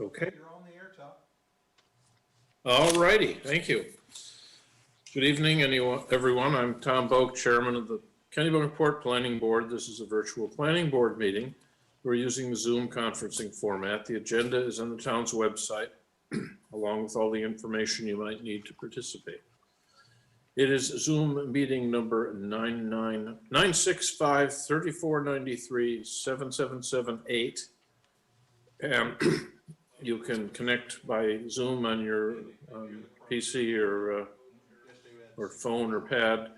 Okay. You're on the air, Tom. All righty. Thank you. Good evening, everyone. I'm Tom Boak, Chairman of the Kennebunkport Planning Board. This is a virtual planning board meeting. We're using the Zoom conferencing format. The agenda is on the town's website, along with all the information you might need to participate. It is Zoom meeting number 965-3493-7778. And you can connect by Zoom on your PC or phone or pad,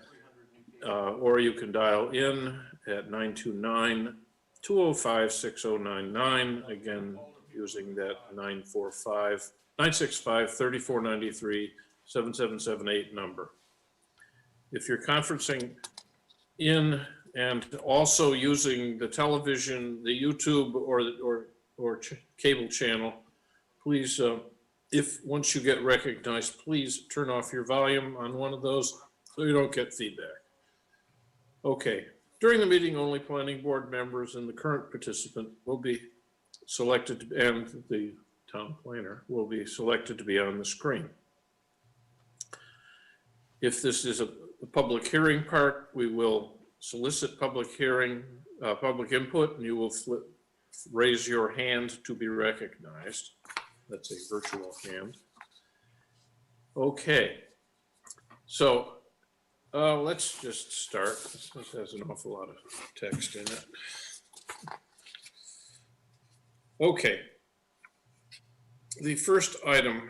or you can dial in at 929-205-6099. Again, using that 965-3493-7778 number. If you're conferencing in and also using the television, the YouTube or cable channel, please, if once you get recognized, please turn off your volume on one of those so you don't get feedback. Okay, during the meeting, only planning board members and the current participant will be selected, and the town planner will be selected to be on the screen. If this is a public hearing part, we will solicit public input, and you will raise your hand to be recognized. That's a virtual hand. Okay, so let's just start. This has an awful lot of text in it. Okay, the first item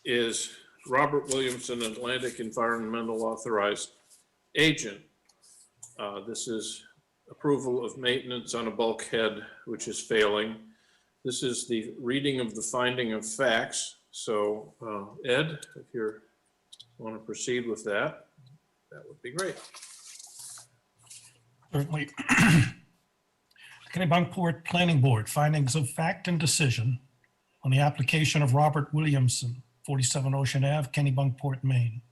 is Robert Williamson, Atlantic Environmental Authorized Agent. This is approval of maintenance on a bulkhead which is failing. This is the reading of the finding of facts. So Ed, if you want to proceed with that, that would be great. Certainly. Kennebunkport Planning Board, findings of fact and decision on the application of Robert Williamson, 47 Ocean Ave, Kennebunkport, Maine.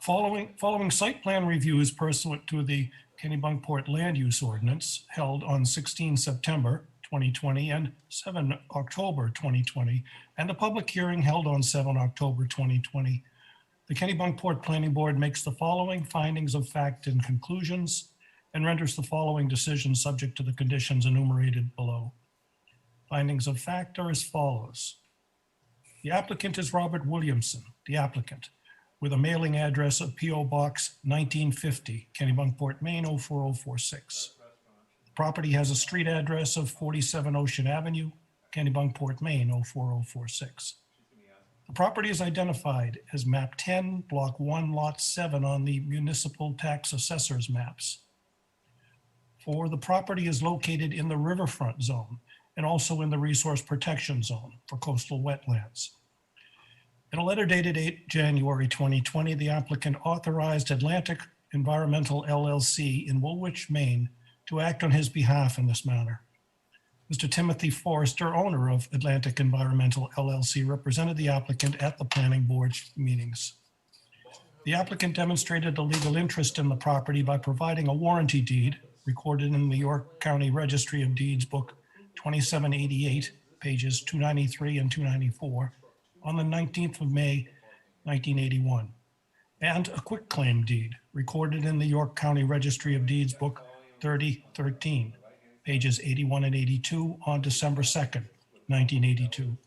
Following site plan reviews pursuant to the Kennebunkport Land Use Ordinance held on 16 September 2020 and 7 October 2020, and the public hearing held on 7 October 2020, the Kennebunkport Planning Board makes the following findings of fact and conclusions and renders the following decisions subject to the conditions enumerated below. Findings of fact are as follows. The applicant is Robert Williamson, the applicant, with a mailing address of P.O. Box 1950, Kennebunkport, Maine 04046. The property has a street address of 47 Ocean Avenue, Kennebunkport, Maine 04046. The property is identified as map 10, block 1, lot 7 on the municipal tax assessor's maps. The property is located in the riverfront zone and also in the resource protection zone for coastal wetlands. In a letter dated 8 January 2020, the applicant authorized Atlantic Environmental LLC in Woolwich, Maine, to act on his behalf in this matter. Mr. Timothy Forrester, owner of Atlantic Environmental LLC, represented the applicant at the planning board meetings. The applicant demonstrated a legal interest in the property by providing a warranty deed recorded in the York County Registry of Deeds, book 2788, pages 293 and 294, on the 19th of May, 1981, and a quitclaim deed recorded in the York County Registry of Deeds, book 3013, pages 81 and 82, on December 2nd, 1982.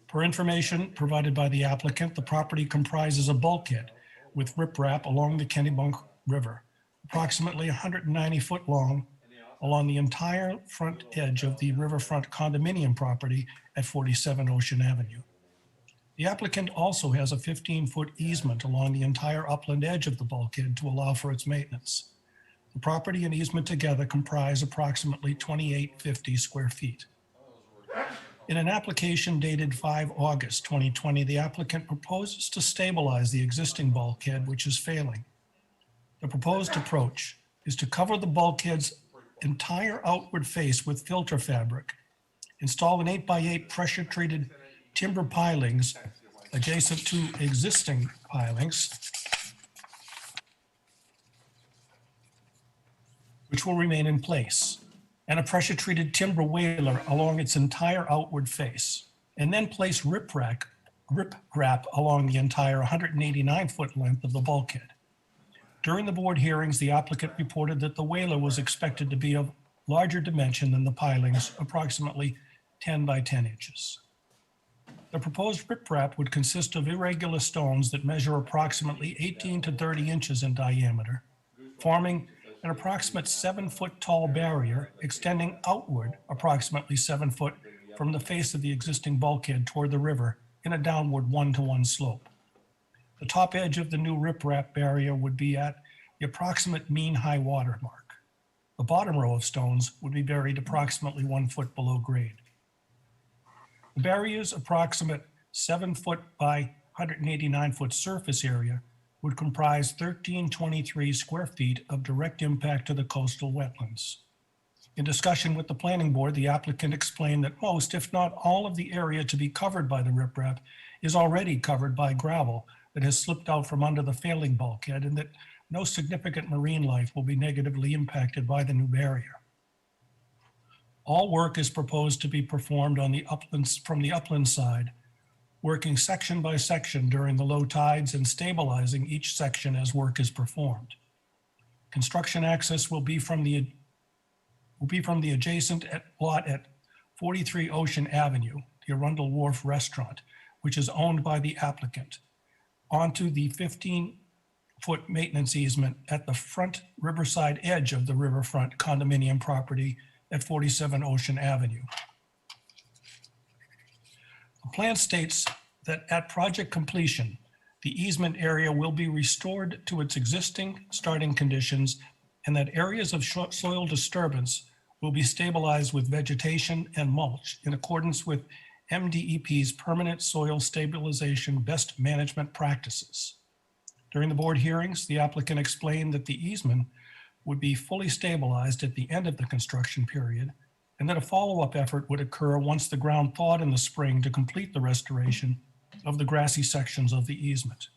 Per information provided by the applicant, the property comprises a bulkhead with riprap along the Kennebunk River, approximately 190 foot long, along the entire front edge of the riverfront condominium property at 47 Ocean Avenue. The applicant also has a 15-foot easement along the entire upland edge of the bulkhead to allow for its maintenance. The property and easement together comprise approximately 2,850 square feet. In an application dated 5 August 2020, the applicant proposes to stabilize the existing bulkhead, which is failing. The proposed approach is to cover the bulkhead's entire outward face with filter fabric, install an 8x8 pressure-treated timber pilings adjacent to existing pilings, which will remain in place, and a pressure-treated timber whaler along its entire outward face, and then place riprap along the entire 189-foot length of the bulkhead. During the board hearings, the applicant reported that the whaler was expected to be of larger dimension than the pilings, approximately 10 by 10 inches. The proposed riprap would consist of irregular stones that measure approximately 18 to 30 inches in diameter, forming an approximate 7-foot tall barrier extending outward approximately 7 foot from the face of the existing bulkhead toward the river in a downward 1-to-1 slope. The top edge of the new riprap barrier would be at the approximate mean high water mark. The bottom row of stones would be buried approximately 1 foot below grade. The barrier's approximate 7-foot by 189-foot surface area would comprise 1,323 square feet of direct impact to the coastal wetlands. In discussion with the planning board, the applicant explained that most, if not all, of the area to be covered by the riprap is already covered by gravel that has slipped out from under the failing bulkhead, and that no significant marine life will be negatively impacted by the new barrier. All work is proposed to be performed on the uplands, from the upland side, working section by section during the low tides and stabilizing each section as work is performed. Construction access will be from the adjacent lot at 43 Ocean Avenue, the Arundel Wharf Restaurant, which is owned by the applicant, onto the 15-foot maintenance easement at the front riverside edge of the riverfront condominium property at 47 Ocean Avenue. The plan states that at project completion, the easement area will be restored to its existing starting conditions, and that areas of soil disturbance will be stabilized with vegetation and mulch in accordance with MDEP's permanent soil stabilization best management practices. During the board hearings, the applicant explained that the easement would be fully stabilized at the end of the construction period, and that a follow-up effort would occur once the ground thawed in the spring to complete the restoration of the grassy sections of the easement.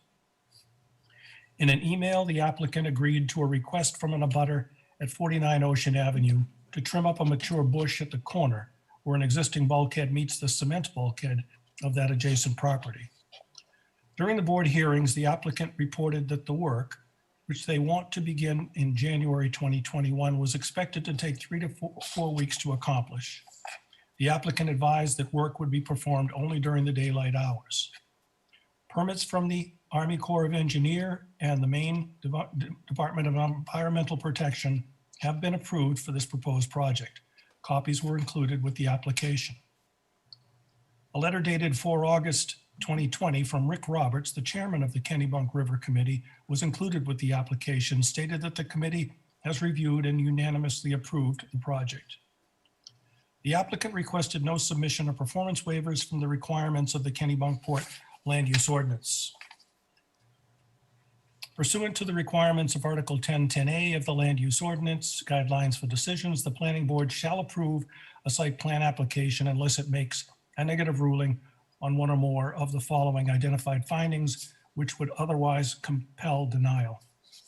In an email, the applicant agreed to a request from an abutter at 49 Ocean Avenue to trim up a mature bush at the corner where an existing bulkhead meets the cement bulkhead of that adjacent property. During the board hearings, the applicant reported that the work, which they want to begin in January 2021, was expected to take 3 to 4 weeks to accomplish. The applicant advised that work would be performed only during the daylight hours. Permits from the Army Corps of Engineers and the Maine Department of Environmental Protection have been approved for this proposed project. Copies were included with the application. A letter dated 4 August 2020 from Rick Roberts, the chairman of the Kennebunk River Committee, was included with the application, stated that the committee has reviewed and unanimously approved the project. The applicant requested no submission of performance waivers from the requirements of the Kennebunkport Land Use Ordinance. Pursuant to the requirements of Article 1010A of the Land Use Ordinance, Guidelines for Decisions, the Planning Board shall approve a site plan application unless it makes a negative ruling on one or more of the following identified findings, which would otherwise compel denial.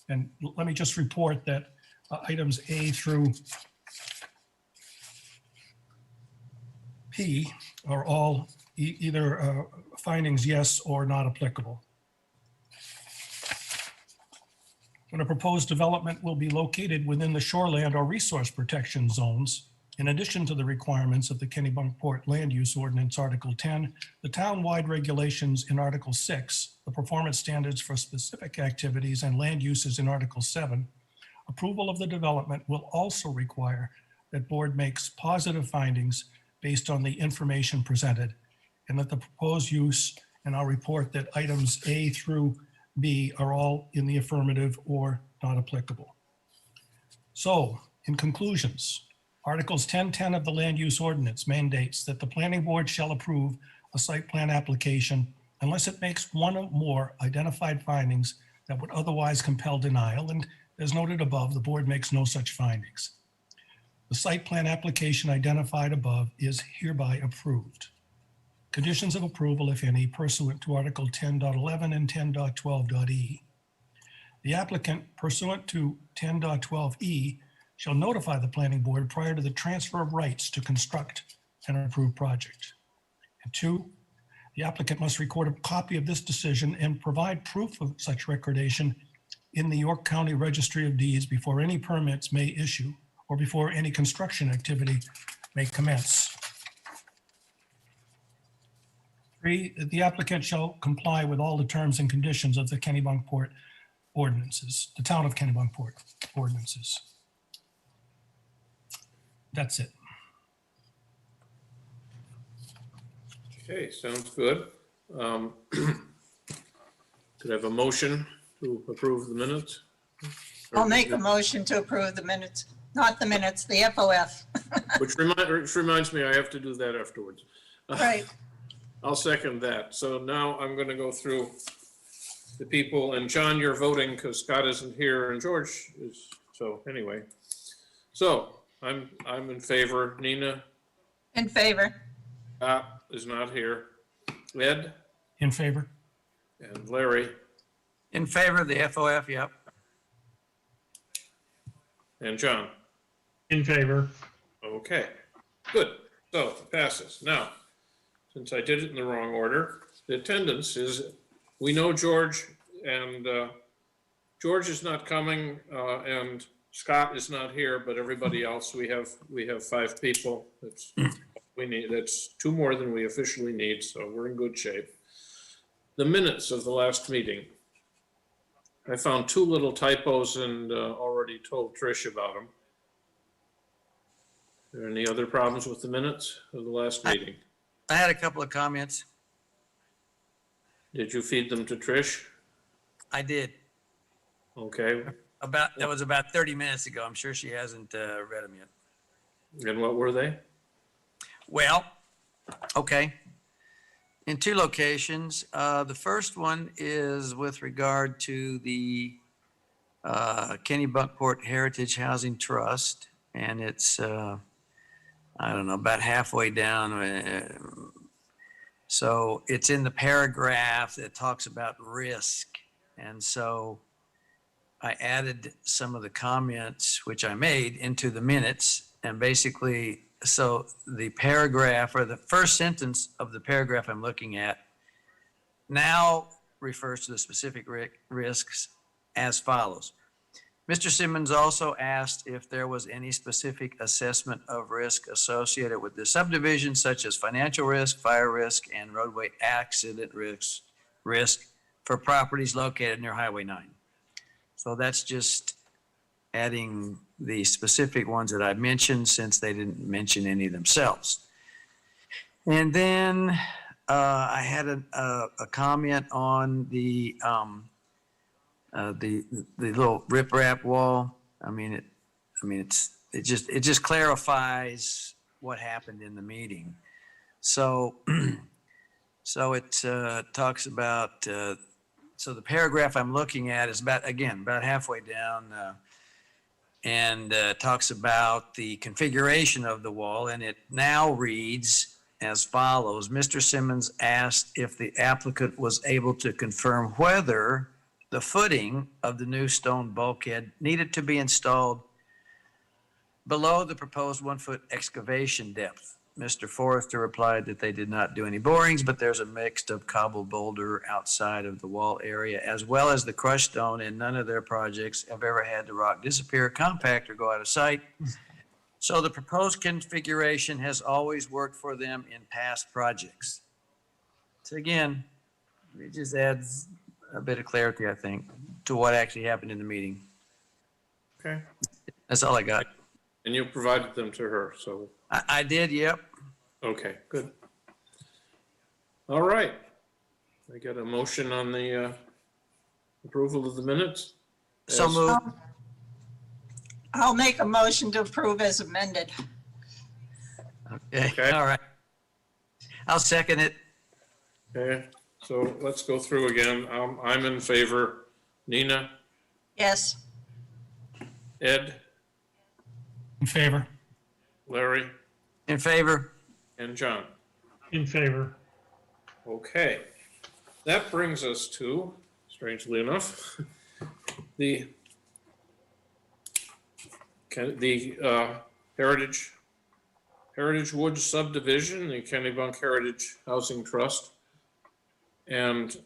And let me just report that items A through P are all either findings yes or not applicable. When a proposed development will be located within the shoreland or resource protection zones, in addition to the requirements of the Kennebunkport Land Use Ordinance, Article 10, the town-wide regulations in Article 6, the performance standards for specific activities and land uses in Article 7, approval of the development will also require that board makes positive findings based on the information presented, and that the proposed use, and I'll report that items A through B are all in the affirmative or not applicable. So, in conclusions, Articles 1010 of the Land Use Ordinance mandates that the Planning Board shall approve a site plan application unless it makes one or more identified findings that would otherwise compel denial, and as noted above, the board makes no such findings. The site plan application identified above is hereby approved. Conditions of approval, if any, pursuant to Article 10.11 and 10.12.e. The applicant, pursuant to 10.12e, shall notify the planning board prior to the transfer of rights to construct an approved project. And 2, the applicant must record a copy of this decision and provide proof of such recordation in the York County Registry of Deeds before any permits may issue or before any construction activity may commence. 3, the applicant shall comply with all the terms and conditions of the Kennebunkport ordinances, the town of Kennebunkport ordinances. That's it. Okay, sounds good. Could I have a motion to approve the minutes? I'll make a motion to approve the minutes, not the minutes, the FOF. Which reminds me, I have to do that afterwards. Right. I'll second that. So now I'm going to go through the people, and John, you're voting because Scott isn't here and George is, so anyway. So I'm in favor. Nina In favor. is not here. Ed In favor? and Larry In favor of the FOF, yep. and John. In favor. Okay, good. So it passes. Now, since I did it in the wrong order, the attendance is, we know George, and George is not coming, and Scott is not here, but everybody else, we have 5 people. That's we need. That's 2 more than we officially need, so we're in good shape. The minutes of the last meeting. I found 2 little typos and already told Trish about them. Are there any other problems with the minutes of the last meeting? I had a couple of comments. Did you feed them to Trish? I did. Okay, That was about 30 minutes ago. I'm sure she hasn't read them yet. and what were they? Well, okay. In 2 locations. The first one is with regard to the Kennebunkport Heritage Housing Trust, and it's, I don't know, about halfway down. So it's in the paragraph that talks about risk. And so I added some of the comments which I made into the minutes, and basically, so the paragraph or the first sentence of the paragraph I'm looking at now refers to the specific risks as follows. Mr. Simmons also asked if there was any specific assessment of risk associated with the subdivision, such as financial risk, fire risk, and roadway accident risk for properties located near Highway 9. So that's just adding the specific ones that I mentioned, since they didn't mention any themselves. And then I had a comment on the little riprap wall. It just clarifies what happened in the meeting. So it talks about, so the paragraph I'm looking at is about halfway down, and talks about the configuration of the wall, and it now reads as follows. Mr. Simmons asked if the applicant was able to confirm whether the footing of the new stone bulkhead needed to be installed below the proposed 1-foot excavation depth. Mr. Forrester replied that they did not do any borings, but there's a mix of cobbled boulder outside of the wall area, as well as the crushed stone, and none of their projects have ever had the rock disappear, compact, or go out of sight. So the proposed configuration has always worked for them in past projects. So again, it just adds a bit of clarity, I think, to what actually happened in the meeting. Okay, That's all I got. and you provided them to her, so, I did, yep. okay, good. All right. I got a motion on the approval of the minutes? So As- moved. I'll make a motion to approve as amended. Okay, Okay. all right. I'll second it. Okay, so let's go through again. I'm in favor. Nina, Yes. Ed, In favor? Larry, In favor? and John. In favor. Okay, that brings us to, strangely enough, the Heritage Woods subdivision, the Kennebunk Heritage Housing Trust. And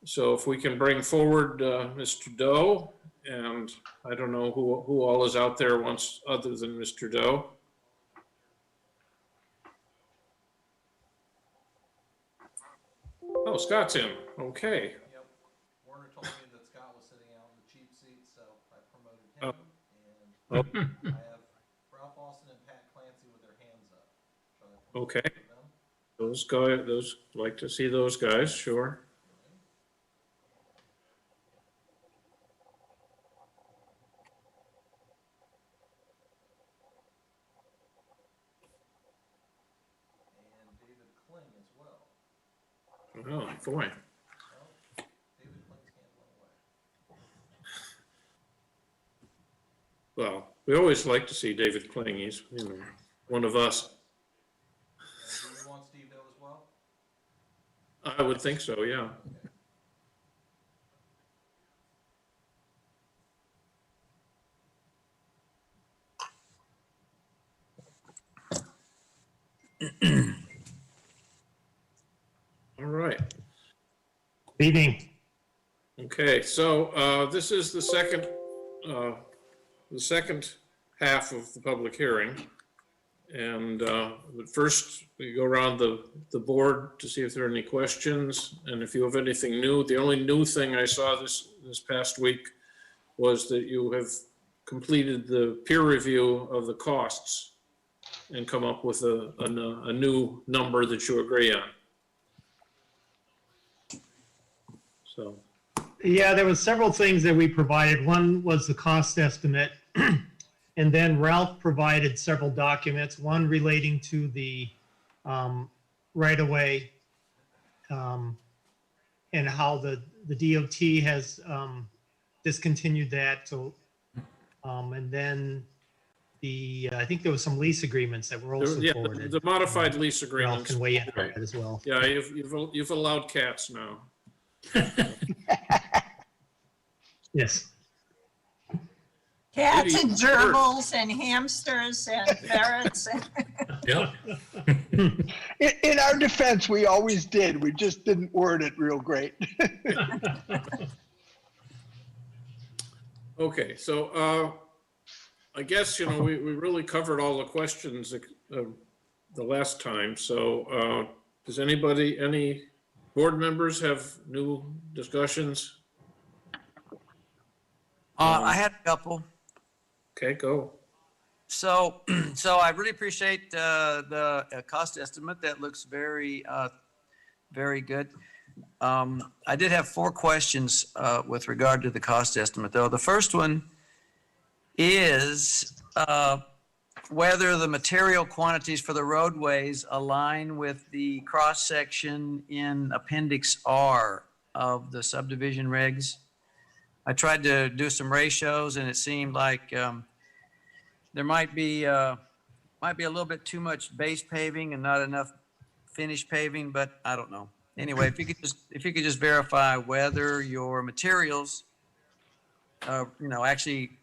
so if we can bring forward Mr. Doe, and I don't know who all is out there once other than Mr. Doe. Oh, Scott's in. Okay. Yep. Warner told me that Scott was sitting out in the cheap seat, so I promoted him. And I have Ralph Austin and Pat Clancy with their hands up. Shall I promote Okay. them? Those like to see those guys, sure. And David Kling as well. Oh, boy. Well, David Kling's hand went away. Well, we always like to see David Kling. He's, one of us. And do we want Steve Doe as well? I would think so, yeah. All right. Evening. Okay, so this is the second half of the public hearing. And but first, we go around the board to see if there are any questions, and if you have anything new. The only new thing I saw this past week was that you have completed the peer review of the costs and come up with a new number that you agree on. So, Yeah, there was several things that we provided. One was the cost estimate. And then Ralph provided several documents, one relating to the right-of-way and how the DOT has discontinued that. So, and then I think there was some lease agreements that were also yeah, forwarded. the modified lease Ralph agreements. can weigh in on that as well. Yeah, you've allowed cats now. Yes. Cats Maybe and gerbils and hamsters and ferrets. Yep. In our defense, we always did. We just didn't word it real great. Okay, so I guess, we really covered all the questions the last time. So does any board members have new discussions? I had a couple. Okay, go. So I really appreciate the cost estimate. That looks very, very good. I did have 4 questions with regard to the cost estimate, though. The first one is whether the material quantities for the roadways align with the cross-section in Appendix R of the subdivision regs. I tried to do some ratios, and it seemed like there might be a little bit too much base paving and not enough finished paving, but I don't know. Anyway, if you could just verify whether your materials, actually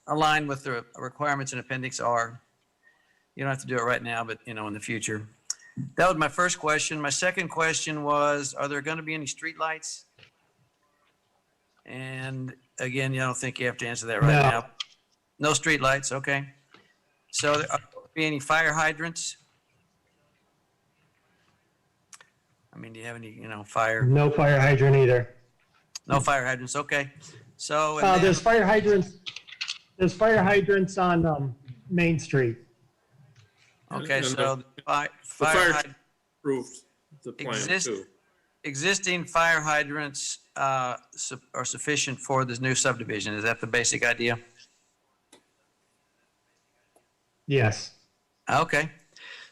align with the requirements in Appendix R. You don't have to do it right now, but in the future. That was my first question. My second question was, are there going to be any streetlights? And again, I don't think you have to answer that right No. now. No streetlights, okay. So are there be any fire hydrants? I mean, do you have any, fire? No fire hydrant either. No fire hydrants, okay. So, and There's then, fire hydrants. There's fire hydrants on Main Street. okay, and so the fire fire hydrant. approved the plan too. Existing fire hydrants are sufficient for this new subdivision. Is that the basic idea? Yes. Okay.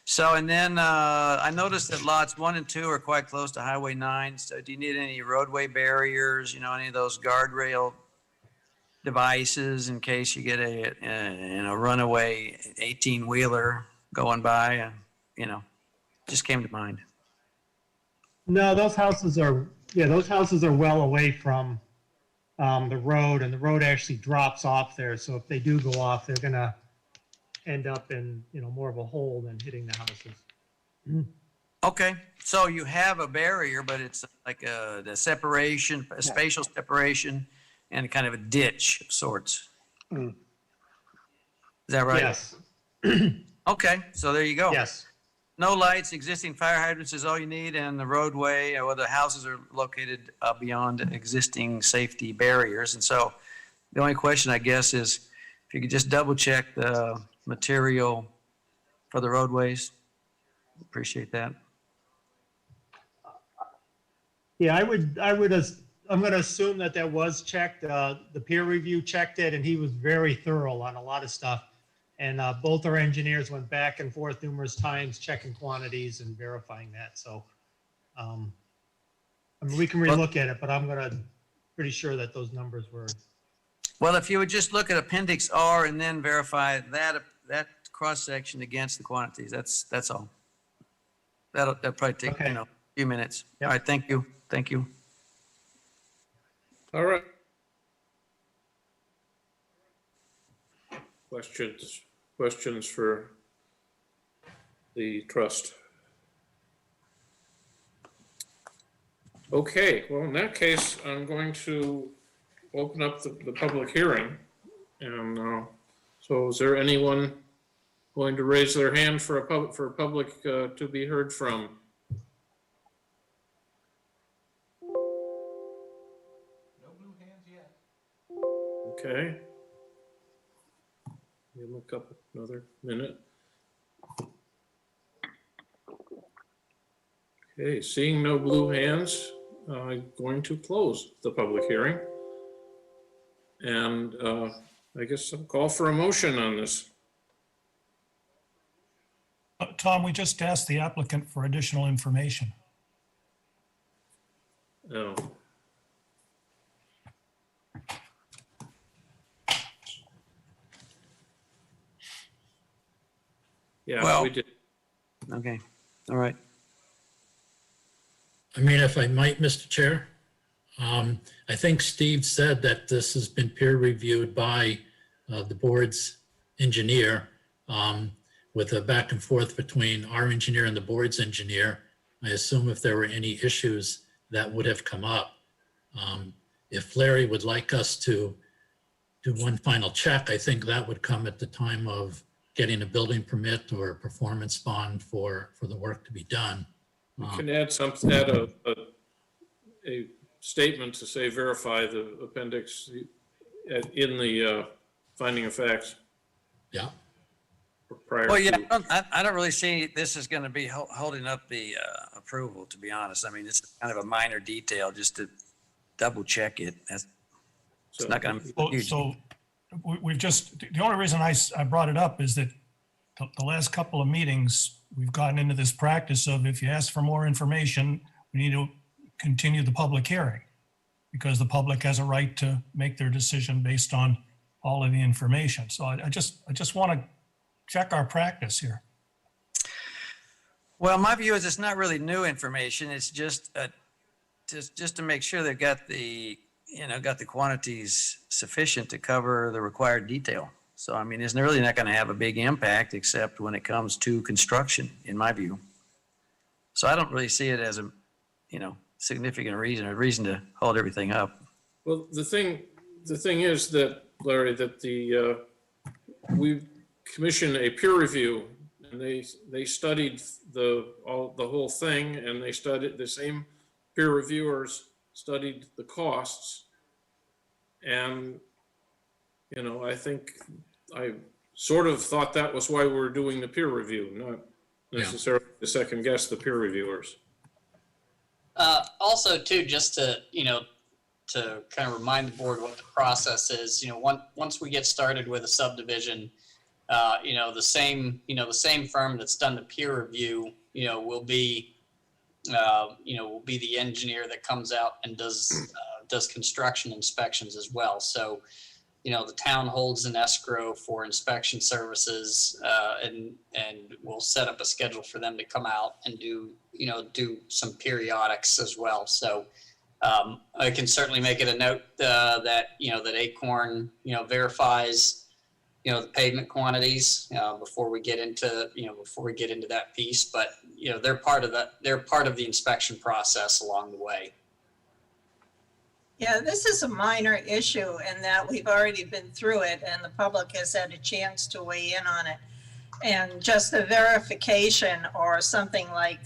So, and then I noticed that lots 1 and 2 are quite close to Highway 9. So do you need any roadway barriers, any of those guardrail devices in case you get a runaway 18-wheeler going by? Just came to mind. No, those houses are well away from the road, and the road actually drops off there. So if they do go off, they're gonna end up in, more of a hole than hitting the houses. Okay, so you have a barrier, but it's like the separation, a spatial separation, and kind of a ditch of sorts. Mm. Is that right? Yes, Okay, so there you go. yes. No lights, existing fire hydrants is all you need, and the roadway or the houses are located beyond existing safety barriers. And so the only question, I guess, is if you could just double check the material for the roadways. Appreciate that. Yeah, I'm gonna assume that was checked. The peer review checked it, and he was very thorough on a lot of stuff. And both our engineers went back and forth numerous times, checking quantities and verifying that. So, I mean, we can relook at it, but pretty sure that those numbers were. Well, if you would just look at Appendix R and then verify that cross-section against the quantities, that's all. That'll probably take, Okay. a few minutes. Yep. All right, thank you. Thank you. All right. Questions for the trust? Okay, well, in that case, I'm going to open up the public hearing. And so is there anyone going to raise their hand for public to be heard from? No blue hands yet. Okay. Give them another minute. Okay, seeing no blue hands, I'm going to close the public hearing. And I guess I'll call for a motion on this. Tom, we just asked the applicant for additional information. Oh. Yeah, Well- we did. Okay, all right. I mean, if I might, Mr. Chair, I think Steve said that this has been peer reviewed by the board's engineer with a back and forth between our engineer and the board's engineer. I assume if there were any issues that would have come up. If Larry would like us to do one final check, I think that would come at the time of getting a building permit or a performance bond for the work to be done. You can add a statement to say verify the appendix in the finding of facts Yeah, prior Well, yeah, to. I don't really see this is going to be holding up the approval, to be honest. I mean, it's kind of a minor detail just to double check it. It's So- not going to be Well, huge. so the only reason I brought it up is that the last couple of meetings, we've gotten into this practice of if you ask for more information, we need to continue the public hearing because the public has a right to make their decision based on all of the information. So I just want to check our practice here. Well, my view is it's not really new information. It's just to make sure they've got the quantities sufficient to cover the required detail. So, I mean, it's really not going to have a big impact except when it comes to construction, in my view. So I don't really see it as a, significant reason to hold everything up. Well, the thing is that, Larry, that we commissioned a peer review and they studied the whole thing, and they studied, the same peer reviewers studied the costs. And, I think I sort of thought that was why we were doing the peer review, not necessarily to second guess the peer reviewers. Also, too, just to to kind of remind the board what the process is. Once we get started with a subdivision, the same firm that's done the peer review, will be the engineer that comes out and does construction inspections as well. So, the town holds an escrow for inspection services, and we'll set up a schedule for them to come out and do some periodics as well. So, I can certainly make it a note that, that Acorn, verifies, the pavement quantities before we get into, that piece. But, they're part of the inspection process along the way. Yeah, this is a minor issue in that we've already been through it and the public has had a chance to weigh in on it. And just the verification or something like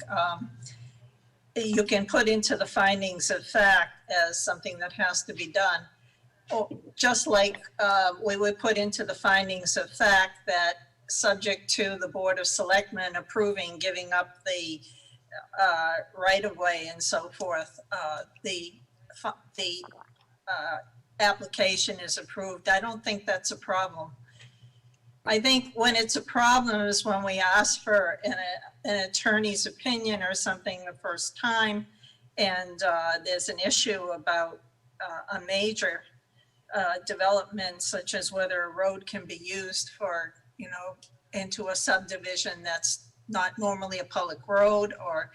you can put into the findings of fact as something that has to be done. Or just like we would put into the findings of fact that subject to the Board of Selectmen approving, giving up the right-of-way and so forth, the application is approved. I don't think that's a problem. I think when it's a problem is when we ask for an attorney's opinion or something the first time, and there's an issue about a major development, such as whether a road can be used for, into a subdivision that's not normally a public road, or,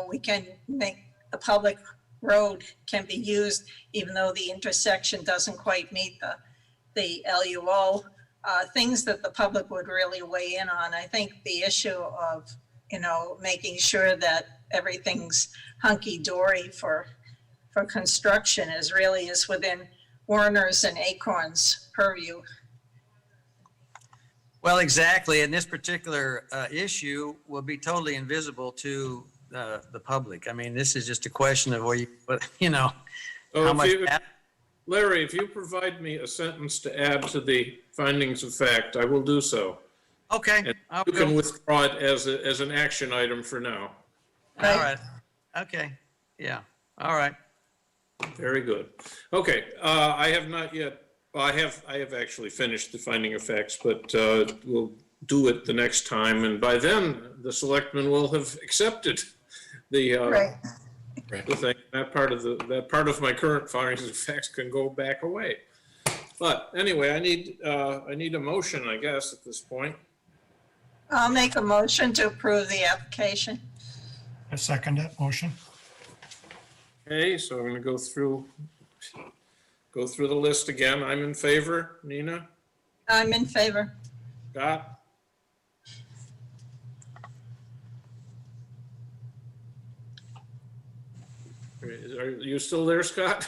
we can make the public road can be used even though the intersection doesn't quite meet the LUO, things that the public would really weigh in on. I think the issue of, making sure that everything's hunky-dory for construction is within Werner's and Acorn's purview. Well, exactly. And this particular issue will be totally invisible to the public. I mean, this is just a question of where So how much. Larry, if you provide me a sentence to add to the findings of fact, I will do so. Okay. And you can withdraw it as an action item for now. All right. Okay. Yeah. All right. Very good. Okay, I have not yet, well, I have actually finished the finding of facts, but we'll do it the next time. And by then, the selectmen will have accepted the Right. the thing. That part of my current findings of facts can go back away. But anyway, I need a motion, I guess, at this point. I'll make a motion to approve the application. I second that motion. Okay, so I'm going to go through the list again. I'm in favor. Nina? I'm in favor. Scott? Are you still there, Scott?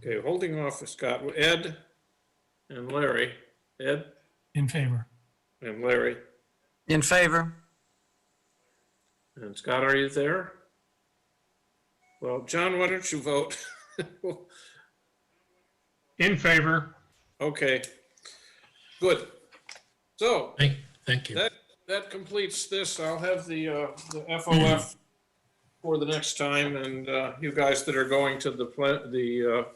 Okay, holding off for Scott. Ed and Larry. Ed In favor. and Larry. In favor. And Scott, are you there? Well, John, why don't you vote? In favor. Okay, good. So Thank you. that completes this. I'll have the FOF for the next time, and you guys that are going to the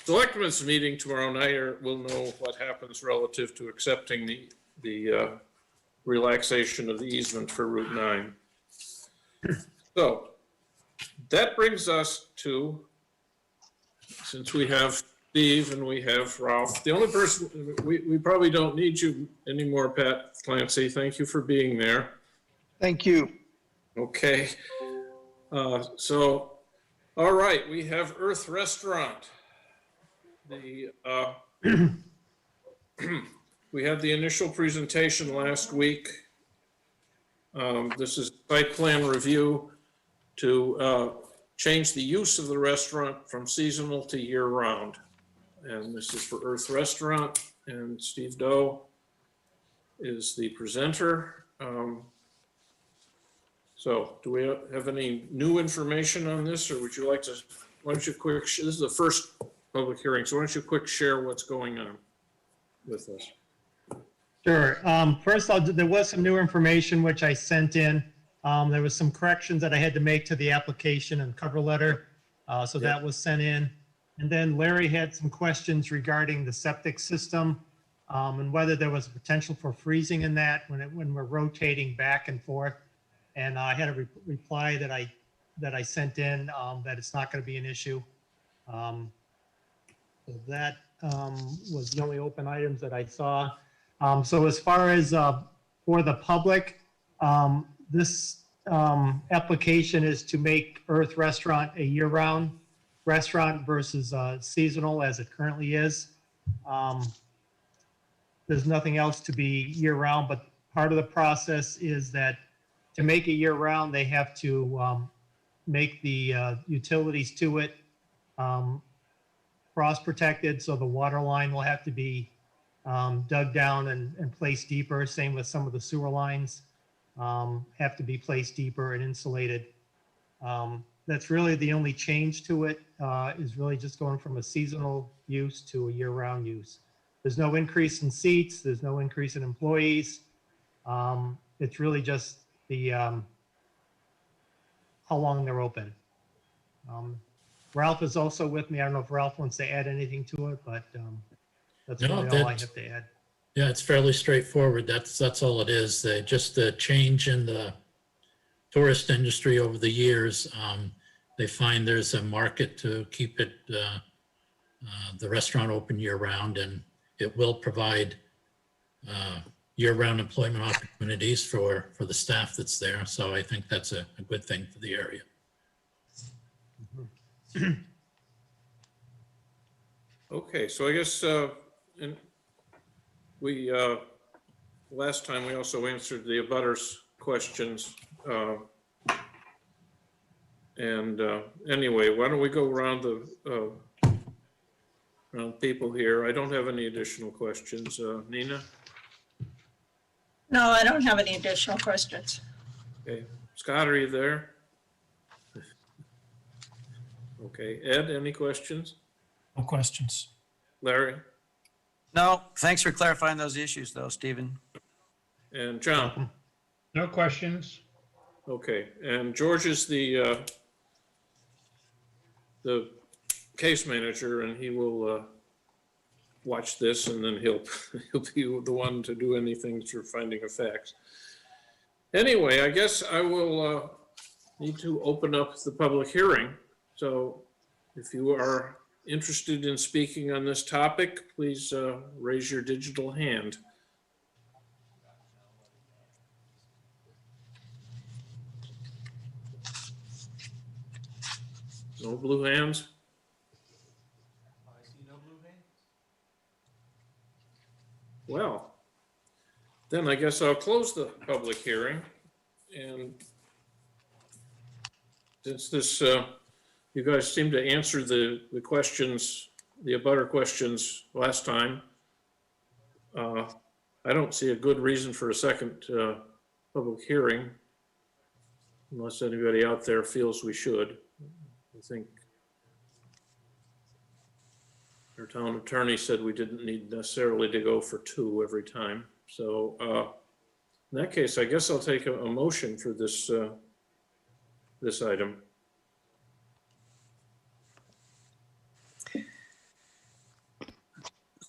selectmen's meeting tomorrow night will know what happens relative to accepting the relaxation of the easement for Route 9. So that brings us to, since we have Steve and we have Ralph, the only person, we probably don't need you anymore, Pat Clancy. Thank you for being there. Thank you. Okay. So, all right, we have Earth Restaurant. We had the initial presentation last week. This is site plan review to change the use of the restaurant from seasonal to year-round. And this is for Earth Restaurant, and Steve Doe is the presenter. So do we have any new information on this, or would you like to, why don't you this is the first public hearing, so why don't you quick share what's going on with us? Sure. First, there was some new information which I sent in. There was some corrections that I had to make to the application and cover letter. So that was sent in. And then Larry had some questions regarding the septic system and whether there was potential for freezing in that when we're rotating back and forth. And I had a reply that I sent in that it's not going to be an issue. So that was the only open items that I saw. So as far as for the public, this application is to make Earth Restaurant a year-round restaurant versus seasonal as it currently is. There's nothing else to be year-round, but part of the process is that to make it year-round, they have to make the utilities to it frost protected, so the water line will have to be dug down and placed deeper. Same with some of the sewer lines have to be placed deeper and insulated. That's really the only change to it, is really just going from a seasonal use to a year-round use. There's no increase in seats. There's no increase in employees. It's really just the how long they're open. Ralph is also with me. I don't know if Ralph wants to add anything to it, but that's No, really all I that- have to add. Yeah, it's fairly straightforward. That's all it is. Just the change in the tourist industry over the years. They find there's a market to keep it, the restaurant open year round, and it will provide year-round employment opportunities for the staff that's there. So I think that's a good thing for the area. Okay, so I guess, and we, last time we also answered the abutters questions. And anyway, why don't we go around the, around people here? I don't have any additional questions. Nina? No, I don't have any additional questions. Okay. Scott, are you there? Okay. Ed, any questions? No questions. Larry? No, thanks for clarifying those issues though, Stephen. And John? No questions. Okay, and George is the case manager, and he will watch this, and then he'll be the one to do anything for finding of facts. Anyway, I guess I will need to open up the public hearing. So if you are interested in speaking on this topic, please raise your digital hand. No blue hands? I see no blue hands. Well, then I guess I'll close the public hearing. And since this, you guys seem to answer the questions, the abutter questions last time, I don't see a good reason for a second public hearing, unless anybody out there feels we should. I think our town attorney said we didn't need necessarily to go for two every time. So in that case, I guess I'll take a motion for this, this item.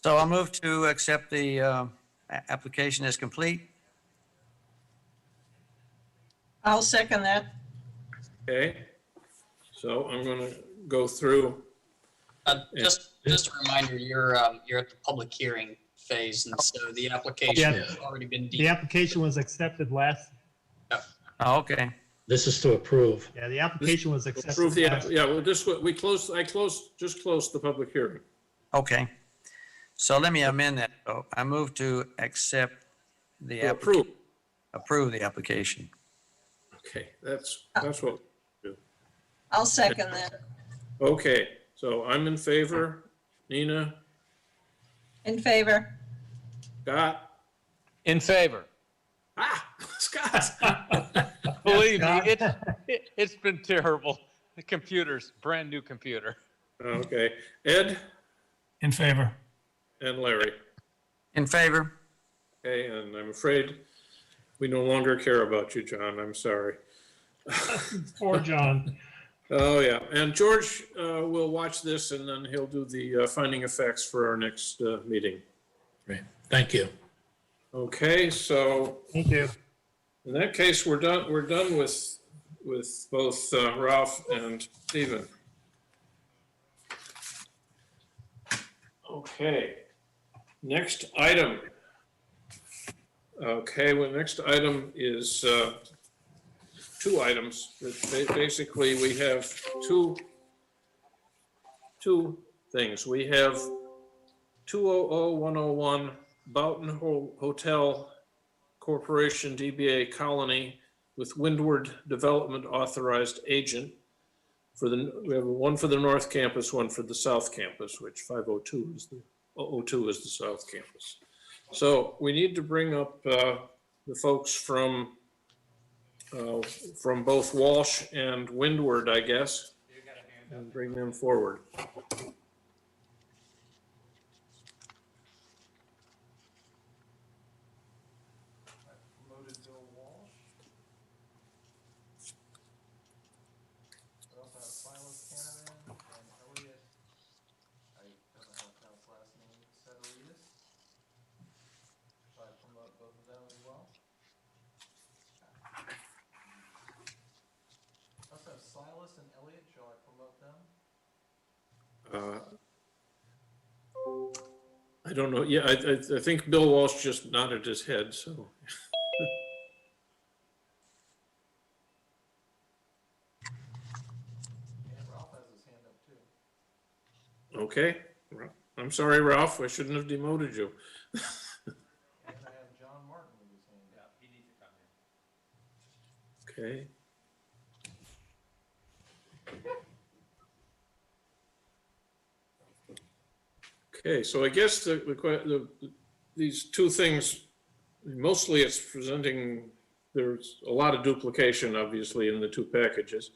So I'll move to accept the application as complete. I'll second that. Okay, so I'm gonna go through. Just a reminder, you're at the public hearing phase, and so the application Yeah. has already been The deemed. application was accepted last, Oh, okay. This is to approve. yeah, the application was Approve accepted the, last. yeah, well, just, just closed the public hearing. Okay. So let me amend that. Oh, I move to accept the To approve. approve the application. Okay, that's what, I'll second that. okay, so I'm in favor. Nina, In favor. Scott? In favor. Scott. Believe me, it's been terrible. The computer's brand new computer. Okay, Ed In favor. and Larry. In favor? Okay, and I'm afraid we no longer care about you, John. I'm sorry. Poor John. Oh, yeah. And George will watch this, and then he'll do the finding of facts for our next meeting. Great. Thank you. Okay, so Thank you. in that case, we're done with both Ralph and Stephen. Okay, next item. Okay, well, next item is two items. Basically, we have two things. We have 200101 Boughton Hotel Corporation DBA Colony with Windward Development Authorized Agent. We have one for the North Campus, one for the South Campus, which 502 is the, 002 is the South Campus. So we need to bring up the folks from both Walsh and Windward, I guess, and bring them forward. I promoted Bill Walsh. We also have Silas Canavan and Elliot, I don't know how to pronounce his last name, Severidis. Should I promote both of them as well? I also have Silas and Elliot, shall I promote them? I don't know. Yeah, I think Bill Walsh just nodded his head, so. And Ralph has his hand up too. Okay. I'm sorry, Ralph. I shouldn't have demoted you. And I have John Martin with his hand up. He needs to come in. Okay. Okay, so I guess these two things, mostly it's presenting, there's a lot of duplication, obviously, in the two packages.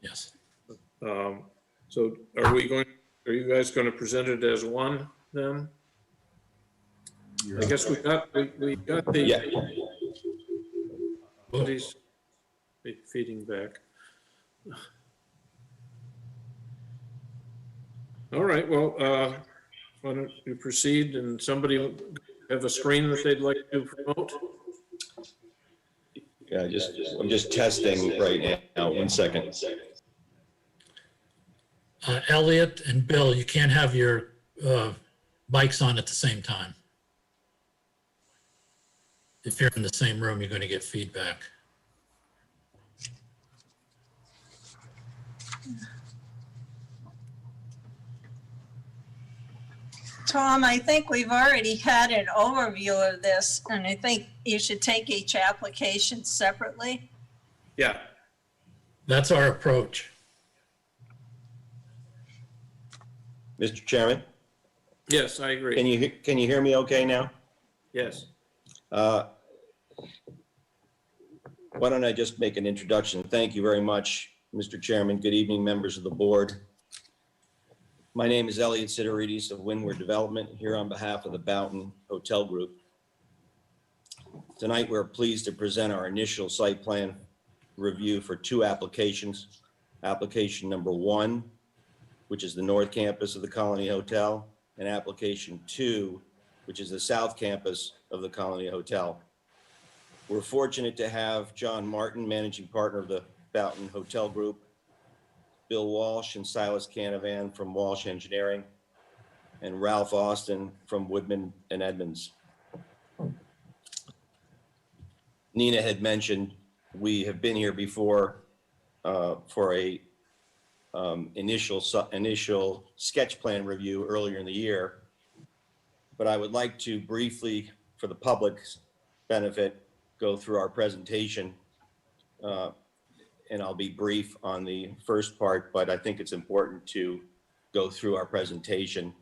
Yes. So are you guys going to present it as one then? I guess we got the, Yeah. Somebody's feeding back. All right, well, why don't you proceed, and somebody have a screen that they'd like to promote? Yeah, I'm just testing right now. 1 second. Elliot and Bill, you can't have your mics on at the same time. If you're in the same room, you're going to get feedback. Tom, I think we've already had an overview of this, and I think you should take each application separately. Yeah, That's our approach. Mr. Chairman, yes, I agree. can you hear me okay now? Yes, Why don't I just make an introduction? Thank you very much, Mr. Chairman. Good evening, members of the board. My name is Elliot Sidorides of Windward Development, here on behalf of the Boughton Hotel Group. Tonight, we're pleased to present our initial site plan review for two applications. Application number 1, which is the North Campus of the Colony Hotel, and application 2, which is the South Campus of the Colony Hotel. We're fortunate to have John Martin, managing partner of the Boughton Hotel Group, Bill Walsh and Silas Canavan from Walsh Engineering, and Ralph Austin from Woodman and Edmonds. Nina had mentioned we have been here before for a initial sketch plan review earlier in the year. But I would like to briefly, for the public's benefit, go through our presentation. And I'll be brief on the first part, but I think it's important to go through our presentation.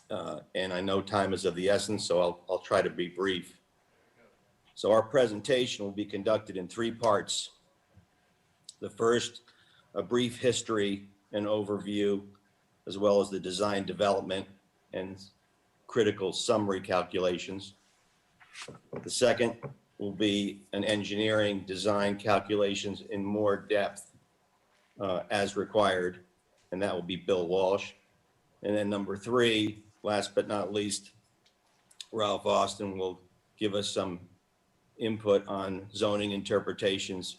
And I know time is of the essence, so I'll try to be brief. So our presentation will be conducted in 3 parts. The first, a brief history and overview, as well as the design development and critical summary calculations. The second will be an engineering design calculations in more depth as required, and that will be Bill Walsh. And then number 3, last but not least, Ralph Austin will give us some input on zoning interpretations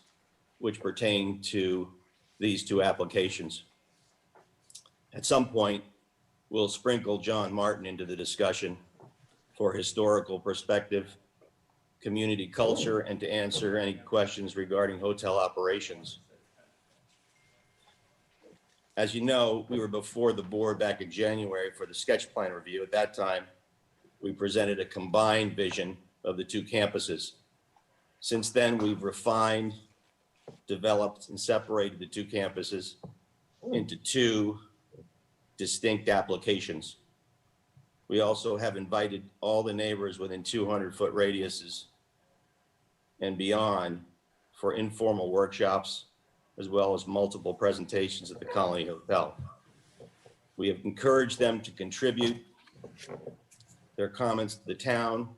which pertain to these two applications. At some point, we'll sprinkle John Martin into the discussion for historical perspective, community culture, and to answer any questions regarding hotel operations. As you know, we were before the board back in January for the sketch plan review. At that time, we presented a combined vision of the two campuses. Since then, we've refined, developed, and separated the two campuses into two distinct applications. We also have invited all the neighbors within 200-foot radiuses and beyond for informal workshops, as well as multiple presentations at the Colony Hotel. We have encouraged them to contribute their comments to the town,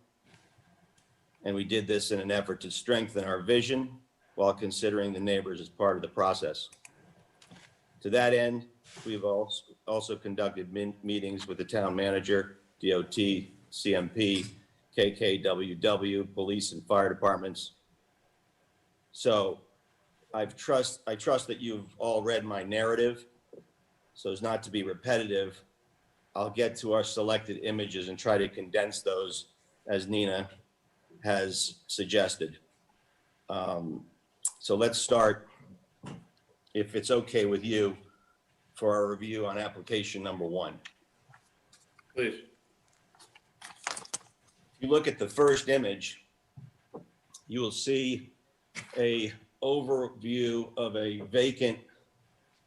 and we did this in an effort to strengthen our vision while considering the neighbors as part of the process. To that end, we've also conducted meetings with the town manager, DOT, CMP, KKWW, police and fire departments. So I trust that you've all read my narrative. So as not to be repetitive, I'll get to our selected images and try to condense those as Nina has suggested. So let's start, if it's okay with you, for our review on application number 1. Please. If you look at the first image, you will see a overview of a vacant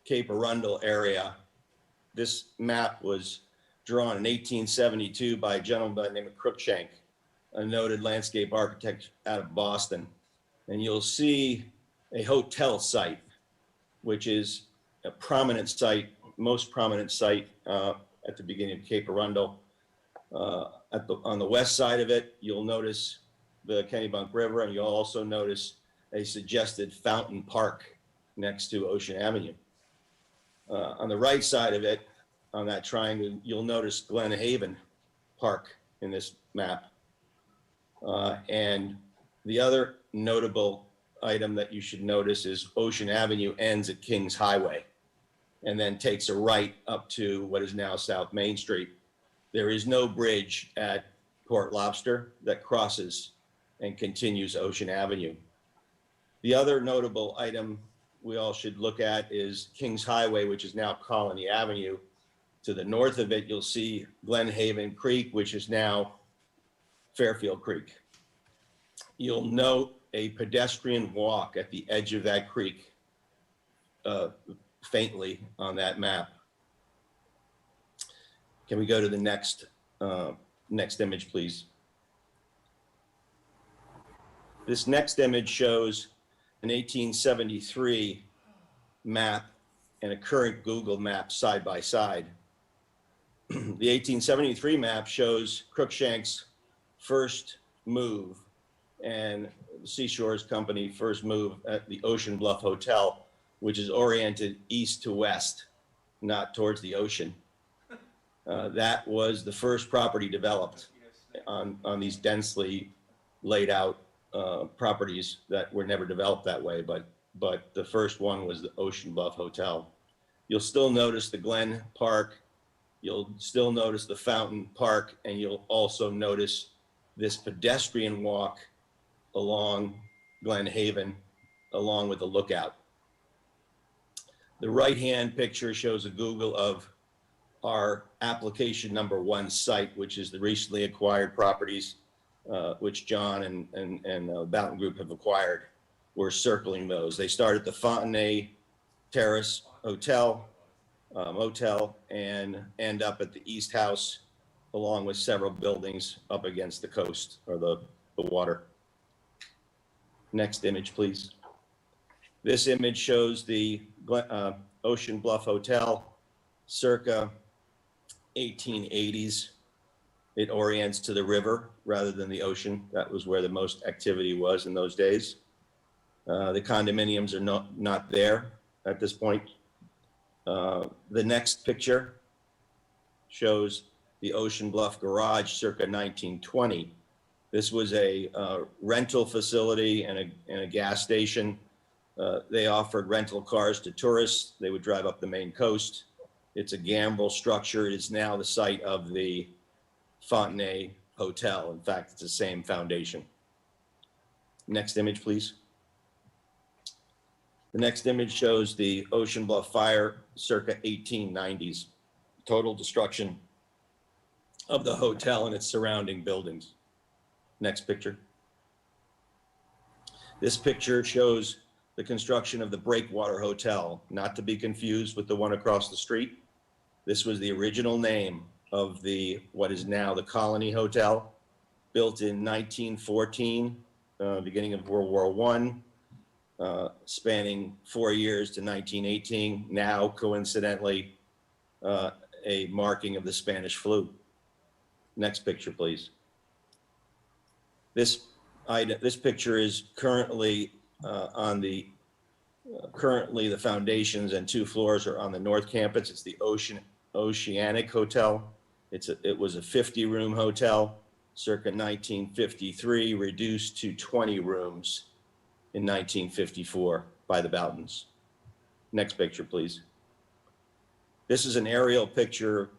Cape Arundel area. This map was drawn in 1872 by a gentleman by the name of Cruikshank, a noted landscape architect out of Boston. And you'll see a hotel site, which is a prominent site, most prominent site at the beginning of Cape Arundel. On the west side of it, you'll notice the Kennebunk River, and you'll also notice a suggested fountain park next to Ocean Avenue. On the right side of it, on that triangle, you'll notice Glen Haven Park in this map. And the other notable item that you should notice is Ocean Avenue ends at Kings Highway and then takes a right up to what is now South Main Street. There is no bridge at Port Lobster that crosses and continues Ocean Avenue. The other notable item we all should look at is Kings Highway, which is now Colony Avenue. To the north of it, you'll see Glen Haven Creek, which is now Fairfield Creek. You'll note a pedestrian walk at the edge of that creek, faintly on that map. Can we go to the next image, please? This next image shows an 1873 map and a current Google map side by side. The 1873 map shows Cruikshank's first move and the Seashores Company first move at the Ocean Bluff Hotel, which is oriented east to west, not towards the ocean. That was the first property developed on these densely laid out properties that were never developed that way, but the first one was the Ocean Bluff Hotel. You'll still notice the Glen Park, you'll still notice the Fountain Park, and you'll also notice this pedestrian walk along Glen Haven, along with the lookout. The right-hand picture shows a Google of our application number 1 site, which is the recently acquired properties, which John and Boughton Group have acquired. We're circling those. They start at the Fontenay Terrace Hotel, motel, and end up at the East House, along with several buildings up against the coast or the water. Next image, please. This image shows the Ocean Bluff Hotel circa 1880s. It orients to the river rather than the ocean. That was where the most activity was in those days. The condominiums are not there at this point. The next picture shows the Ocean Bluff Garage circa 1920. This was a rental facility and a gas station. They offered rental cars to tourists. They would drive up the Maine coast. It's a gambrel structure. It is now the site of the Fontenay Hotel. In fact, it's the same foundation. Next image, please. The next image shows the Ocean Bluff fire circa 1890s. Total destruction of the hotel and its surrounding buildings. Next picture. This picture shows the construction of the Breakwater Hotel, not to be confused with the one across the street. This was the original name of what is now the Colony Hotel, built in 1914, beginning of World War I, spanning 4 years to 1918, now coincidentally a marking of the Spanish flu. Next picture, please. This picture is currently currently the foundations and 2 floors are on the North Campus. It's the Oceanic Hotel. It was a 50-room hotel circa 1953, reduced to 20 rooms in 1954 by the Boughtons. Next picture, please. This is an aerial picture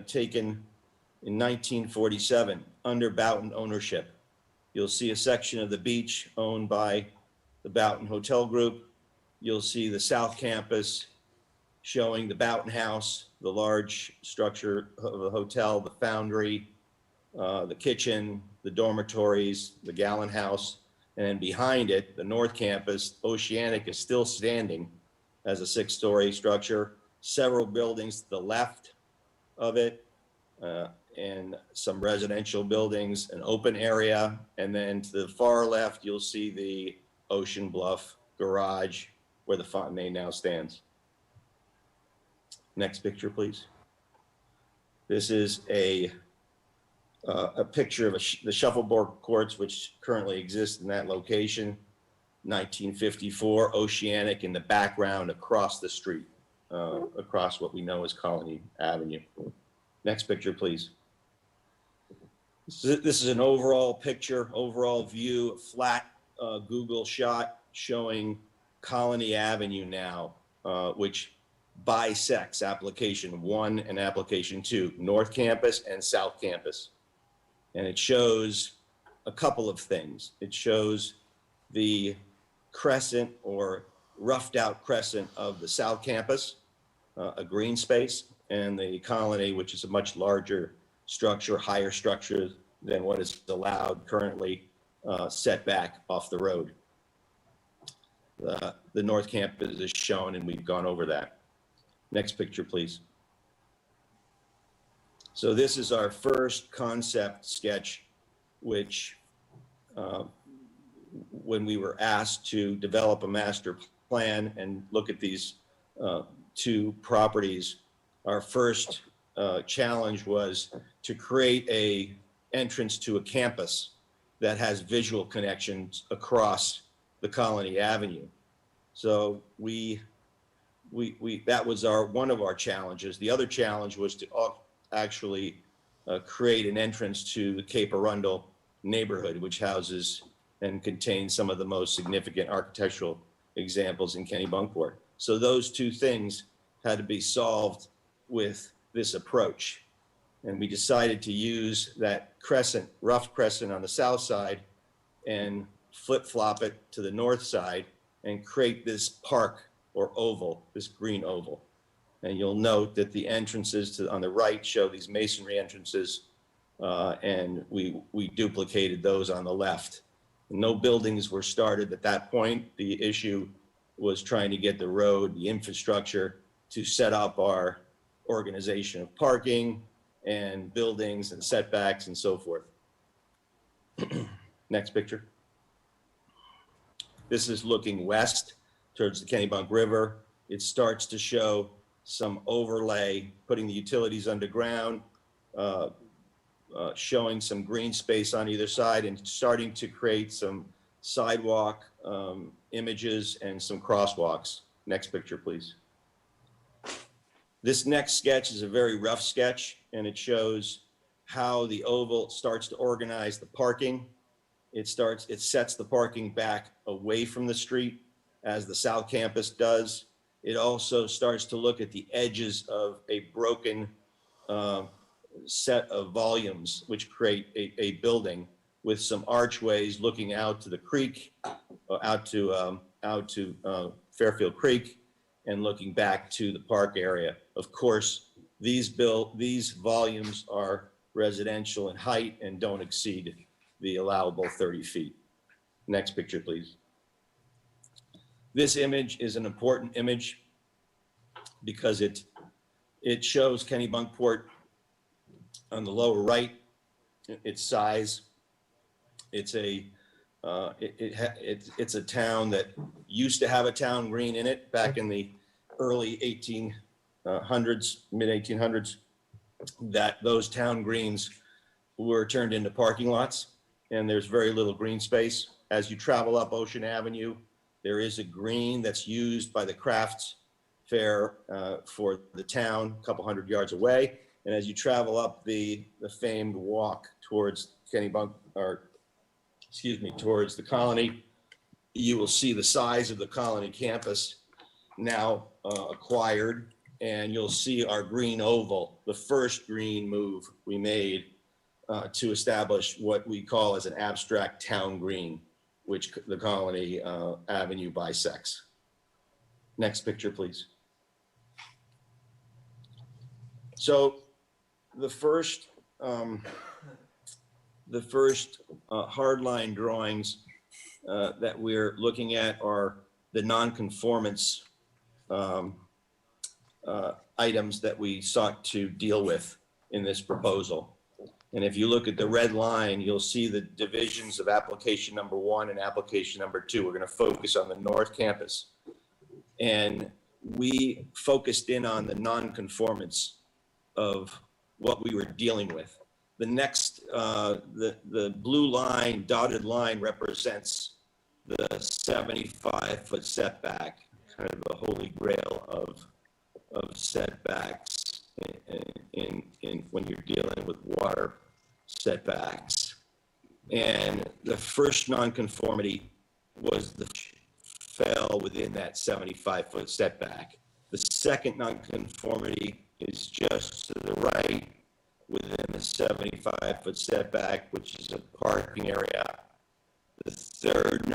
taken in 1947 under Boughton ownership. You'll see a section of the beach owned by the Boughton Hotel Group. You'll see the South Campus showing the Boughton House, the large structure of the hotel, the foundry, the kitchen, the dormitories, the Gallon House, and then behind it, the North Campus, Oceanic is still standing as a 6-story structure, several buildings to the left of it, and some residential buildings, an open area, and then to the far left, you'll see the Ocean Bluff garage where the Fontenay now stands. Next picture, please. This is a picture of the shuffleboard courts, which currently exist in that location. 1954, Oceanic in the background across the street, across what we know as Colony Avenue. Next picture, please. This is an overall picture, overall view, a flat Google shot showing Colony Avenue now, which bisects application 1 and application 2, North Campus and South Campus. And it shows a couple of things. It shows the crescent or roughed out crescent of the South Campus, a green space, and the Colony, which is a much larger structure, higher structure than what is allowed currently, set back off the road. The North Campus is shown, and we've gone over that. Next picture, please. So this is our first concept sketch, which when we were asked to develop a master plan and look at these 2 properties, our first challenge was to create a entrance to a campus that has visual connections across the Colony Avenue. So that was one of our challenges. The other challenge was to actually create an entrance to the Cape Arundel neighborhood, which houses and contains some of the most significant architectural examples in Kennebunkport. So those 2 things had to be solved with this approach. And we decided to use that crescent, rough crescent on the south side and flip-flop it to the north side and create this park or oval, this green oval. And you'll note that the entrances on the right show these masonry entrances, and we duplicated those on the left. No buildings were started at that point. The issue was trying to get the road, the infrastructure to set up our organization of parking and buildings and setbacks and so forth. Next picture. This is looking west towards the Kennebunk River. It starts to show some overlay, putting the utilities underground, showing some green space on either side and starting to create some sidewalk images and some crosswalks. Next picture, please. This next sketch is a very rough sketch, and it shows how the oval starts to organize the parking. It sets the parking back away from the street as the South Campus does. It also starts to look at the edges of a broken set of volumes, which create a building with some archways looking out to the creek, out to Fairfield Creek, and looking back to the park area. Of course, these volumes are residential in height and don't exceed the allowable 30 feet. Next picture, please. This image is an important image because it shows Kennebunkport on the lower right, its size. It's a town that used to have a town green in it back in the early 1800s, mid 1800s. That those town greens were turned into parking lots, and there's very little green space. As you travel up Ocean Avenue, there is a green that's used by the crafts fair for the town, a couple hundred yards away. And as you travel up the famed walk towards towards the Colony, you will see the size of the Colony campus now acquired, and you'll see our green oval, the first green move we made to establish what we call as an abstract town green, which the Colony Avenue bisects. Next picture, please. So the first hardline drawings that we're looking at are the nonconformance items that we sought to deal with in this proposal. And if you look at the red line, you'll see the divisions of application number 1 and application number 2. We're going to focus on the North Campus. And we focused in on the nonconformance of what we were dealing with. The next, the blue line, dotted line represents the 75-foot setback, kind of the holy grail of setbacks in when you're dealing with water setbacks. And the first nonconformity was fell within that 75-foot setback. The second nonconformity is just to the right within the 75-foot setback, which is a parking area. The third,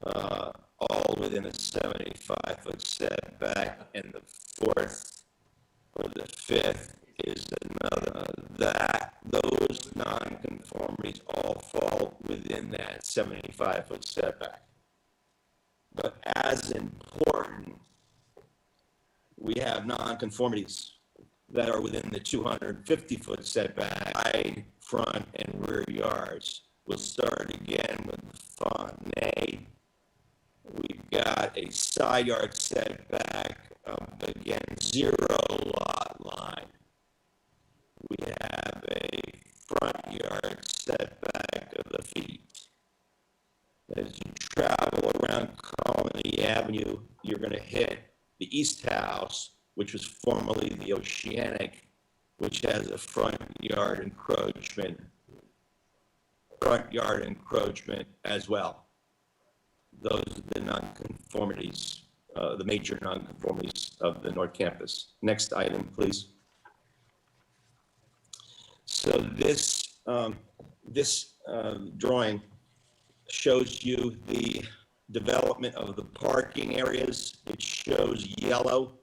all within a 75-foot setback, and the fourth or the fifth is another. Those nonconformities all fall within that 75-foot setback. But as important, we have nonconformities that are within the 250-foot setback, side, front, and rear yards. We'll start again with the fontenay. We've got a side yard setback of, again, 0 lot line. We have a front yard setback of the feet. As you travel around Colony Avenue, you're going to hit the East House, which was formerly the Oceanic, which has a front yard encroachment as well. Those are the nonconformities, the major nonconformities of the North Campus. Next item, please. So this drawing shows you the development of the parking areas. It shows yellow,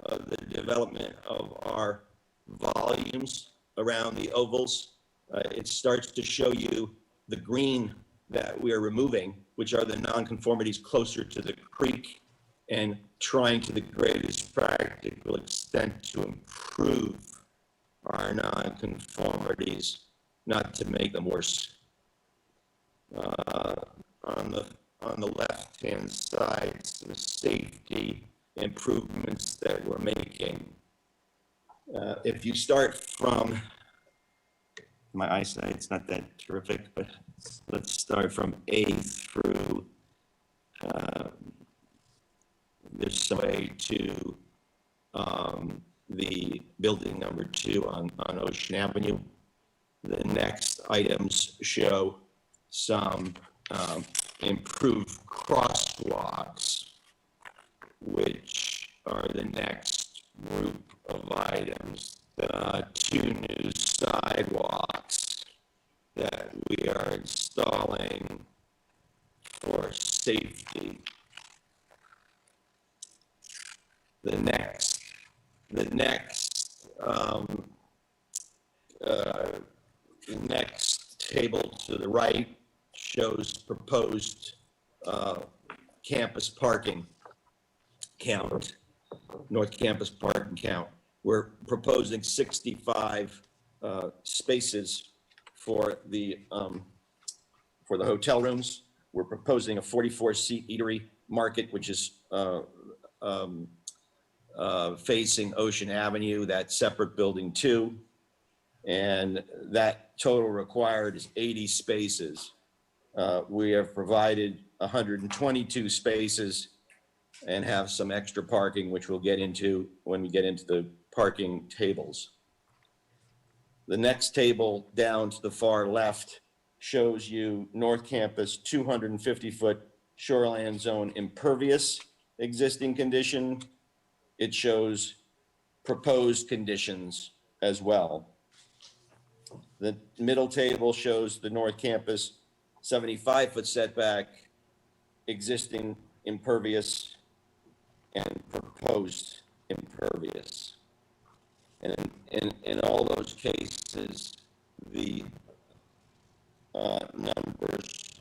the development of our volumes around the ovals. It starts to show you the green that we are removing, which are the nonconformities closer to the creek, and trying to the greatest practical extent to improve our nonconformities, not to make them worse. On the left-hand side, some safety improvements that we're making. If you start from, my eyesight's not that terrific, but let's start from A through, there's some way to the building number 2 on Ocean Avenue. The next items show some improved crosswalks, which are the next group of items. 2 new sidewalks that we are installing for safety. The next, the next table to the right shows proposed campus parking count, North Campus parking count. We're proposing 65 spaces for the hotel rooms. We're proposing a 44-seat eatery market, which is facing Ocean Avenue, that separate building too. And that total required is 80 spaces. We have provided 122 spaces and have some extra parking, which we'll get into when we get into the parking tables. The next table down to the far left shows you North Campus 250-foot shoreline zone impervious existing condition. It shows proposed conditions as well. The middle table shows the North Campus 75-foot setback, existing impervious, and proposed impervious. And in all those cases, the numbers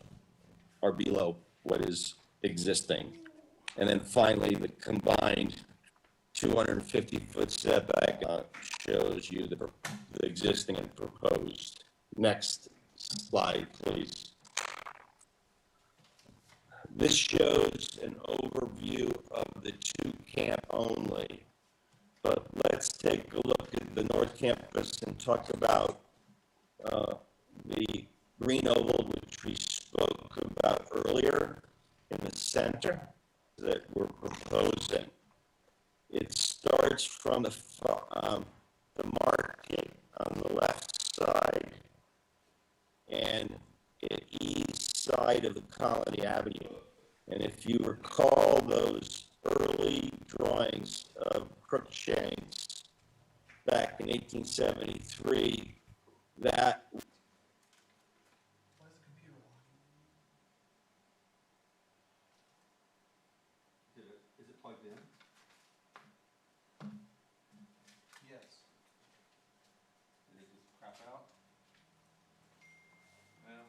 are below what is existing. And then finally, the combined 250-foot setback shows you the existing and proposed. Next slide, please. This shows an overview of the two camp only, but let's take a look at the North Campus and talk about the green oval, which we spoke about earlier in the center that we're proposing. It starts from the market on the left side and east side of the Colony Avenue. And if you recall those early drawings of Crookshanks back in 1873, that Is it plugged in? Yes. Did it just crap out? Well.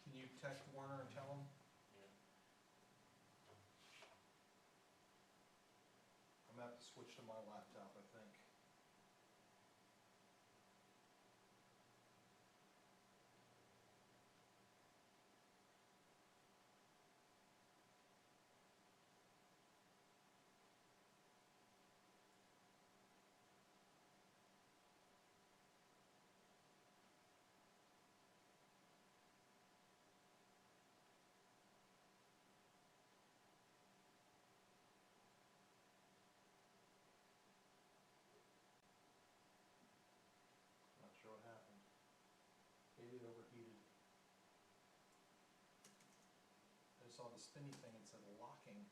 Can you text Warner and tell him? I'm gonna have to switch to my laptop, I think. Not sure what happened. Maybe it overheated. I saw the spinny thing and said locking.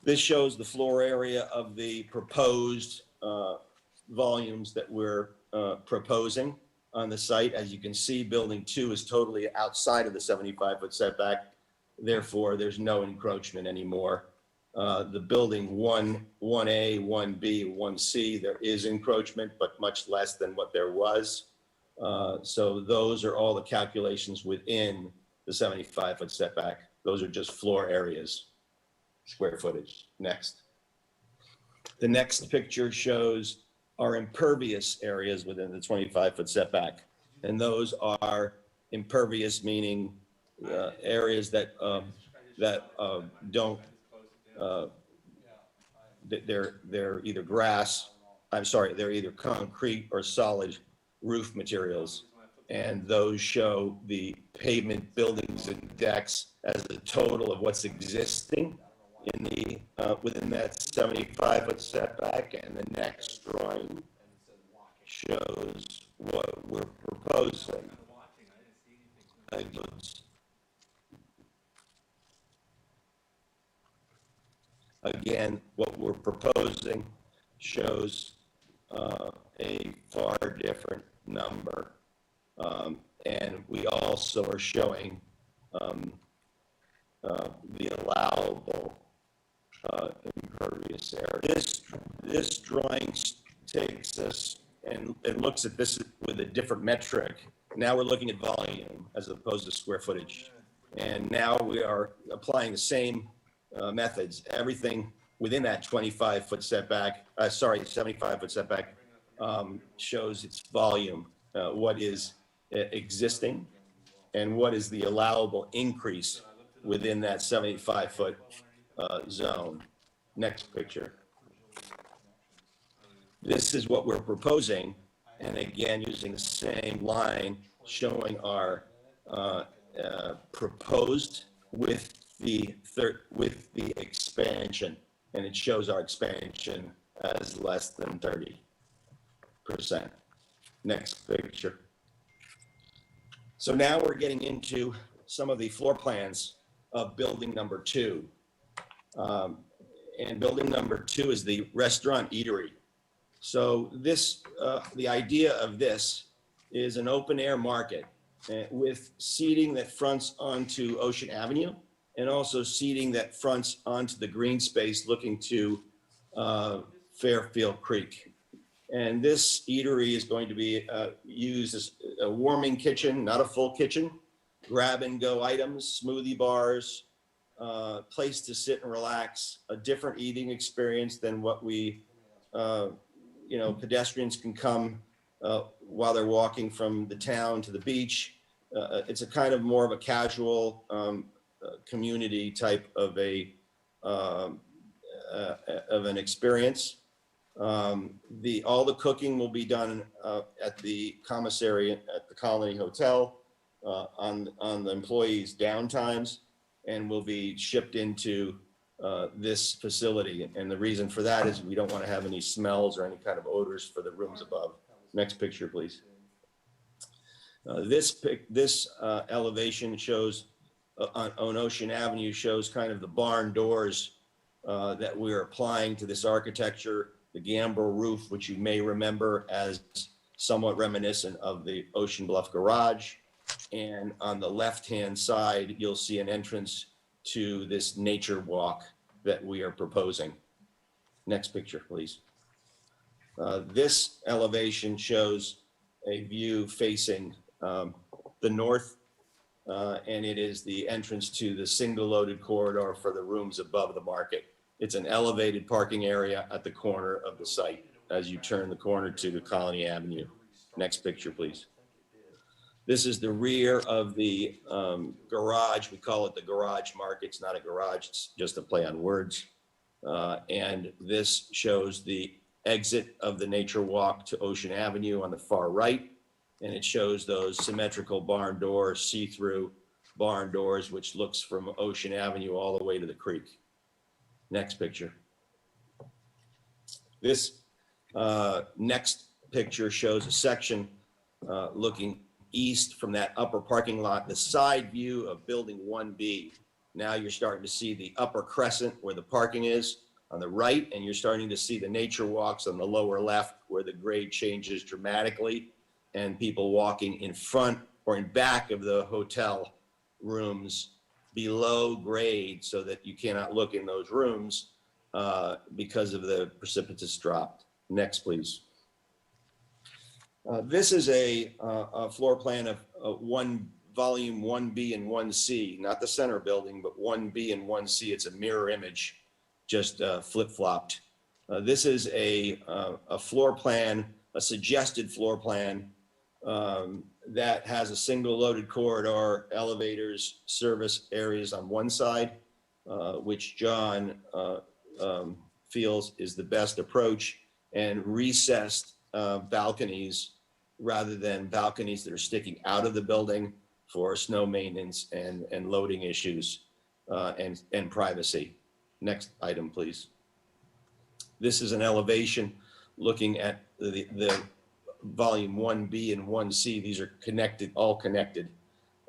This shows the floor area of the proposed volumes that we're proposing on the site. As you can see, building 2 is totally outside of the 75-foot setback. Therefore, there's no encroachment anymore. The building 1A, 1B, 1C, there is encroachment, but much less than what there was. So those are all the calculations within the 75-foot setback. Those are just floor areas, square footage. Next. The next picture shows our impervious areas within the 25-foot setback. And those are impervious, meaning areas that don't, they're either grass, they're either concrete or solid roof materials. And those show the pavement, buildings, and decks as a total of what's existing in the within that 75-foot setback. And the next drawing shows what we're proposing. Again, what we're proposing shows a far different number. And we also are showing the allowable impervious area. This drawing takes us and it looks at this with a different metric. Now we're looking at volume as opposed to square footage. And now we are applying the same methods. Everything within that 75-foot setback, 75-foot setback shows its volume, what is existing and what is the allowable increase within that 75-foot zone. Next picture. This is what we're proposing, and again, using the same line, showing our proposed with the expansion, and it shows our expansion as less than 30%. Next picture. So now we're getting into some of the floor plans of building number 2. And building number 2 is the restaurant eatery. So this, the idea of this is an open air market with seating that fronts onto Ocean Avenue and also seating that fronts onto the green space looking to Fairfield Creek. And this eatery is going to be used as a warming kitchen, not a full kitchen, grab and go items, smoothie bars, place to sit and relax, a different eating experience than what we, pedestrians can come while they're walking from the town to the beach. It's a kind of more of a casual community type of an experience. All the cooking will be done at the commissary at the Colony Hotel on the employees' downtimes, and will be shipped into this facility. And the reason for that is we don't want to have any smells or any kind of odors for the rooms above. Next picture, please. This elevation shows on Ocean Avenue, shows kind of the barn doors that we're applying to this architecture, the gambrel roof, which you may remember as somewhat reminiscent of the Ocean Bluff Garage. And on the left-hand side, you'll see an entrance to this nature walk that we are proposing. Next picture, please. This elevation shows a view facing the north, and it is the entrance to the single loaded corridor for the rooms above the market. It's an elevated parking area at the corner of the site as you turn the corner to the Colony Avenue. Next picture, please. This is the rear of the garage. We call it the garage market. It's not a garage, it's just a play on words. And this shows the exit of the nature walk to Ocean Avenue on the far right. And it shows those symmetrical barn doors, see-through barn doors, which looks from Ocean Avenue all the way to the creek. Next picture. This next picture shows a section looking east from that upper parking lot, the side view of building 1B. Now you're starting to see the upper crescent where the parking is on the right, and you're starting to see the nature walks on the lower left where the grade changes dramatically, and people walking in front or in back of the hotel rooms below grade so that you cannot look in those rooms because of the precipitous drop. Next, please. This is a floor plan of volume 1B and 1C, not the center building, but 1B and 1C. It's a mirror image, just flip-flopped. This is a floor plan, a suggested floor plan that has a single loaded corridor, elevators, service areas on one side, which John feels is the best approach, and recessed balconies rather than balconies that are sticking out of the building for snow maintenance and loading issues and privacy. Next item, please. This is an elevation looking at the volume 1B and 1C. These are connected, all connected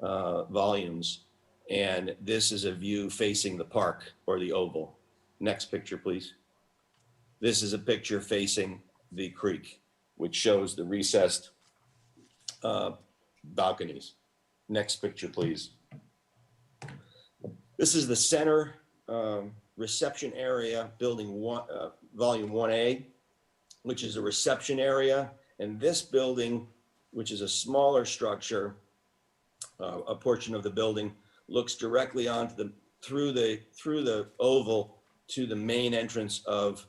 volumes. And this is a view facing the park or the oval. Next picture, please. This is a picture facing the creek, which shows the recessed balconies. Next picture, please. This is the center reception area, building one, volume 1A, which is a reception area. And this building, which is a smaller structure, a portion of the building, looks directly onto the through the oval to the main entrance of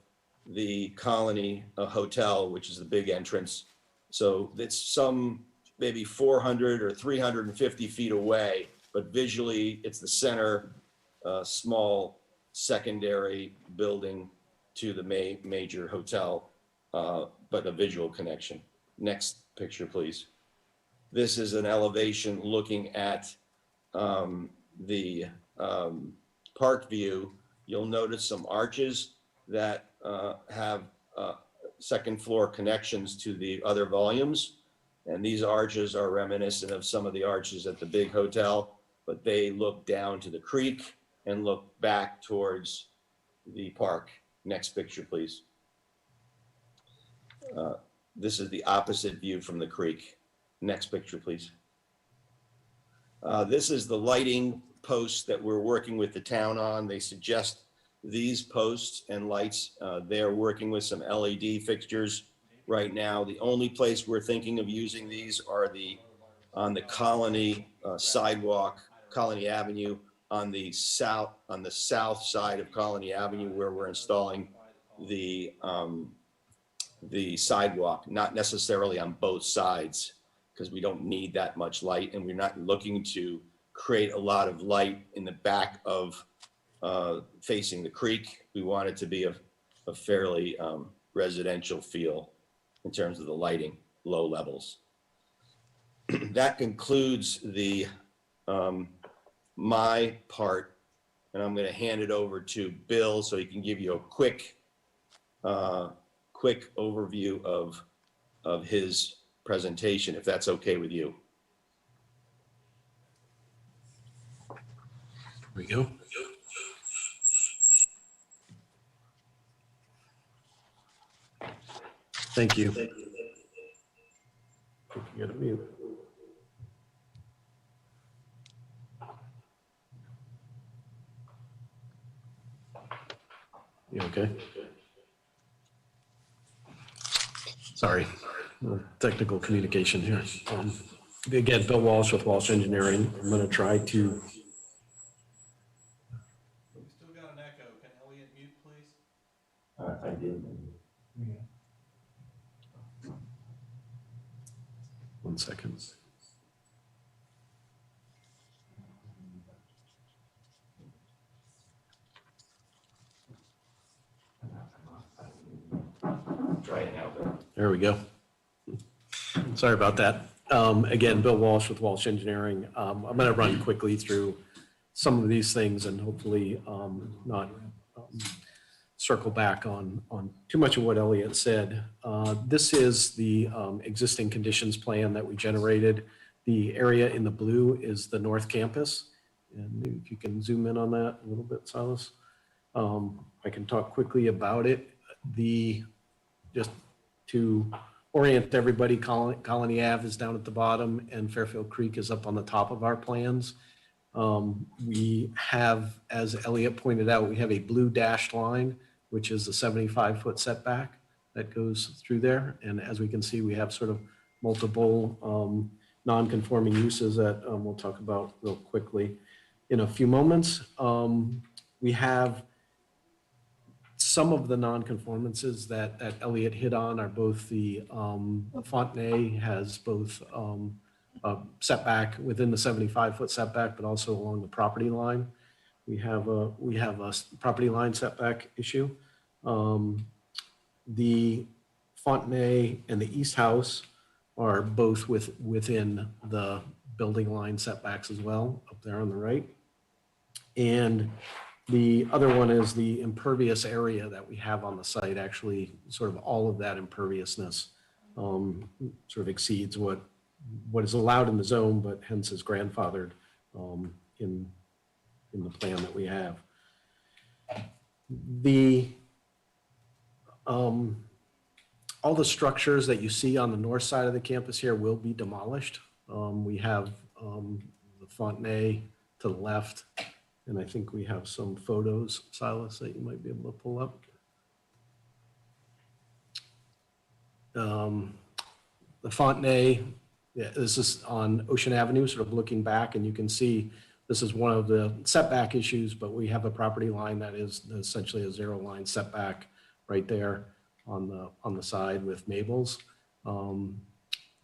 the Colony Hotel, which is the big entrance. So it's some maybe 400 or 350 feet away, but visually it's the center, small secondary building to the major hotel, but a visual connection. Next picture, please. This is an elevation looking at the park view. You'll notice some arches that have second floor connections to the other volumes. And these arches are reminiscent of some of the arches at the big hotel, but they look down to the creek and look back towards the park. Next picture, please. This is the opposite view from the creek. Next picture, please. This is the lighting posts that we're working with the town on. They suggest these posts and lights. They're working with some LED fixtures right now. The only place we're thinking of using these are on the Colony sidewalk, Colony Avenue, on the south side of Colony Avenue, where we're installing the sidewalk, not necessarily on both sides, because we don't need that much light, and we're not looking to create a lot of light in the back of facing the creek. We want it to be a fairly residential feel in terms of the lighting, low levels. That concludes the my part, and I'm going to hand it over to Bill so he can give you a quick overview of his presentation, if that's okay with you. Here we go. Thank you. You gotta mute. You okay? Sorry, technical communication here. Again, Bill Walsh with Walsh Engineering. I'm gonna try to. We still got an echo. Can Elliot mute, please? I did. One second. Try it now, Bill. There we go. Sorry about that. Again, Bill Walsh with Walsh Engineering. I'm going to run quickly through some of these things and hopefully not circle back on too much of what Elliot said. This is the existing conditions plan that we generated. The area in the blue is the North Campus, And maybe if you can zoom in on that a little bit, Silas. I can talk quickly about it. Just to orient everybody, Colony Ave is down at the bottom and Fairfield Creek is up on the top of our plans. We have, as Elliot pointed out, we have a blue dashed line, which is the 75-foot setback that goes through there. And as we can see, we have sort of multiple non-conforming uses that we'll talk about real quickly in a few moments. We have some of the non-conformances that Elliot hit on are both the Fontenay has both a setback within the 75-foot setback, but also along the property line. We have a property line setback issue. The Fontenay and the East House are both within the building line setbacks as well, up there on the right. And the other one is the impervious area that we have on the site. Actually, sort of all of that imperviousness sort of exceeds what is allowed in the zone, but hence is grandfathered in the plan that we have. All the structures that you see on the north side of the campus here will be demolished. We have the Fontenay to the left, and I think we have some photos, Silas, that you might be able to pull up. The Fontenay, yeah, this is on Ocean Avenue, sort of looking back, and you can see this is one of the setback issues, but we have a property line that is essentially a zero line setback right there on the side with Mabel's.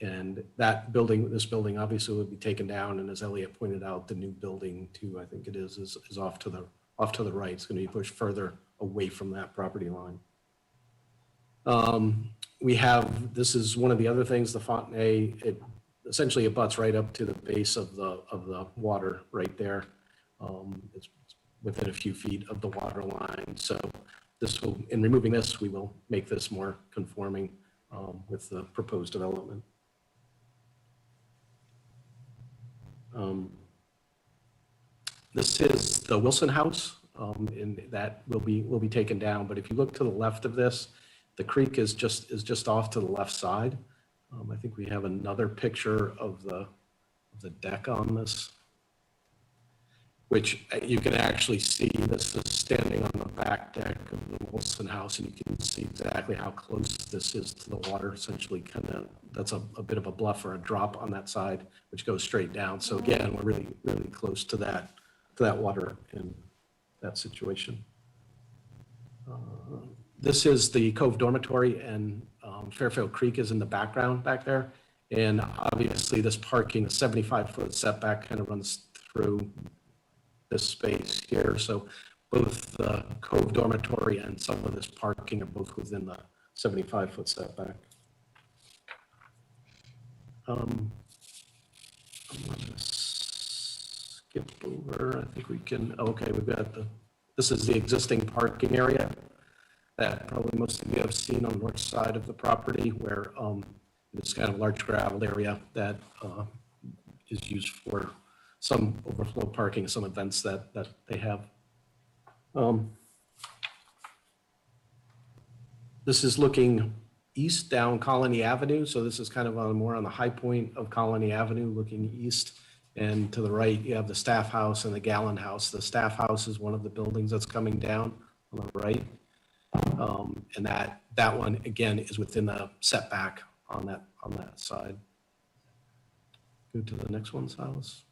And that building, this building obviously would be taken down. And as Elliot pointed out, the new building too, I think it is off to the right. It's going to be pushed further away from that property line. We have, this is one of the other things, the Fontenay, it essentially abuts right up to the base of the water right there. It's within a few feet of the water line. So this will, in removing this, we will make this more conforming with the proposed development. This is the Wilson House, and that will be taken down. But if you look to the left of this, the creek is just off to the left side. I think we have another picture of the deck on this, which you can actually see. This is standing on the back deck of the Wilson House, and you can see exactly how close this is to the water. Essentially, kind of that's a bit of a bluff or a drop on that side, which goes straight down. So again, we're really close to that water in that situation. This is the Cove Dormitory, and Fairfield Creek is in the background back there. And obviously, this parking, the 75-foot setback, kind of runs through this space here. So both the Cove Dormitory and some of this parking are both within the 75-foot setback. I'm going to skip over. I think we can. Okay, we've got this is the existing parking area that probably most of you have seen on the north side of the property, where it's kind of a large gravel area that is used for some overflow parking, some events that they have. This is looking east down Colony Avenue. So this is kind of more on the high point of Colony Avenue, looking east. And to the right, you have the Staff House and the Gallon House. The Staff House is one of the buildings that's coming down on the right. And that one, again, is within the setback on that side. Go to the next one, Silas.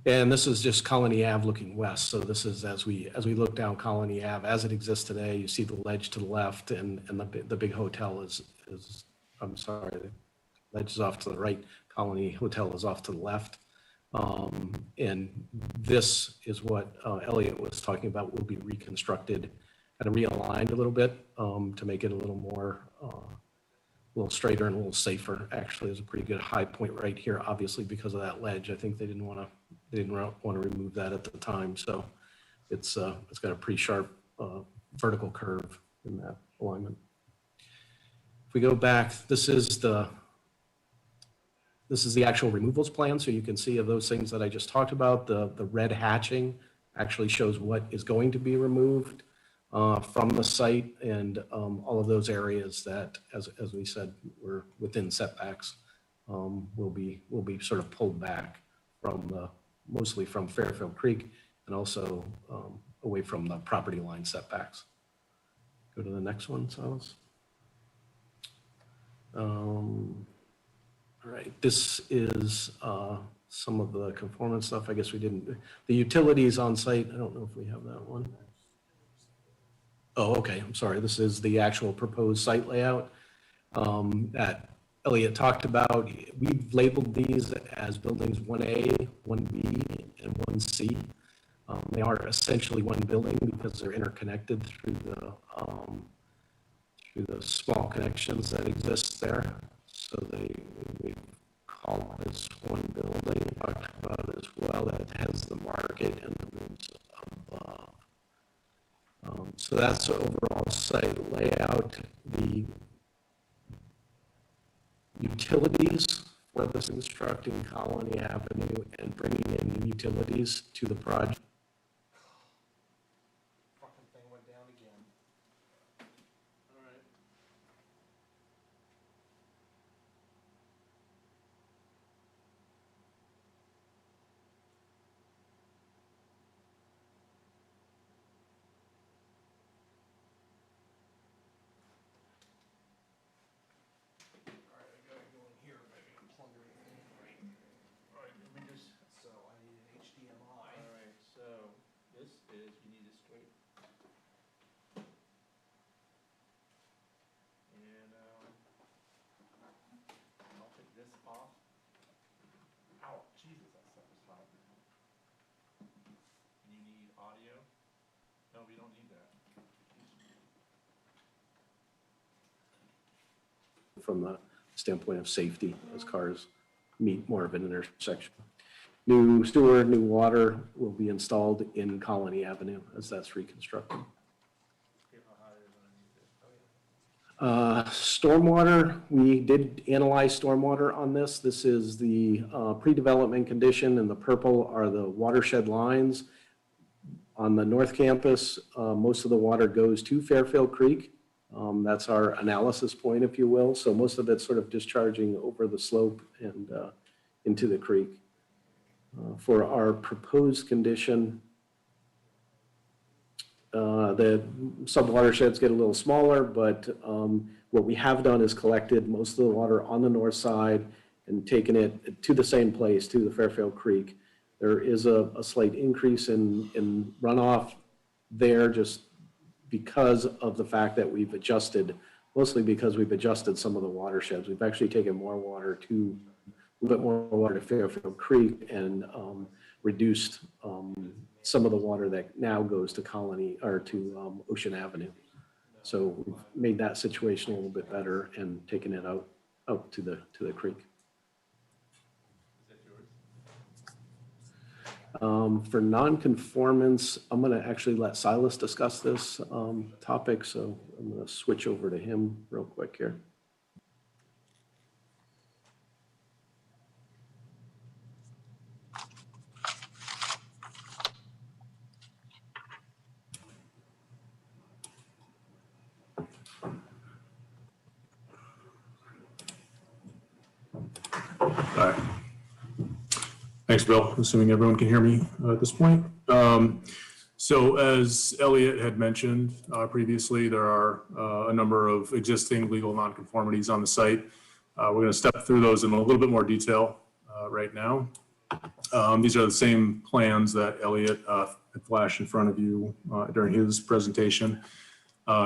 And this is just Colony Ave looking west. So this is as we look down Colony Ave as it exists today. You see the ledge to the left, and the big hotel is I'm sorry, the ledge is off to the right. Colony Hotel is off to the left. And this is what Elliot was talking about, will be reconstructed and realigned a little bit to make it a little more, a little straighter and a little safer. Actually, there's a pretty good high point right here, obviously because of that ledge. I think they didn't want to remove that at the time. So it's got a pretty sharp vertical curve in that alignment. If we go back, this is the This is the actual removals plan, so you can see of those things that I just talked about. The red hatching actually shows what is going to be removed from the site, and all of those areas that, as we said, were within setbacks, will be sort of pulled back from mostly from Fairfield Creek, and also away from the property line setbacks. Go to the next one, Silas. All right, this is some of the conformance stuff. I guess we didn't, the utilities on site, I don't know if we have that one. Oh, okay, I'm sorry. This is the actual proposed site layout that Elliot talked about. We've labeled these as buildings 1A, 1B, and 1C. They are essentially one building because they're interconnected through the small connections that exist there. So we call this one building, talked about as well, that has the market and the rooms above. So that's the overall site layout. The utilities for this constructing Colony Avenue and bringing in new utilities to the project. Fucking thing went down again. All right. Alright, I gotta go in here, maybe and plug everything in right. Alright, let me just, So I need an HDMI. alright, so this is, you need a straight. And, I'll take this off. Ow, Jesus, that stuff is hot. You need audio? No, we don't need that. From the standpoint of safety as cars meet more of an intersection. New sewer, new water will be installed in Colony Avenue as that's reconstructed. Okay, how high is it? Oh, yeah. Stormwater, we did analyze stormwater on this. This is the pre-development condition, and the purple are the watershed lines. On the north campus, most of the water goes to Fairfield Creek. That's our analysis point, if you will. So most of it's sort of discharging over the slope and into the creek. For our proposed condition, the sub-watersheds get a little smaller, but what we have done is collected most of the water on the north side and taken it to the same place, to the Fairfield Creek. There is a slight increase in runoff there just because of the fact that we've adjusted, mostly because we've adjusted some of the watersheds. We've actually taken more water to, a little bit more water to Fairfield Creek and reduced some of the water that now goes to Colony or to Ocean Avenue. So we've made that situation a little bit better and taken it out to the creek. For non-conformance, I'm going to actually let Silas discuss this topic, so I'm going to switch over to him real quick here. All right. Thanks, Bill. Assuming everyone can hear me at this point. So as Elliot had mentioned previously, there are a number of existing legal nonconformities on the site. We're going to step through those in a little bit more detail right now. These are the same plans that Elliot had flashed in front of you during his presentation.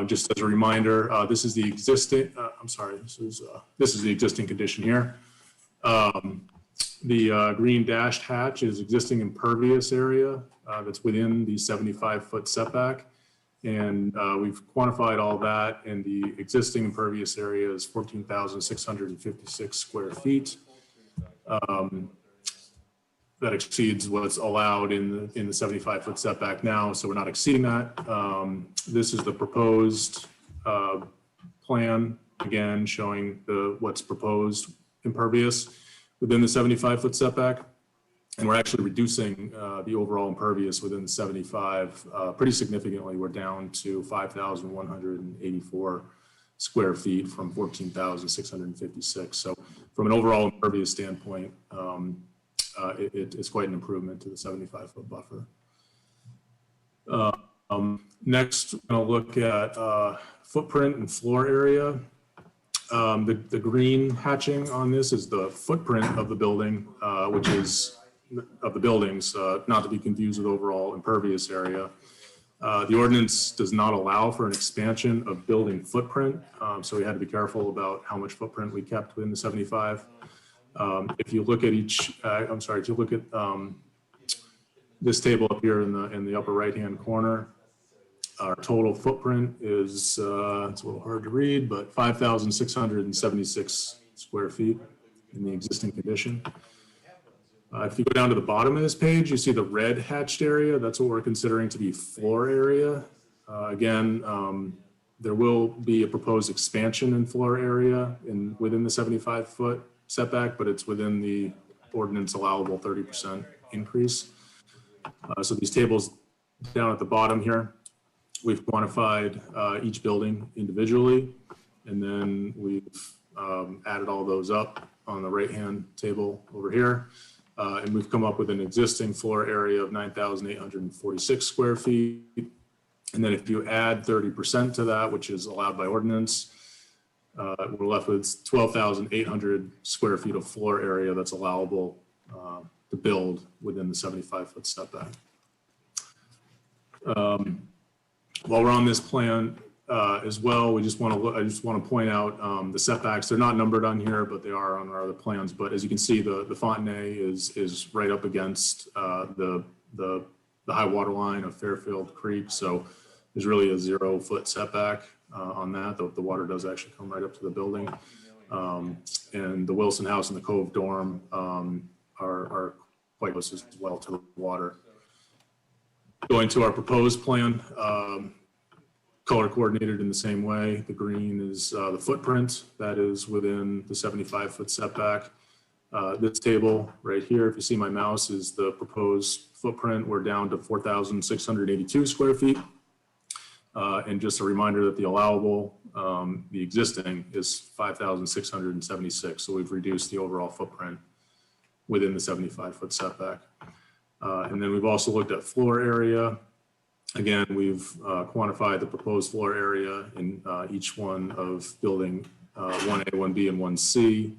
Just as a reminder, this is the existing, this is the existing condition here. The green dashed hatch is existing impervious area that's within the 75-foot setback. And we've quantified all that, and the existing impervious area is 14,656 square feet. That exceeds what's allowed in the 75-foot setback now, so we're not exceeding that. This is the proposed plan, again, showing what's proposed impervious. within the 75-foot setback. And we're actually reducing the overall impervious within the 75 pretty significantly. We're down to 5,184 square feet from 14,656. So from an overall impervious standpoint, it's quite an improvement to the 75-foot buffer. Next, I'm going to look at footprint and floor area. The green hatching on this is the footprint of the building, which is of the buildings, not to be confused with overall impervious area. The ordinance does not allow for an expansion of building footprint, so we had to be careful about how much footprint we kept within the 75. If you look at if you look at this table up here in the upper right-hand corner, our total footprint is, it's a little hard to read, but 5,676 square feet in the existing condition. If you go down to the bottom of this page, you see the red hatched area. That's what we're considering to be floor area. Again, there will be a proposed expansion in floor area within the 75-foot setback, but it's within the ordinance allowable 30% increase. So these tables down at the bottom here, we've quantified each building individually, and then we've added all those up on the right-hand table over here. And we've come up with an existing floor area of 9,846 square feet. And then if you add 30% to that, which is allowed by ordinance, we're left with 12,800 square feet of floor area that's allowable to build within the 75-foot setback. While we're on this plan as well, I just want to point out the setbacks. They're not numbered on here, but they are on our other plans. But as you can see, the Fontenay is right up against the high water line of Fairfield Creek. So there's really a 0-foot setback on that. The water does actually come right up to the building. And the Wilson House and the Cove Dorm are quite close as well to the water. Going to our proposed plan, color coordinated in the same way. The green is the footprint that is within the 75-foot setback. This table right here, if you see my mouse, is the proposed footprint. We're down to 4,682 square feet. And just a reminder that the allowable, the existing, is 5,676. So we've reduced the overall footprint within the 75-foot setback. And then we've also looked at floor area. Again, we've quantified the proposed floor area in each one of building 1A, 1B, and 1C.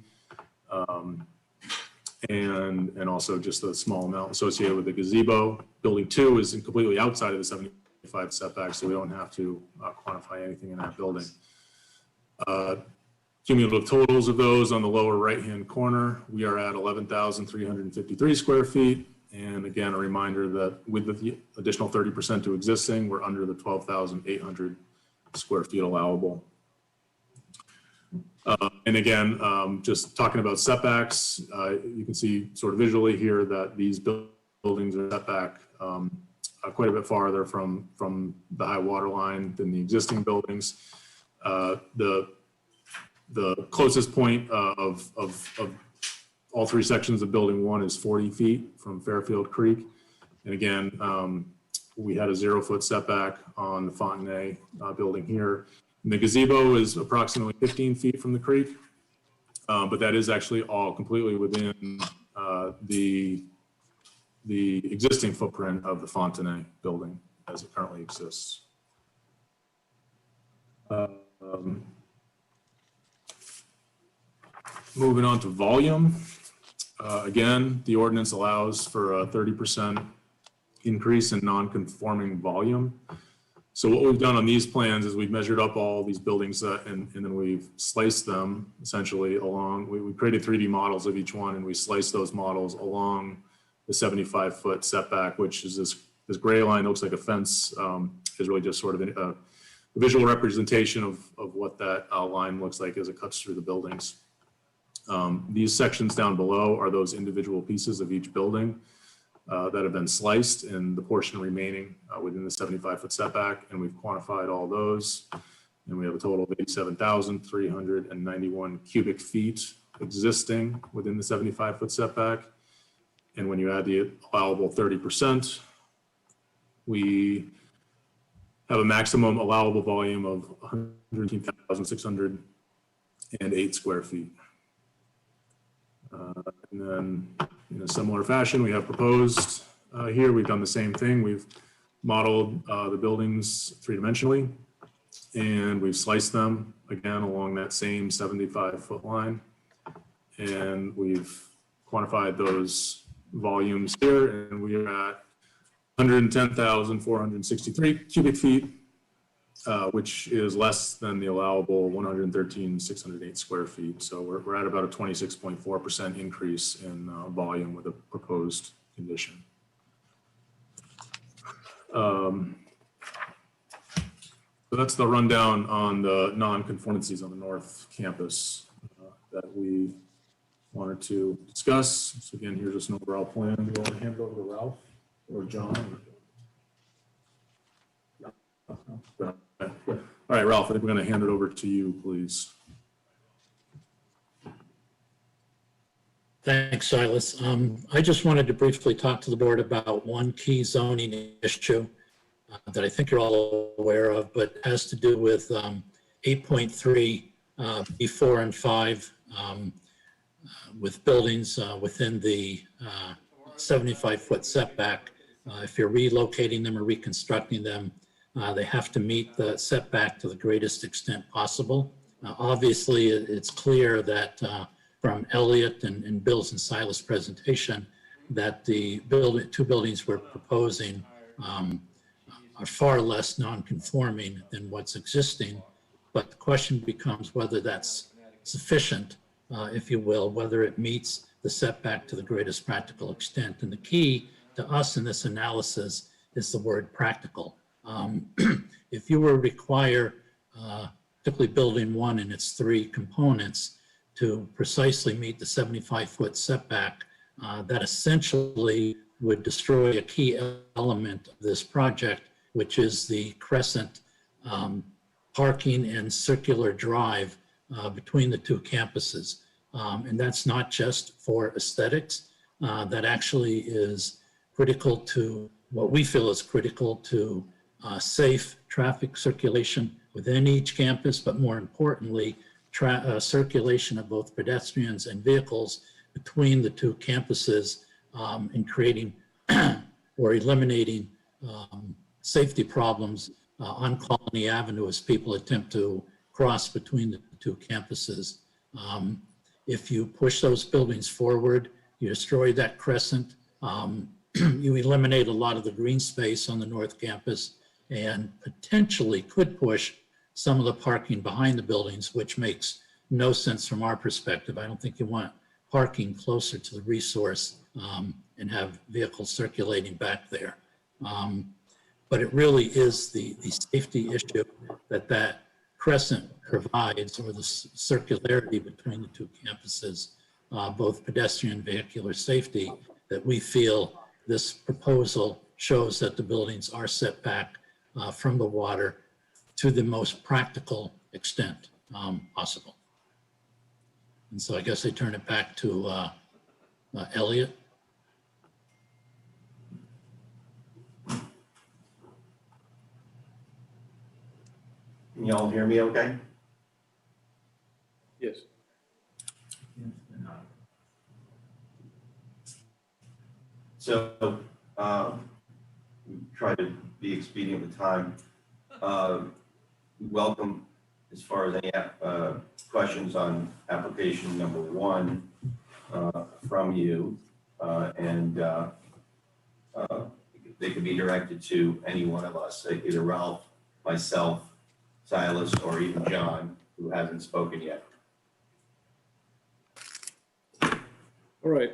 And also just a small amount associated with the gazebo. Building 2 is completely outside of the 75 setback, so we don't have to quantify anything in that building. Cumulative totals of those on the lower right-hand corner, we are at 11,353 square feet. And again, a reminder that with the additional 30% to existing, we're under the 12,800 square feet allowable. And again, just talking about setbacks, you can see sort of visually here that these buildings are set back quite a bit farther from the high water line than the existing buildings. The closest point of all three sections of building 1 is 40 feet from Fairfield Creek. And again, we had a 0-foot setback on the Fontenay building here. And the gazebo is approximately 15 feet from the creek, but that is actually all completely within the existing footprint of the Fontenay building as it currently exists. Moving on to volume. Again, the ordinance allows for a 30% increase in non-conforming volume. So what we've done on these plans is we've measured up all these buildings and then we've sliced them essentially along. We created 3D models of each one and we sliced those models along the 75-foot setback, which is this gray line that looks like a fence, is really just sort of a visual representation of what that line looks like as it cuts through the buildings. These sections down below are those individual pieces of each building that have been sliced, and the portion remaining within the 75-foot setback, and we've quantified all those. And we have a total of 87,391 cubic feet existing within the 75-foot setback. And when you add the allowable 30%, we have a maximum allowable volume of 118,608 square feet. And then in a similar fashion, we have proposed here, we've done the same thing. We've modeled the buildings three-dimensionally, and we've sliced them again along that same 75-foot line. And we've quantified those volumes here, and we are at 110,463 cubic feet, which is less than the allowable 113,608 square feet. So we're at about a 26.4% increase in volume with a proposed condition. So that's the rundown on the non-conformancies on the North Campus that we wanted to discuss. So again, here's just an overall plan. Do you want to hand it over to Ralph or John? All right, Ralph, I think we're going to hand it over to you, please. Thanks, Silas. I just wanted to briefly talk to the board about one key zoning issue that I think you're all aware of, but has to do with 8.3 B4 and 5 with buildings within the 75-foot setback. If you're relocating them or reconstructing them, they have to meet the setback to the greatest extent possible. Obviously, it's clear that from Elliot and Bill's and Silas' presentation that the two buildings we're proposing are far less non-conforming than what's existing. But the question becomes whether that's sufficient, if you will, whether it meets the setback to the greatest practical extent. And the key to us in this analysis is the word practical. If you were to require, particularly building one and its three components, to precisely meet the 75-foot setback, that essentially would destroy a key element of this project, which is the crescent parking and circular drive between the two campuses. And that's not just for aesthetics. That actually is critical to what we feel is critical to safe traffic circulation within each campus, but more importantly, circulation of both pedestrians and vehicles between the two campuses, and creating or eliminating safety problems on Colony Avenue as people attempt to cross between the two campuses. If you push those buildings forward, you destroy that crescent, you eliminate a lot of the green space on the North Campus, and potentially could push some of the parking behind the buildings, which makes no sense from our perspective. I don't think you want parking closer to the resource and have vehicles circulating back there. But it really is the safety issue that crescent provides, or the circularity between the two campuses, both pedestrian and vehicular safety, that we feel this proposal shows that the buildings are set back from the water to the most practical extent possible. And so I guess I turn it back to Elliot. Can y'all hear me okay? Yes. So we try to be expedient with time. We welcome, as far as any questions on application number 1 from you, and they could be directed to any one of us, either Ralph, myself, Silas, or even John, who hasn't spoken yet. All right.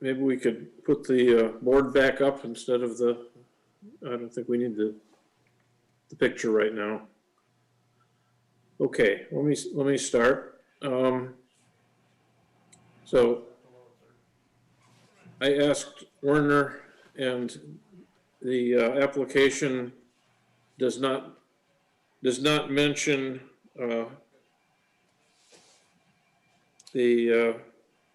Maybe we could put the board back up instead of I don't think we need the picture right now. Okay, let me start. So I asked Werner, and the application does not mention the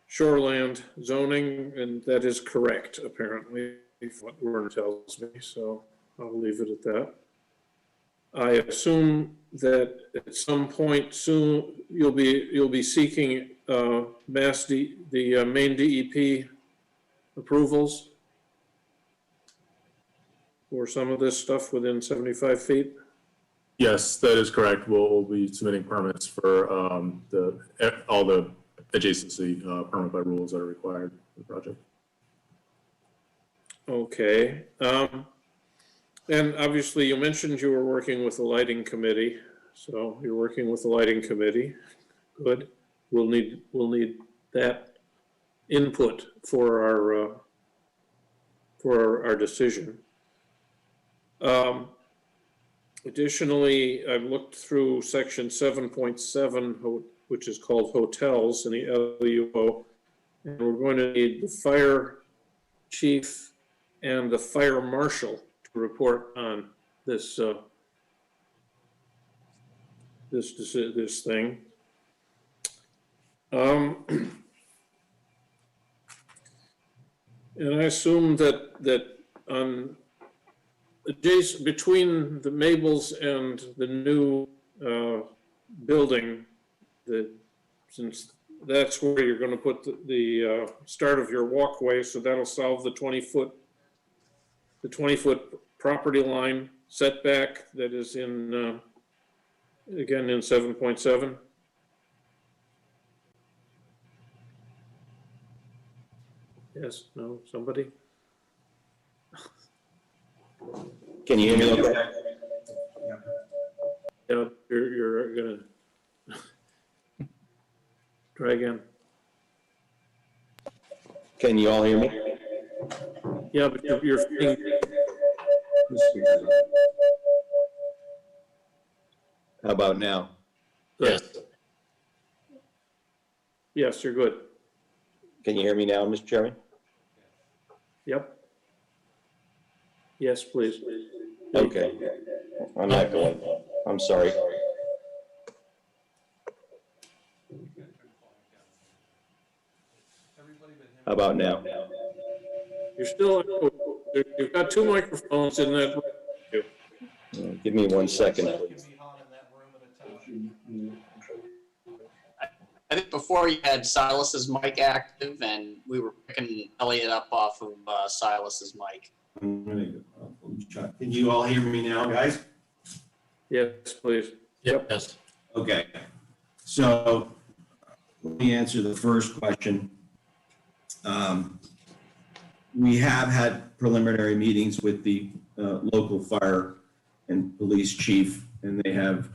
shoreland zoning, and that is correct, apparently, what Werner tells me, so I'll leave it at that. I assume that at some point soon, you'll be seeking the main DEP approvals for some of this stuff within 75 feet? Yes, that is correct. We'll be submitting permits for all the adjacency permit by rules that are required for the project. Okay. And obviously you mentioned you were working with the lighting committee. So you're working with the lighting committee. Good. We'll need that input for our decision. Additionally, I've looked through section 7.7, which is called hotels in the LUO, and we're going to need the fire chief and the fire marshal to report on this this thing. And I assume that on adjacent between the Mabels and the new building, since that's where you're going to put the start of your walkway, so that'll solve the 20-foot property line setback that is in again in 7.7. Yes, no, somebody? Can you hear me okay? Yeah, you're gonna try again. Can you all hear me? Yeah, but you're How about now? yes. Yes, you're good. Can you hear me now, Mr. Chairman? Yep. Yes, please. Okay. I'm not going. I'm sorry. How about now? You're still, you've got two microphones in that. Give me 1 second. I think before you had Silas's mic active, and we were picking Elliot up off of Silas's mic. Can you all hear me now, guys? Yes, please. Yep. Yes. Okay. So let me answer the first question. We have had preliminary meetings with the local fire and police chief, and they have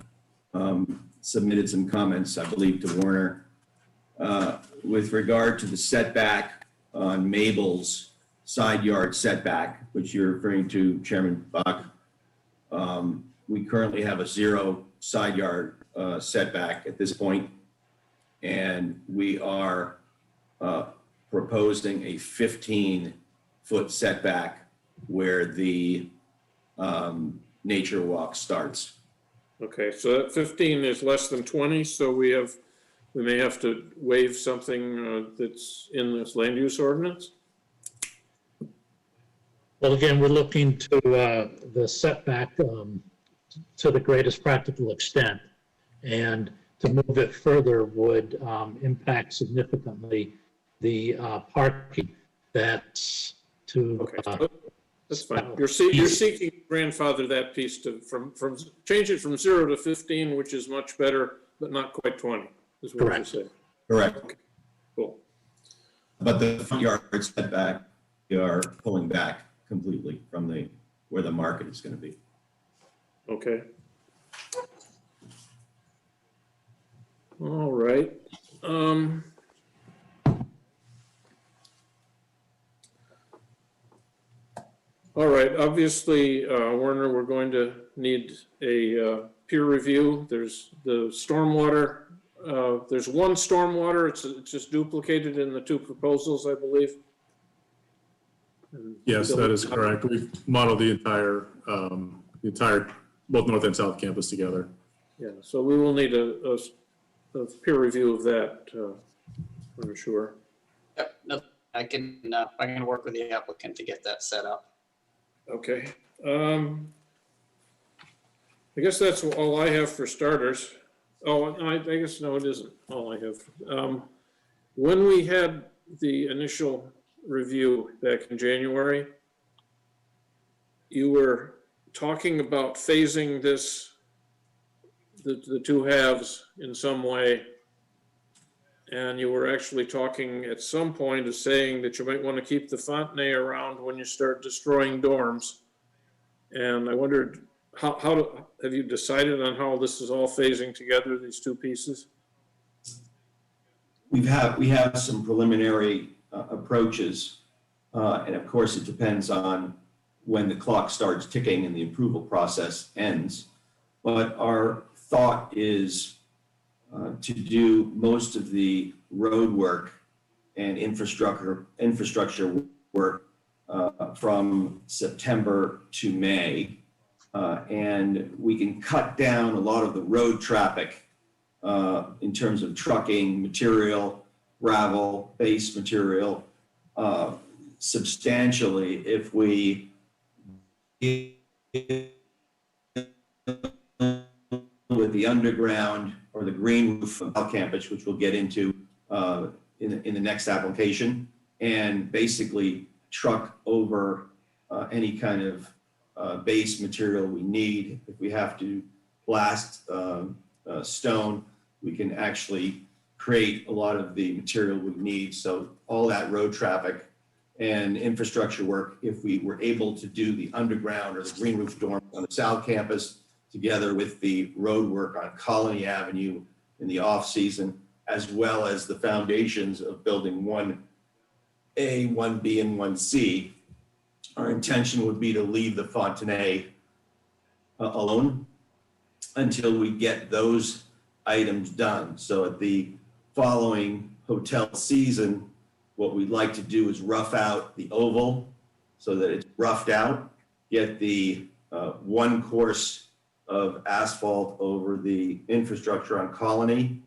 submitted some comments, I believe, to Warner. With regard to the setback on Mabel's side yard setback, which you're referring to, Chairman Bach, we currently have a 0 side yard setback at this point, and we are proposing a 15-foot setback where the nature walk starts. Okay, so that 15 is less than 20, so we may have to waive something that's in this land use ordinance? Well, again, we're looking to the setback to the greatest practical extent. And to move it further would impact significantly the parking that's to. Okay, so that's fine. You're seeking grandfather that piece to from change it from 0 to 15, which is much better, but not quite 20, is what you say. Correct. Okay, cool. But the front yard setback, we are pulling back completely from where the market is going to be. Okay. All right. All right, obviously, Werner, we're going to need a peer review. There's the stormwater. There's one stormwater. It's just duplicated in the two proposals, I believe. Yes, that is correct. We've modeled the entire both north and south campus together. Yeah, so we will need a peer review of that I'm sure. Yep, no, I can work with the applicant to get that set up. Okay. I guess that's all I have for starters. Oh, I guess, no, it isn't all I have. When we had the initial review back in January, you were talking about phasing this, the two halves in some way. And you were actually talking at some point of saying that you might want to keep the Fontenay around when you start destroying dorms. And I wondered, have you decided on how this is all phasing together, these two pieces? We have some preliminary approaches, and of course it depends on when the clock starts ticking and the approval process ends. But our thought is to do most of the road work and infrastructure work from September to May, and we can cut down a lot of the road traffic in terms of trucking, material, gravel, base material, substantially if we with the underground or the green roof of our campus, which we'll get into in the next application, and basically truck over any kind of base material we need. If we have to blast stone, we can actually create a lot of the material we need. So all that road traffic and infrastructure work, if we were able to do the underground or the green roof dorm on the South Campus, together with the road work on Colony Avenue in the off season, as well as the foundations of building 1A, 1B, and 1C, our intention would be to leave the Fontenay alone until we get those items done. So at the following hotel season, what we'd like to do is rough out the oval so that it's roughed out, get the one course of asphalt over the infrastructure on Colony,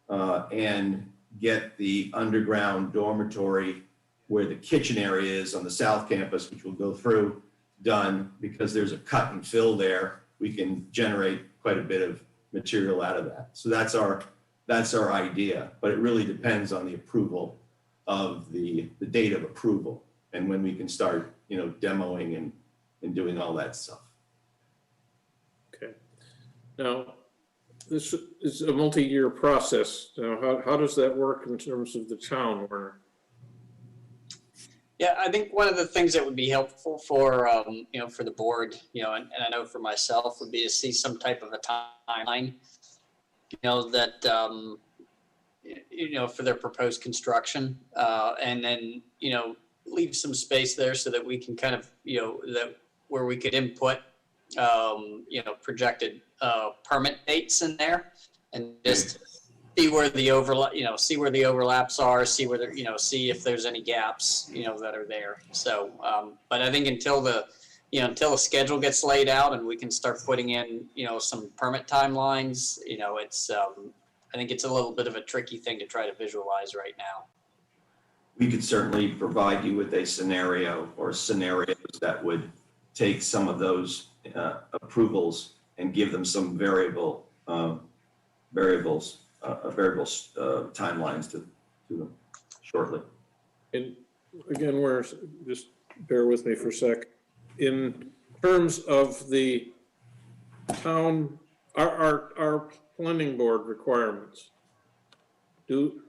and get the underground dormitory where the kitchen area is on the South Campus, which we'll go through, done. Because there's a cut and fill there, we can generate quite a bit of material out of that. So that's our idea, but it really depends on the approval of the date of approval and when we can start, demoing and doing all that stuff. Okay. Now, this is a multi-year process. Now, how does that work in terms of the town, Werner? Yeah, I think one of the things that would be helpful for, for the board, and I know for myself, would be to see some type of a timeline, that, for their proposed construction, and then, leave some space there so that we can kind of, that where we could input, projected permit dates in there, and just see where the overlaps are, see where see if there's any gaps, that are there. So, but I think until the schedule gets laid out and we can start putting in, some permit timelines, it's, I think it's a little bit of a tricky thing to try to visualize right now. We could certainly provide you with a scenario or scenarios that would take some of those approvals and give them some variables, timelines to them shortly. And again, just bear with me for a sec. In terms of the town, our planning board requirements, do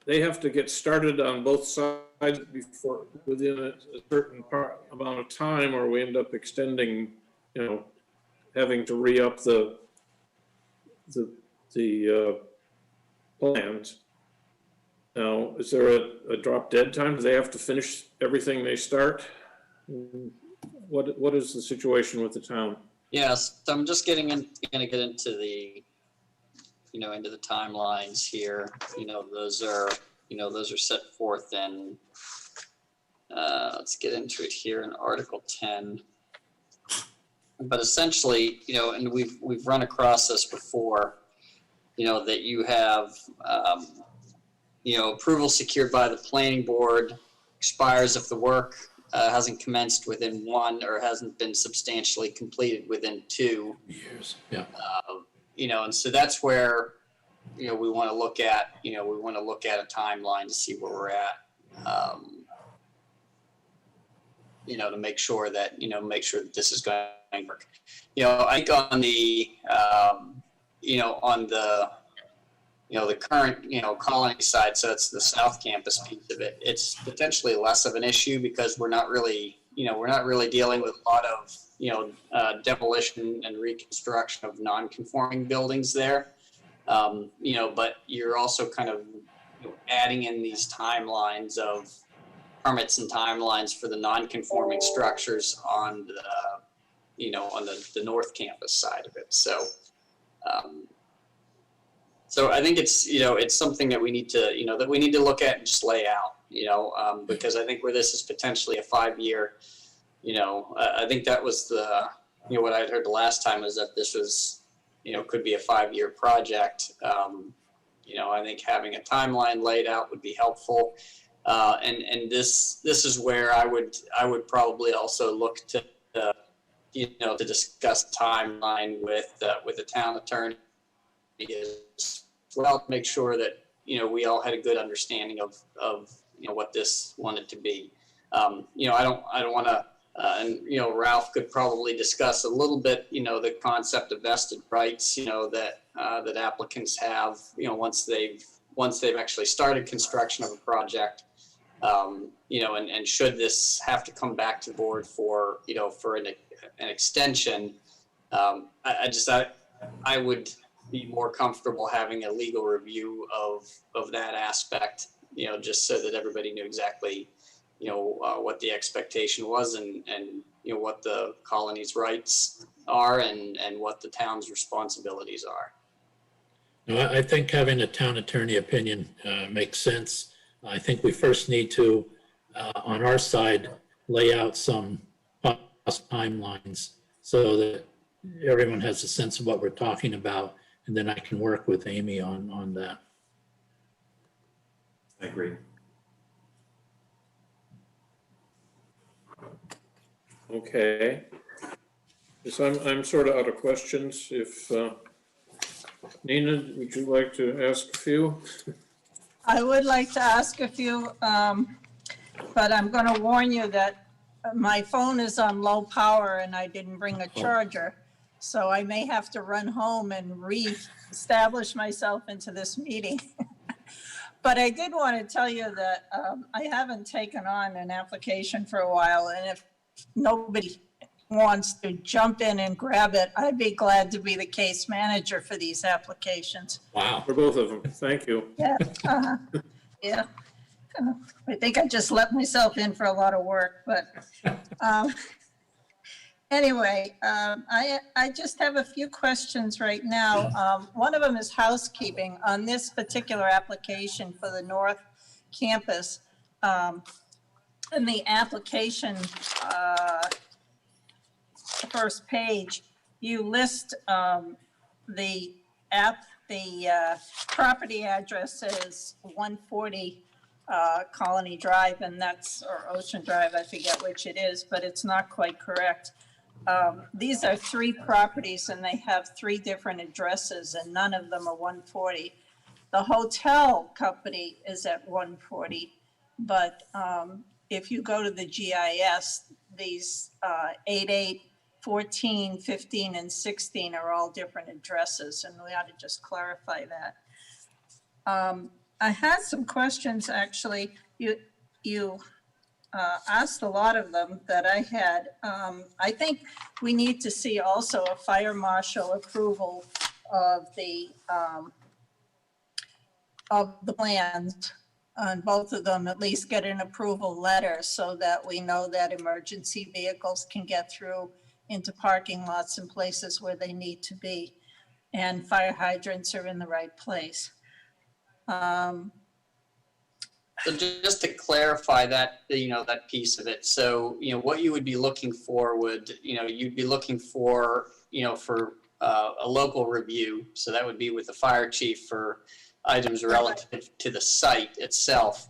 they have to get started on both sides before within a certain amount of time, or we end up extending, having to re-up the plans? Now, is there a drop dead time? Do they have to finish everything they start? What is the situation with the town? Yes, so I'm just gonna get into the, into the timelines here. Those are set forth in, let's get into it here in Article 10. But essentially, and we've run across this before, that you have, approval secured by the planning board expires if the work hasn't commenced within 1 or hasn't been substantially completed within 2. Years, yeah. And so that's where, we want to look at, a timeline to see where we're at. To make sure that, this is going to work. I think on the, the current, colony side, so it's the South Campus piece of it, it's potentially less of an issue because we're not really dealing with a lot of, demolition and reconstruction of non-conforming buildings there. But you're also kind of adding in these timelines of permits and timelines for the non-conforming structures on the, on the North Campus side of it. So, so I think it's, it's something that we need to, look at and just lay out, because I think where this is potentially a 5-year, I think that was the, what I had heard the last time was that this was, could be a 5-year project. I think having a timeline laid out would be helpful. And this is where I would probably also look to, to discuss timeline with the town attorney as well, to make sure that, we all had a good understanding of what this wanted to be. I don't want to, and, Ralph could probably discuss a little bit, the concept of vested rights, that applicants have, once they've actually started construction of a project, and should this have to come back to the board for, for an extension, I would be more comfortable having a legal review of that aspect, just so that everybody knew exactly, what the expectation was and what the colony's rights are and what the town's responsibilities are. No, I think having a town attorney opinion makes sense. I think we first need to, on our side, lay out some cost timelines so that everyone has a sense of what we're talking about, and then I can work with Amy on that. I agree. Okay. Yes, I'm sort of out of questions. If, Nina, would you like to ask a few? I would like to ask a few, but I'm going to warn you that my phone is on low power and I didn't bring a charger. So I may have to run home and re-establish myself into this meeting. But I did want to tell you that I haven't taken on an application for a while. And if nobody wants to jump in and grab it, I'd be glad to be the case manager for these applications. Wow. For both of them. Thank you. Yeah. Yeah. I think I just let myself in for a lot of work, but anyway, I just have a few questions right now. One of them is housekeeping on this particular application for the North Campus. In the application, first page, you list the property address is 140 Colony Drive, and that's, or Ocean Drive, I forget which it is, but it's not quite correct. These are 3 properties and they have 3 different addresses and none of them are 140. The hotel company is at 140, but if you go to the GIS, these 88, 14, 15, and 16 are all different addresses, and we ought to just clarify that. I had some questions, actually. You asked a lot of them that I had. I think we need to see also a fire marshal approval of the plans on both of them, at least get an approval letter so that we know that emergency vehicles can get through into parking lots and places where they need to be, and fire hydrants are in the right place. So just to clarify that, that piece of it. So, what you would be looking for would, you'd be looking for, for a local review. So that would be with the fire chief for, items relative to the site itself.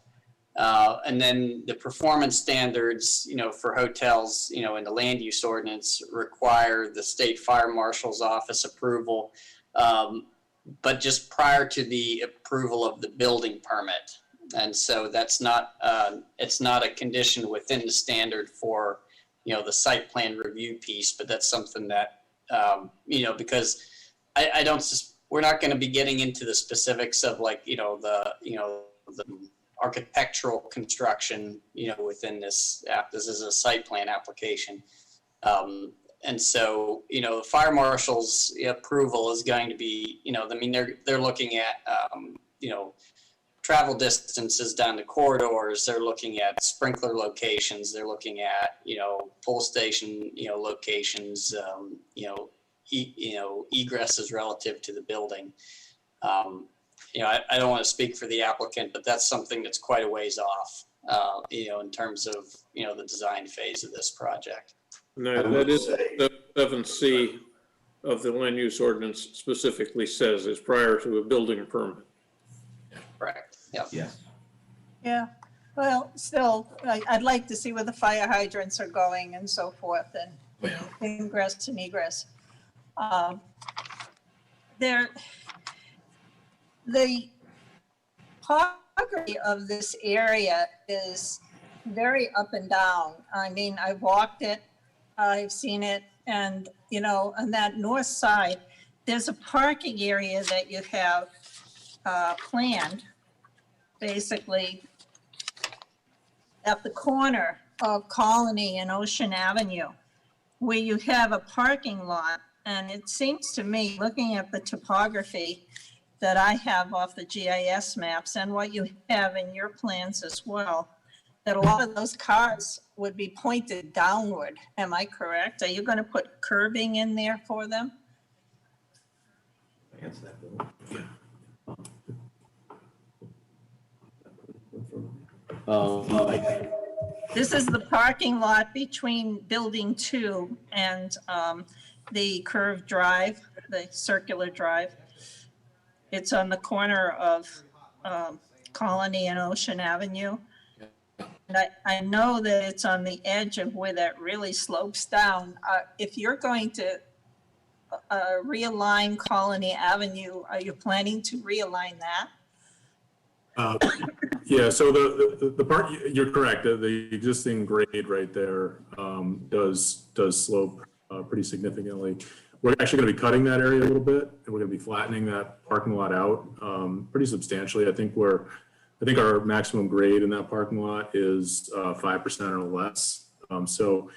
And then the performance standards, for hotels, in the land use ordinance require the state fire marshal's office approval, but just prior to the approval of the building permit. And so that's not, it's not a condition within the standard for, the site plan review piece, but that's something that, because I don't, we're not going to be getting into the specifics of like, the architectural construction, within this app. This is a site plan application. And so, the fire marshal's approval is going to be, they're looking at, travel distances down the corridors. They're looking at sprinkler locations. They're looking at, pull station, locations, egresses relative to the building. I don't want to speak for the applicant, but that's something that's quite a ways off, in terms of, the design phase of this project. No, that is, the 7C of the land use ordinance specifically says is prior to a building permit. Correct. Yep. Yes. Yeah, well, still, I'd like to see where the fire hydrants are going and so forth, and ingress and egress. The topography of this area is very up and down. I mean, I've walked it, I've seen it, and, on that north side, there's a parking area that you have planned, basically, at the corner of Colony and Ocean Avenue, where you have a parking lot. And it seems to me, looking at the topography that I have off the GIS maps and what you have in your plans as well, that a lot of those cars would be pointed downward. Am I correct? Are you going to put curbing in there for them? Answer that, Bill. This is the parking lot between Building 2 and the curved drive, the circular drive. It's on the corner of Colony and Ocean Avenue. And I know that it's on the edge of where that really slopes down. If you're going to realign Colony Avenue, are you planning to realign that? Yeah, so the part, you're correct, the existing grade right there does slope pretty significantly. We're actually going to be cutting that area a little bit, and we're going to be flattening that parking lot out pretty substantially. I think our maximum grade in that parking lot is 5% or less. So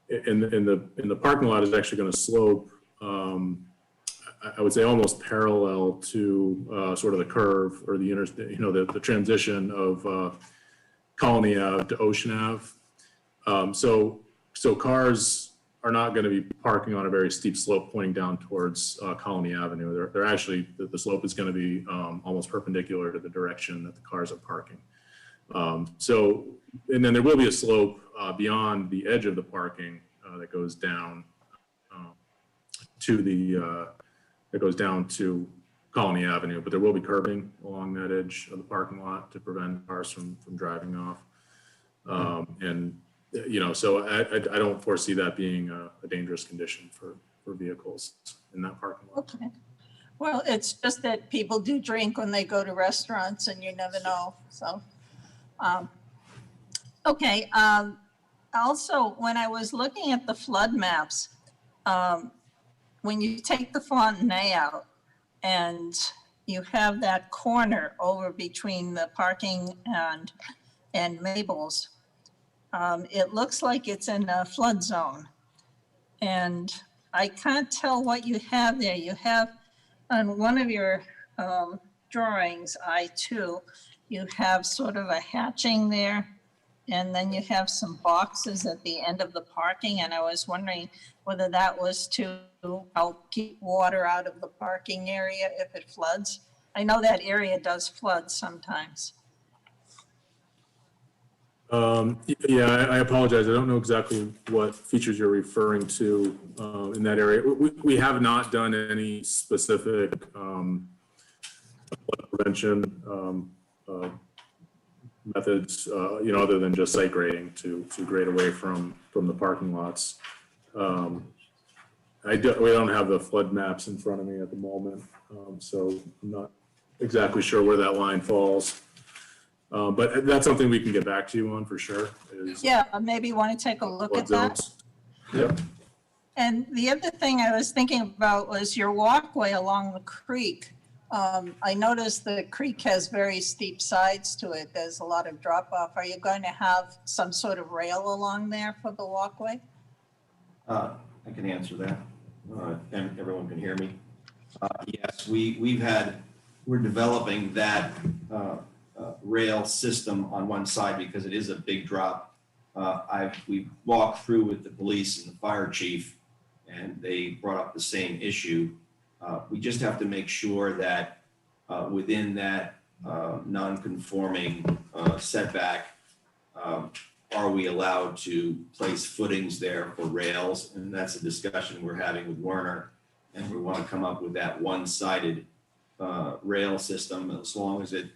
in the parking lot is actually going to slope, I would say almost parallel to sort of the curve or the transition of Colony Ave to Ocean Ave. So cars are not going to be parking on a very steep slope pointing down towards Colony Avenue. They're actually, the slope is going to be almost perpendicular to the direction that the cars are parking. And then there will be a slope beyond the edge of the parking that goes down to Colony Avenue, but there will be curbing along that edge of the parking lot to prevent cars from driving off. So I don't foresee that being a dangerous condition for vehicles in that parking lot. Okay. Well, it's just that people do drink when they go to restaurants and you never know, so. Okay, also, when I was looking at the flood maps, when you take the Fontenay out and you have that corner over between the parking and Mabel's, it looks like it's in a flood zone. And I can't tell what you have there. You have on one of your drawings, I-2, you have sort of a hatching there, and then you have some boxes at the end of the parking, and I was wondering whether that was to help keep water out of the parking area if it floods. I know that area does flood sometimes. Yeah, I apologize. I don't know exactly what features you're referring to in that area. We have not done any specific prevention methods, other than just site grading to grade away from the parking lots. We don't have the flood maps in front of me at the moment, so I'm not exactly sure where that line falls. But that's something we can get back to you on for sure. Yeah, maybe want to take a look at Flood that. zones. Yep. And the other thing I was thinking about was your walkway along the creek. I noticed the creek has very steep sides to it. There's a lot of drop off. Are you going to have some sort of rail along there for the walkway? I can answer that, and everyone can hear me. Yes, we're developing that rail system on one side because it is a big drop. We walked through with the police and the fire chief, and they brought up the same issue. We just have to make sure that within that non-conforming setback, are we allowed to place footings there for rails? And that's a discussion we're having with Werner. And we want to come up with that one-sided rail system as long as it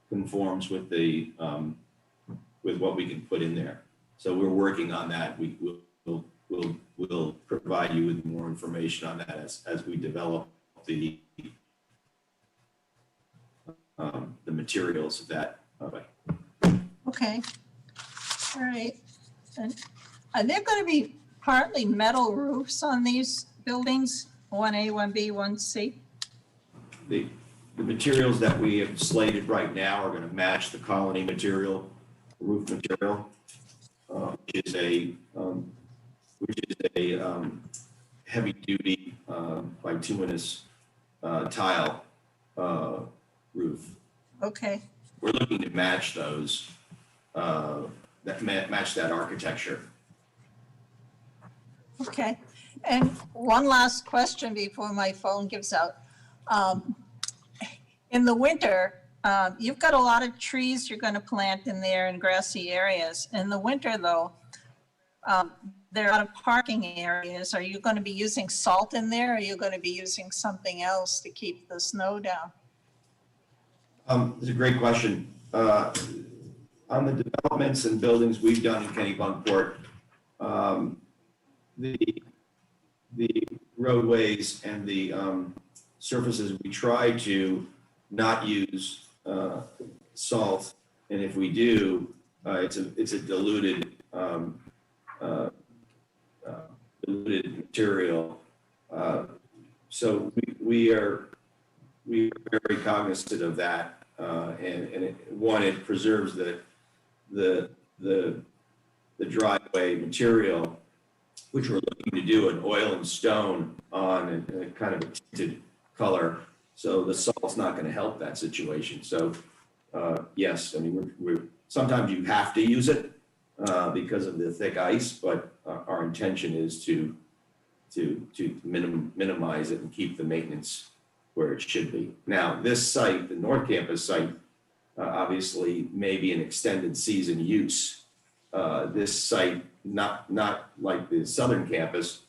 conforms with the with what we can put in there. So we're working on that. We'll provide you with more information on that as we develop the materials of that. Okay. All right. And are there going to be partly metal roofs on these buildings? 1A, 1B, 1C? The materials that we have slated right now are going to match the colony material, roof material, which is a heavy duty bituminous tile roof. Okay. We're looking to match those, that match that architecture. Okay. And one last question before my phone gives out. In the winter, you've got a lot of trees you're going to plant in there in grassy areas. In the winter, though, there are a lot of parking areas. Are you going to be using salt in there? Or are you going to be using something else to keep the snow down? It's a great question. On the developments and buildings we've done in Kennebunkport, the roadways and the surfaces, we try to not use salt, and if we do, it's a diluted material. So we are very cognizant of that, and it preserves the driveway material, which we're looking to do an oil and stone on a kind of a tinted color. So the salt's not going to help that situation. So yes, I mean, we're sometimes you have to use it because of the thick ice, but our intention is to minimize it and keep the maintenance where it should be. Now, this site, the North Campus site, obviously may be an extended season use. This site, not like the Southern Campus,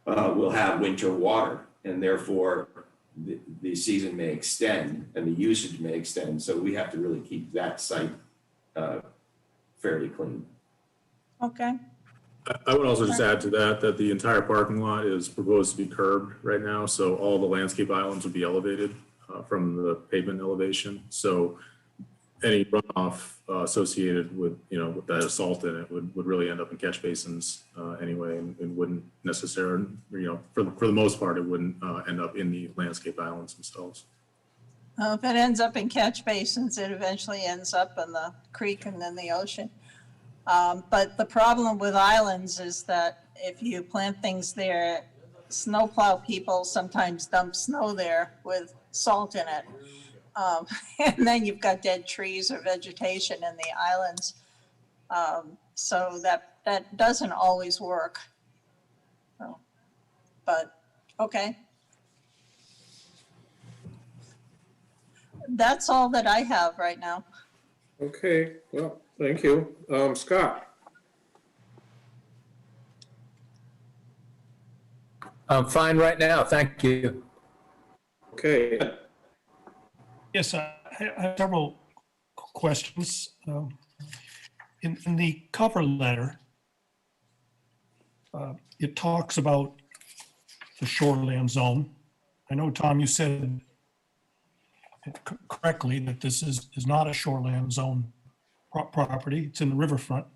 will have winter water, and therefore the season may extend and the usage may extend. So we have to really keep that site fairly clean. Okay. I would also just add to that the entire parking lot is proposed to be curbed right now. So all the landscape islands would be elevated from the pavement elevation. So any runoff associated with, with that salt in it would really end up in catch basins anyway, and wouldn't necessarily, for the most part, it wouldn't end up in the landscape islands themselves. If it ends up in catch basins, it eventually ends up in the creek and then the ocean. But the problem with islands is that if you plant things there, snowplow people sometimes dump snow there with salt in it. And then you've got dead trees or vegetation in the islands. So that doesn't always work. So, but, okay. That's all that I have right now. Okay, well, thank you. Scott? I'm fine right now, thank you. Okay. Yes, I have several questions. In the cover letter, it talks about the shoreland zone. I know, Tom, you said correctly that this is not a shoreland zone property. It's in the riverfront.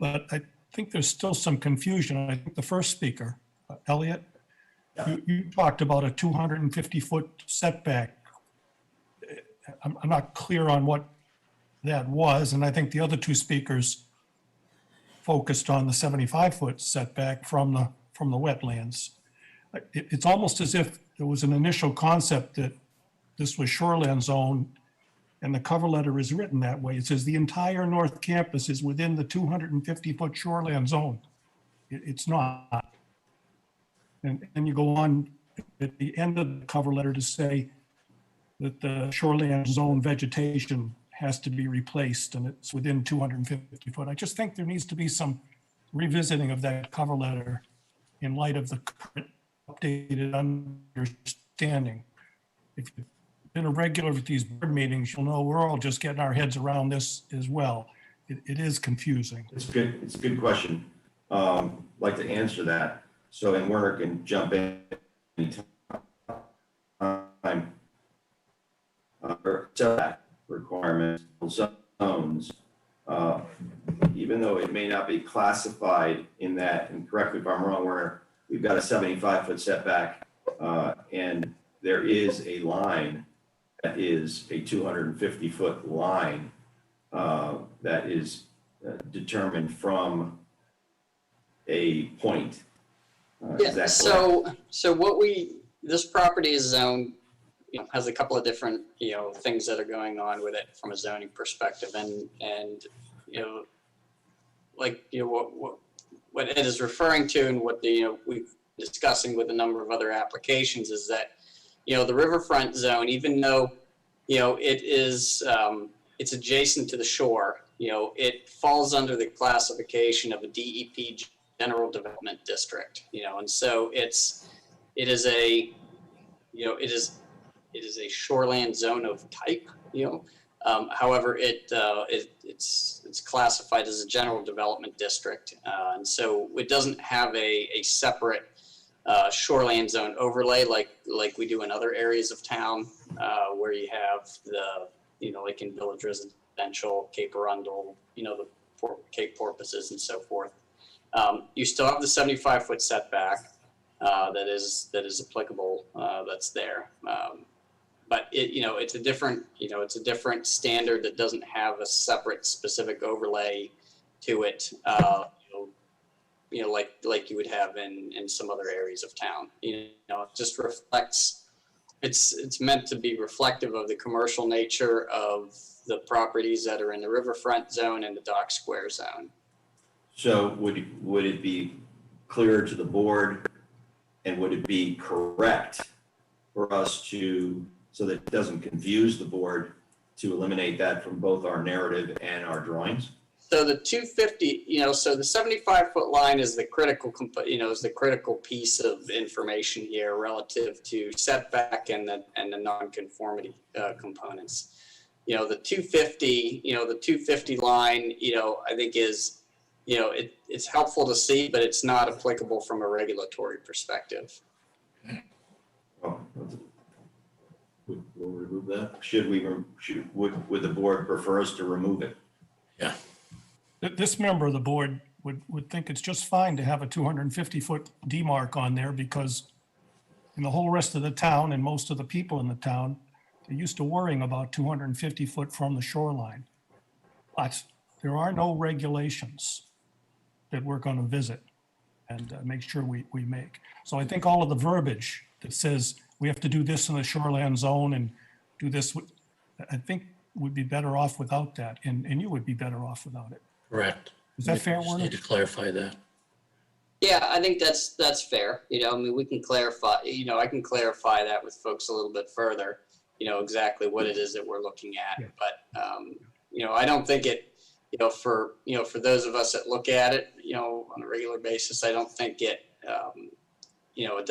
But I think there's still some confusion. I think the first speaker, Elliot, you talked about a 250-foot setback. I'm not clear on what that was, and I think the other two speakers focused on the 75-foot setback from the wetlands. It's almost as if there was an initial concept that this was shoreland zone, and the cover letter is written that way. It says the entire North Campus is within the 250-foot shoreland zone. It's not. And you go on at the end of the cover letter to say that the shoreland zone vegetation has to be replaced and it's within 250 foot. I just think there needs to be some revisiting of that cover letter in light of the current updated understanding. If you've been a regular with these board meetings, you'll know we're all just getting our heads around this as well. It is confusing. It's good. It's a good question. Like to answer that. So, and Werner can jump in anytime. Or setback requirements, zones, even though it may not be classified in that, and correct me if I'm wrong, Werner, we've got a 75-foot setback, and there is a line that is a 250-foot line that is determined from a point. Is that correct? So what this property is zoned, has a couple of different, things that are going on with it from a zoning perspective, and what Ed is referring to, and what we've discussing with a number of other applications, is that the riverfront zone, even though it is it's adjacent to the shore, it falls under the classification of a DEP general development district, and so it is a shoreland zone of type, however, it's classified as a general development district, and so it doesn't have a separate shoreland zone overlay like we do in other areas of town, where you have like in Village Residential, Cape Arundel, the Cape Porpoises and so forth. You still have the 75-foot setback that is applicable, that's there. But it's a different standard that doesn't have a separate specific overlay to it, like you would have in some other areas of town. It just reflects. It's meant to be reflective of the commercial nature of the properties that are in the riverfront zone and the dock square zone. So would it be clear to the board, and would it be correct for us to, so that it doesn't confuse the board, to eliminate that from both our narrative and our drawings? So the 250, so the 75-foot line is the critical, is the critical piece of information here relative to setback and the non-conformity components. The 250 line, I think is, it's helpful to see, but it's not applicable from a regulatory perspective. Oh, we'll remove that. Would the board prefer us to remove it? Yeah. This member of the board would think it's just fine to have a 250-foot demarc on there, because in the whole rest of the town and most of the people in the town, they're used to worrying about 250 foot from the shoreline. But there are no regulations that we're going to visit and make sure we make. So I think all of the verbiage that says we have to do this in the shoreland zone and do this, I think would be better off without that, and you would be better off without it. Correct. Is that fair, Just Werner? need to clarify that. Yeah, I think that's fair. We can clarify, I can clarify that with folks a little bit further, exactly what it is that we're looking at. Yeah. But, I don't think it, for those of us that look at it, on a regular basis, I don't think it, it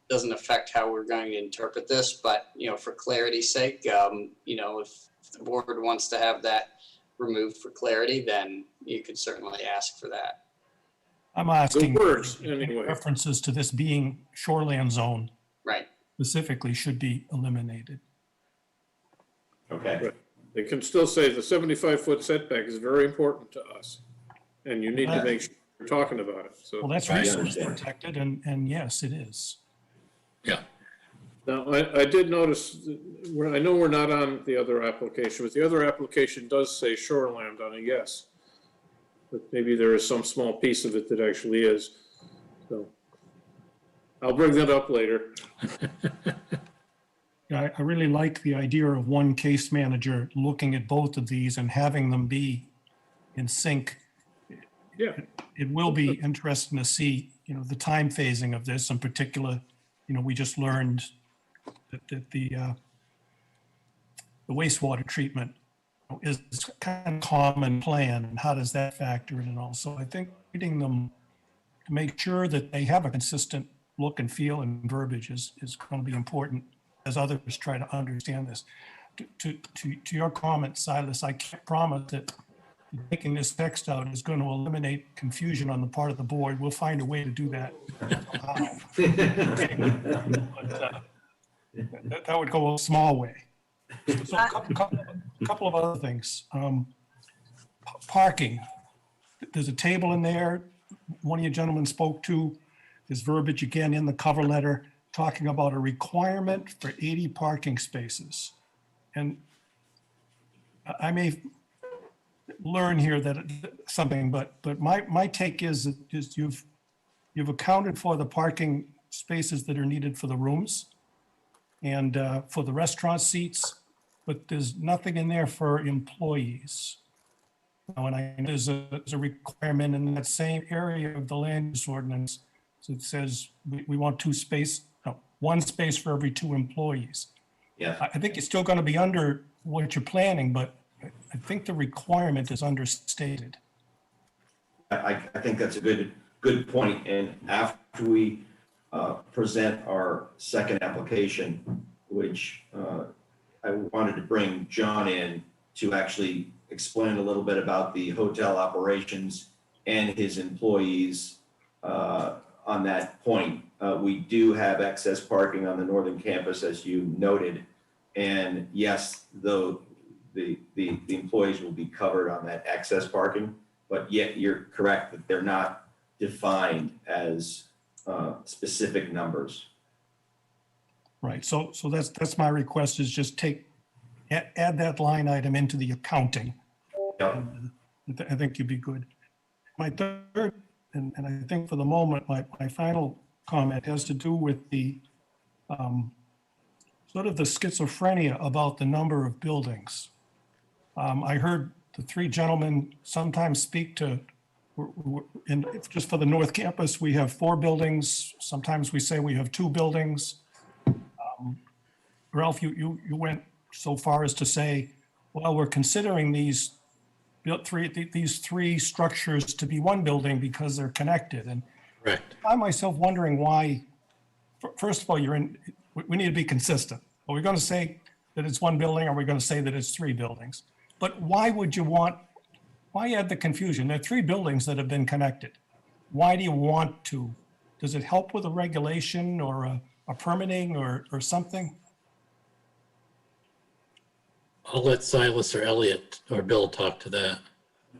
doesn't affect how we're going to interpret this, but, for clarity's sake, if the board wants to have that removed for clarity, then you could certainly ask for that. I'm asking The words, anyway. references to this being shoreland zone Right. specifically should be eliminated. Okay. Right. They can still say the 75-foot setback is very important to us, and you need to make sure you're talking about it, so. Well, that's I resource understand. protected, and yes, it is. Yeah. Now, I did notice, I know we're not on the other application, but the other application does say shoreland on a yes. But maybe there is some small piece of it that actually is. So I'll bring that up later. Yeah, I really like the idea of one case manager looking at both of these and having them be in sync. Yeah. It will be interesting to see, the time phasing of this in particular. We just learned that the wastewater treatment is kind of common plan, and how does that factor in? And also, I think reading them to make sure that they have a consistent look and feel and verbiage is going to be important as others try to understand this. To your comment, Silas, I can't promise that taking this text out is going to eliminate confusion on the part of the board. We'll find a way to do that. But, that would go a small way. So a couple of other things. Parking. There's a table in there. One of you gentlemen spoke to. There's verbiage again in the cover letter talking about a requirement for 80 parking spaces. And I may learn here that something, but my take is you've accounted for the parking spaces that are needed for the rooms and for the restaurant seats, but there's nothing in there for employees. Now, and there's a requirement in that same area of the land use ordinance. So it says we want one space for every 2 employees. Yeah. I think it's still going to be under what you're planning, but I think the requirement is understated. I think that's a good point. And after we present our second application, which I wanted to bring John in to actually explain a little bit about the hotel operations and his employees on that point. We do have excess parking on the northern campus, as you noted. And yes, though the employees will be covered on that excess parking, but yet you're correct that they're not defined as specific numbers. Right. So that's my request, is just add that line item into the accounting. Yep. I think you'd be good. My third, and I think for the moment, my final comment has to do with the sort of the schizophrenia about the number of buildings. I heard the 3 gentlemen sometimes speak to, just for the North Campus, we have 4 buildings. Sometimes we say we have 2 buildings. Ralph, you went so far as to say, well, we're considering these 3 structures to be one building because they're connected. And Correct. I find myself wondering why, first of all, we need to be consistent. Are we going to say that it's one building, or are we going to say that it's 3 buildings? But why add the confusion? There are 3 buildings that have been connected. Why do you want to? Does it help with a regulation or a permitting or something? I'll let Silas or Elliot or Bill talk to that.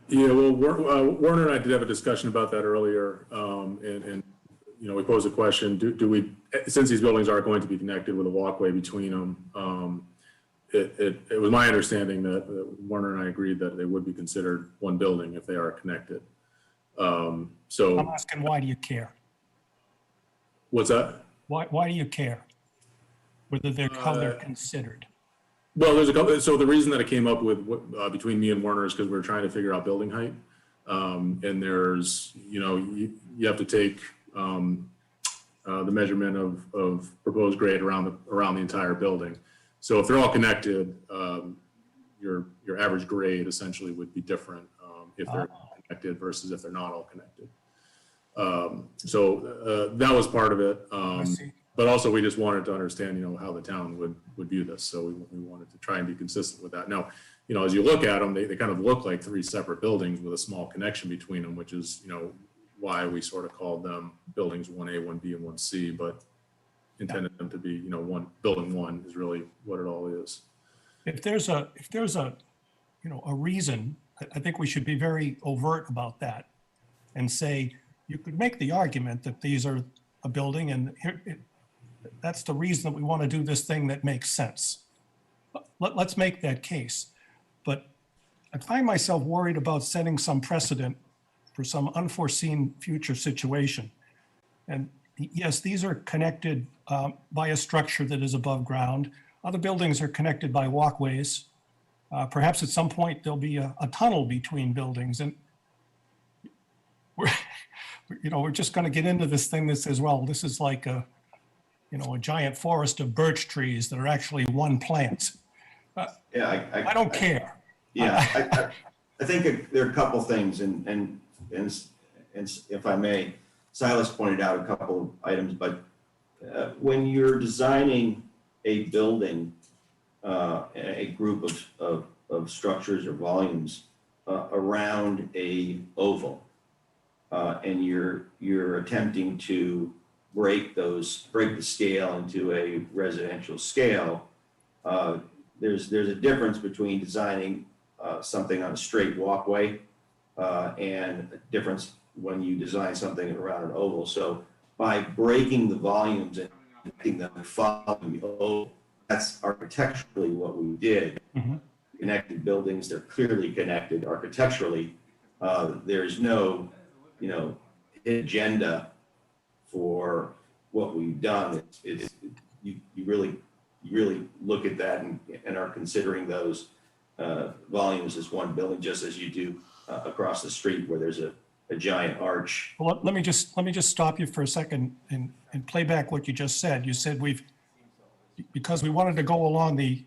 Yeah, well, Warner and I did have a discussion about that earlier. And we posed a question, do we, since these buildings are going to be connected with a walkway between them, it was my understanding that Warner and I agreed that they would be considered one building if they are connected. So I'm asking, why do you care? What's that? Why do you care? Whether how they're considered? Well, there's a couple. So the reason that it came up with between me and Warner is because we were trying to figure out building height. And there's, you have to take the measurement of proposed grade around the entire building. So if they're all connected, your average grade essentially would be different if they're connected versus if they're not all connected. So that was part of it. I see. But also, we just wanted to understand, how the town would view this. So we wanted to try and be consistent with that. Now, as you look at them, they kind of look like three separate buildings with a small connection between them, which is, why we sort of called them buildings 1A, 1B, and 1C, but intended them to be, building one is really what it all is. If there's a a reason, I think we should be very overt about that and say, you could make the argument that these are a building and that's the reason that we want to do this thing that makes sense. Let's make that case. But I find myself worried about setting some precedent for some unforeseen future situation. And yes, these are connected by a structure that is above ground. Other buildings are connected by walkways. Perhaps at some point there'll be a tunnel between buildings, and we're just going to get into this thing that says, well, this is like a giant forest of birch trees that are actually one plant. Yeah, I don't care. Yeah, I think there are a couple things, and if I may, Silas pointed out a couple of items, but when you're designing a building, a group of structures or volumes around a oval, and you're attempting to break the scale into a residential scale, there's a difference between designing something on a straight walkway and a difference when you design something around an oval. So by breaking the volumes and making them follow the oval, that's architecturally what we did. Mm-hmm. Connected buildings, they're clearly connected architecturally. There's no, agenda for what we've done. You really look at that and are considering those volumes as one building, just as you do across the street where there's a giant arch. Well, let me just stop you for a second and play back what you just said. You said because we wanted to go along the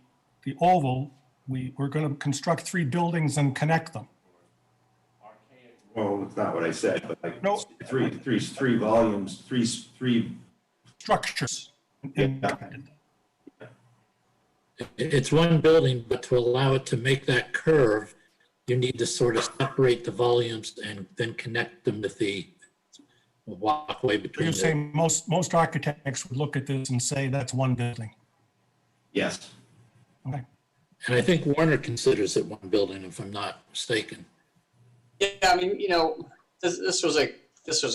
oval, we're going to construct three buildings and connect them. Well, that's not what I said, but like No. three volumes, three. Structures. Yeah. It's one building, but to allow it to make that curve, you need to sort of separate the volumes and then connect them with the walkway between You're the. saying most architects would look at this and say that's one building. Yes. Okay. And I think Warner considers it one building, if I'm not mistaken. Yeah, I mean, this was a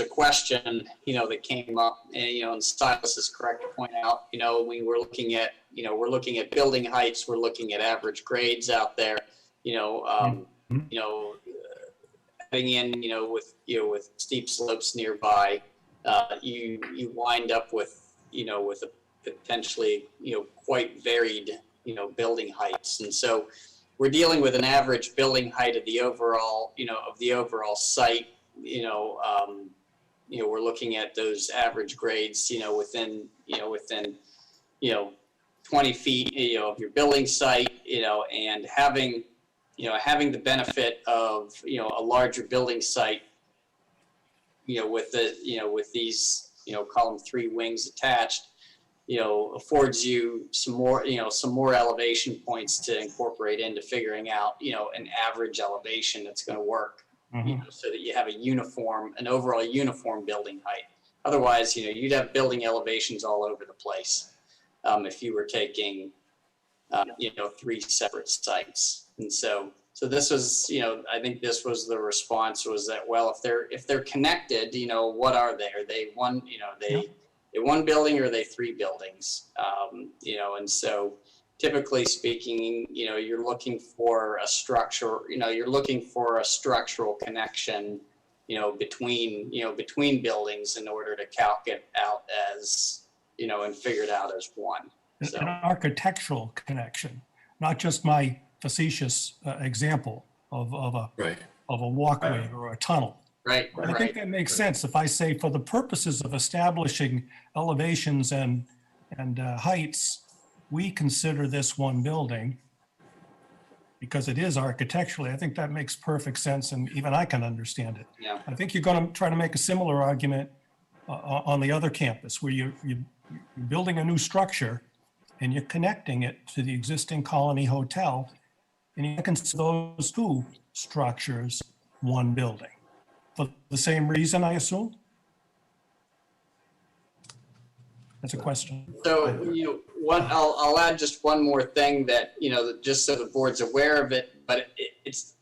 question, that came up, and Silas is correct to point out, we were looking at, we're looking at building heights, we're looking at average grades out there, heading in, with steep slopes nearby, you wind up with, with a potentially, quite varied, building heights. And so we're dealing with an average building height of the overall, site, we're looking at those average grades, within 20 feet, of your building site, and having the benefit of, a larger building site, with these, call them three wings attached, affords you some more elevation points to incorporate into figuring out, an average elevation that's going to work. So that you have an overall uniform building height. Otherwise, you'd have building elevations all over the place if you were taking, three separate sites. And so this was, I think this was the response was that, well, if they're connected, what are they? Are they one, they one building or are they three buildings? And so typically speaking, you're looking for a structure, you're looking for a structural connection, between buildings in order to calc it out as, and figure it out as one. So. An architectural connection, not just my facetious example of a walkway or a tunnel. Right. I think that makes sense. If I say for the purposes of establishing elevations and heights, we consider this one building because it is architecturally. I think that makes perfect sense, and even I can understand it. Yeah. I think you're going to try to make a similar argument on the other campus where you're building a new structure and you're connecting it to the existing Colony Hotel, and you consider those two structures one building. For the same reason, I assume? That's a question. So, I'll add just one more thing that, that just so the board's aware of it, but it's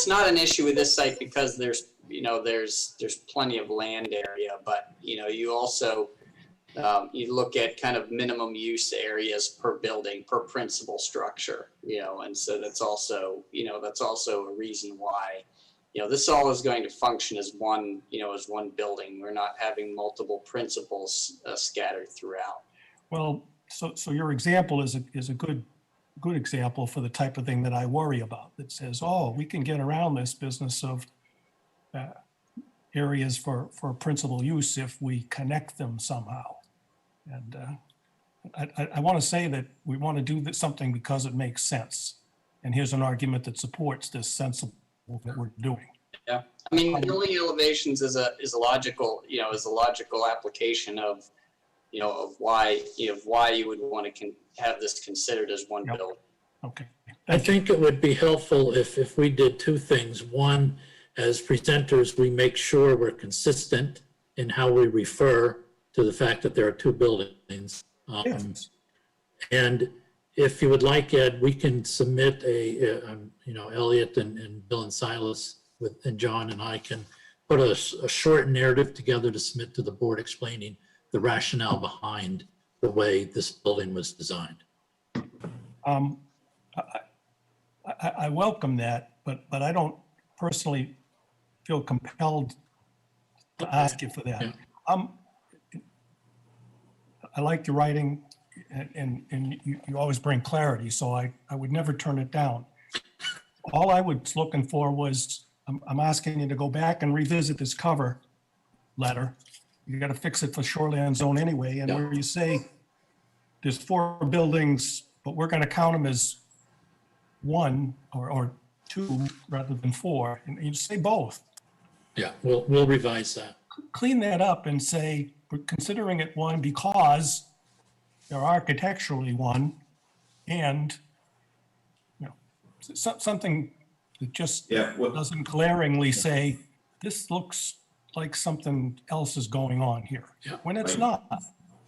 not an issue with this site because there's plenty of land area, but, you also, you look at kind of minimum use areas per building, per principal structure, and so that's also a reason why, this all is going to function as one building. We're not having multiple principals scattered throughout. Well, so your example is a good example for the type of thing that I worry about, that says, oh, we can get around this business of areas for principal use if we connect them somehow. And I want to say that we want to do something because it makes sense. And here's an argument that supports this sensible that we're doing. Yeah, I mean, building elevations is a logical application of why you would want to have this considered as one Yep. building. Okay. I think it would be helpful if we did two things. One, as presenters, we make sure we're consistent in how we refer to the fact that there are two buildings. Yes. And if you would like, Ed, we can submit Elliot and Bill and Silas and John and I can put a short narrative together to submit to the board explaining the rationale behind the way this building was designed. I welcome that, but I don't personally feel compelled to ask you for that. Yeah. I like your writing and you always bring clarity, so I would never turn it down. All I was looking for was, I'm asking you to go back and revisit this cover letter. You got to fix it for shoreline zone anyway, and where you say there's 4 buildings, but we're going to count them as 1 or 2 rather than 4, and you say both. Yeah, we'll revise that. Clean that up and say, we're considering it 1 because they're architecturally 1, and something that just doesn't glaringly say, this looks like something else is going on here, when it's not.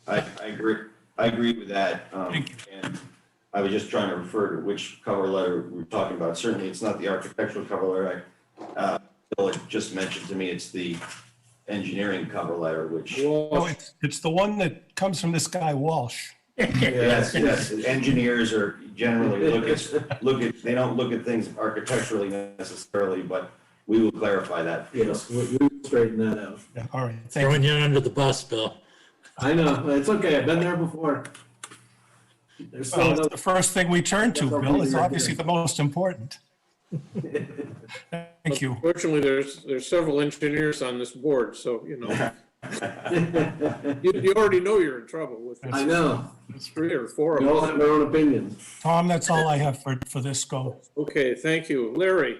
I agree with that. And I was just trying to refer to which cover letter we're talking about. Certainly, it's not the architectural cover letter. Bill had just mentioned to me, it's the engineering cover letter, which. No, it's the one that comes from this guy Walsh. Yes. Engineers are generally they don't look at things architecturally necessarily, but we will clarify that. Yes, we will straighten that out. Yeah, all right, thank you. Throwing you under the bus, Bill. I know, it's okay, I've been there before. There's still Well, it's the first thing we turn to, Bill. It's obviously the most important. Thank you. Fortunately, there's several engineers on this board, so, you already know you're in trouble with I know. 3 or 4 We of all us. have our own opinions. Tom, that's all I have for this go. Okay, thank you. Larry?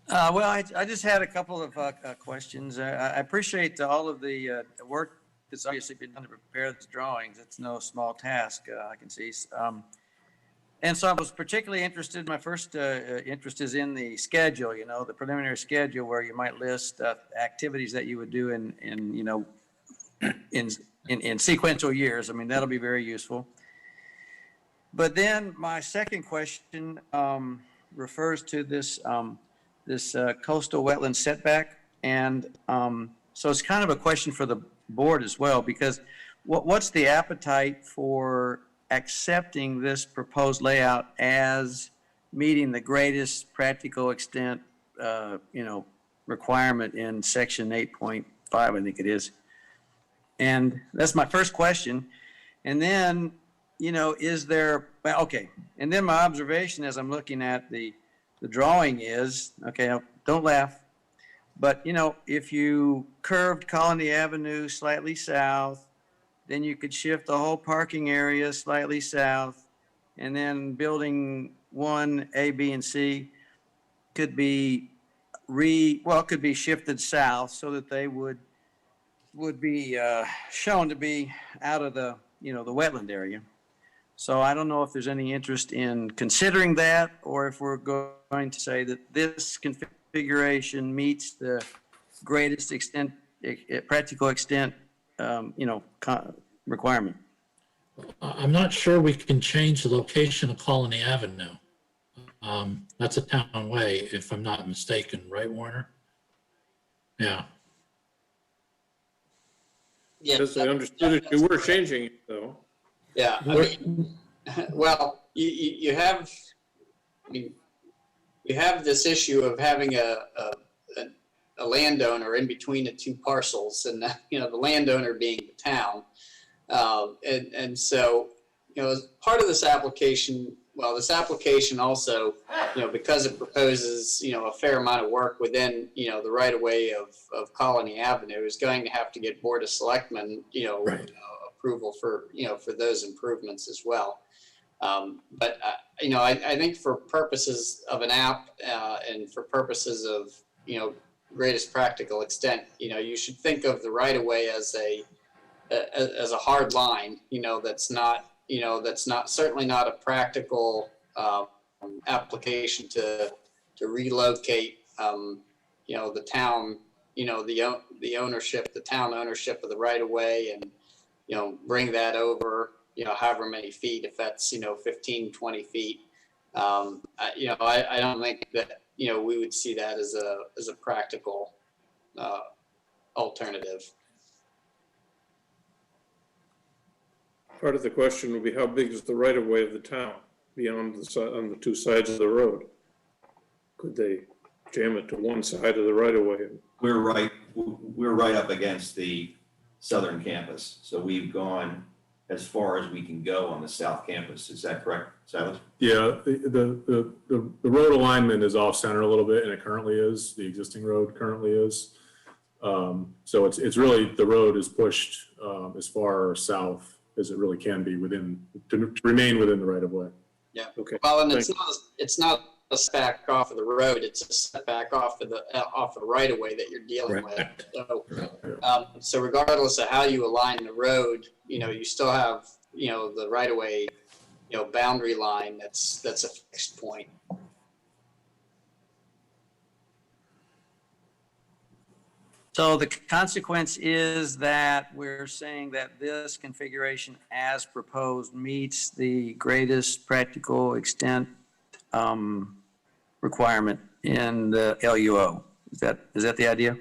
Well, I just had a couple of questions. I appreciate all of the work that's obviously been done to prepare the drawings. It's no small task, I can see. And so I was particularly interested, my first interest is in the schedule, the preliminary schedule where you might list activities that you would do in sequential years. I mean, that'll be very useful. But then my second question refers to this coastal wetland setback. And so it's kind of a question for the board as well, because what's the appetite for accepting this proposed layout as meeting the greatest practical extent, requirement in section 8.5, I think it is. And that's my first question. And then, is there, well, okay. And then my observation as I'm looking at the drawing is, okay, don't laugh, but if you curved Colony Avenue slightly south, then you could shift the whole parking area slightly south, and then building 1, A, B, and C could be shifted south so that they would, would be shown to be out of the, the wetland area. So I don't know if there's any interest in considering that, or if we're going to say that this configuration meets the greatest extent, practical extent, requirement. I'm not sure we can change the location of Colony Avenue. That's a town way, if I'm not mistaken, right, Warner? Yeah. Yeah. As I understood it, you were changing it though. Yeah. I mean, well, you have, I mean, you have this issue of having a landowner in between the two parcels, and the landowner being the town. And so, as part of this application, well, this application also, because it proposes, a fair amount of work within, the right of way of Colony Avenue, is going to have to get Board of Selectmen, Right. approval for, for those improvements as well. But I think for purposes of an app and for purposes of, greatest practical extent, you should think of the right of way as a hard line, that's not certainly not a practical application to relocate, the town, the ownership, the town ownership of the right of way, and, bring that over, however many feet, if that's, 15, 20 feet. I don't think that, we would see that as a practical alternative. Part of the question would be how big is the right of way of the town beyond on the two sides of the road? Could they jam it to one side of the right of way? We're right up against the southern campus. So we've gone as far as we can go on the south campus. Is that correct, Silas? Yeah, the road alignment is off center a little bit, and it currently is, the existing road currently is. So it's really, the road is pushed as far south as it really can be to remain within the right of way. Yeah. Okay. Well, and it's not a setback off of the road, it's a setback off of the right of way that you're dealing with. So regardless of how you align the road, you still have, the right of way, boundary line that's a fixed point. So the consequence is that we're saying that this configuration as proposed meets the greatest practical extent requirement in the LUO. Is that the idea?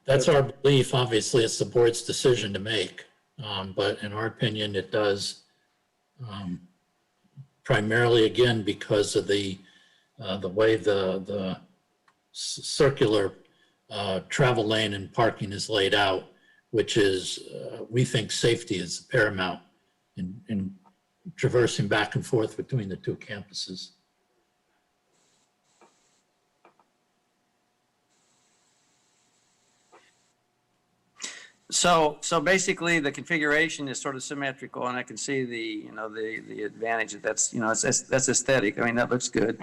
That's our belief. Obviously, it's the board's decision to make. But in our opinion, it does, primarily, again, because of the way the circular travel lane and parking is laid out, which is, we think safety is paramount in traversing back and forth between the two campuses. So basically the configuration is sort of symmetrical, and I can see the advantage that that's aesthetic. I mean, that looks good.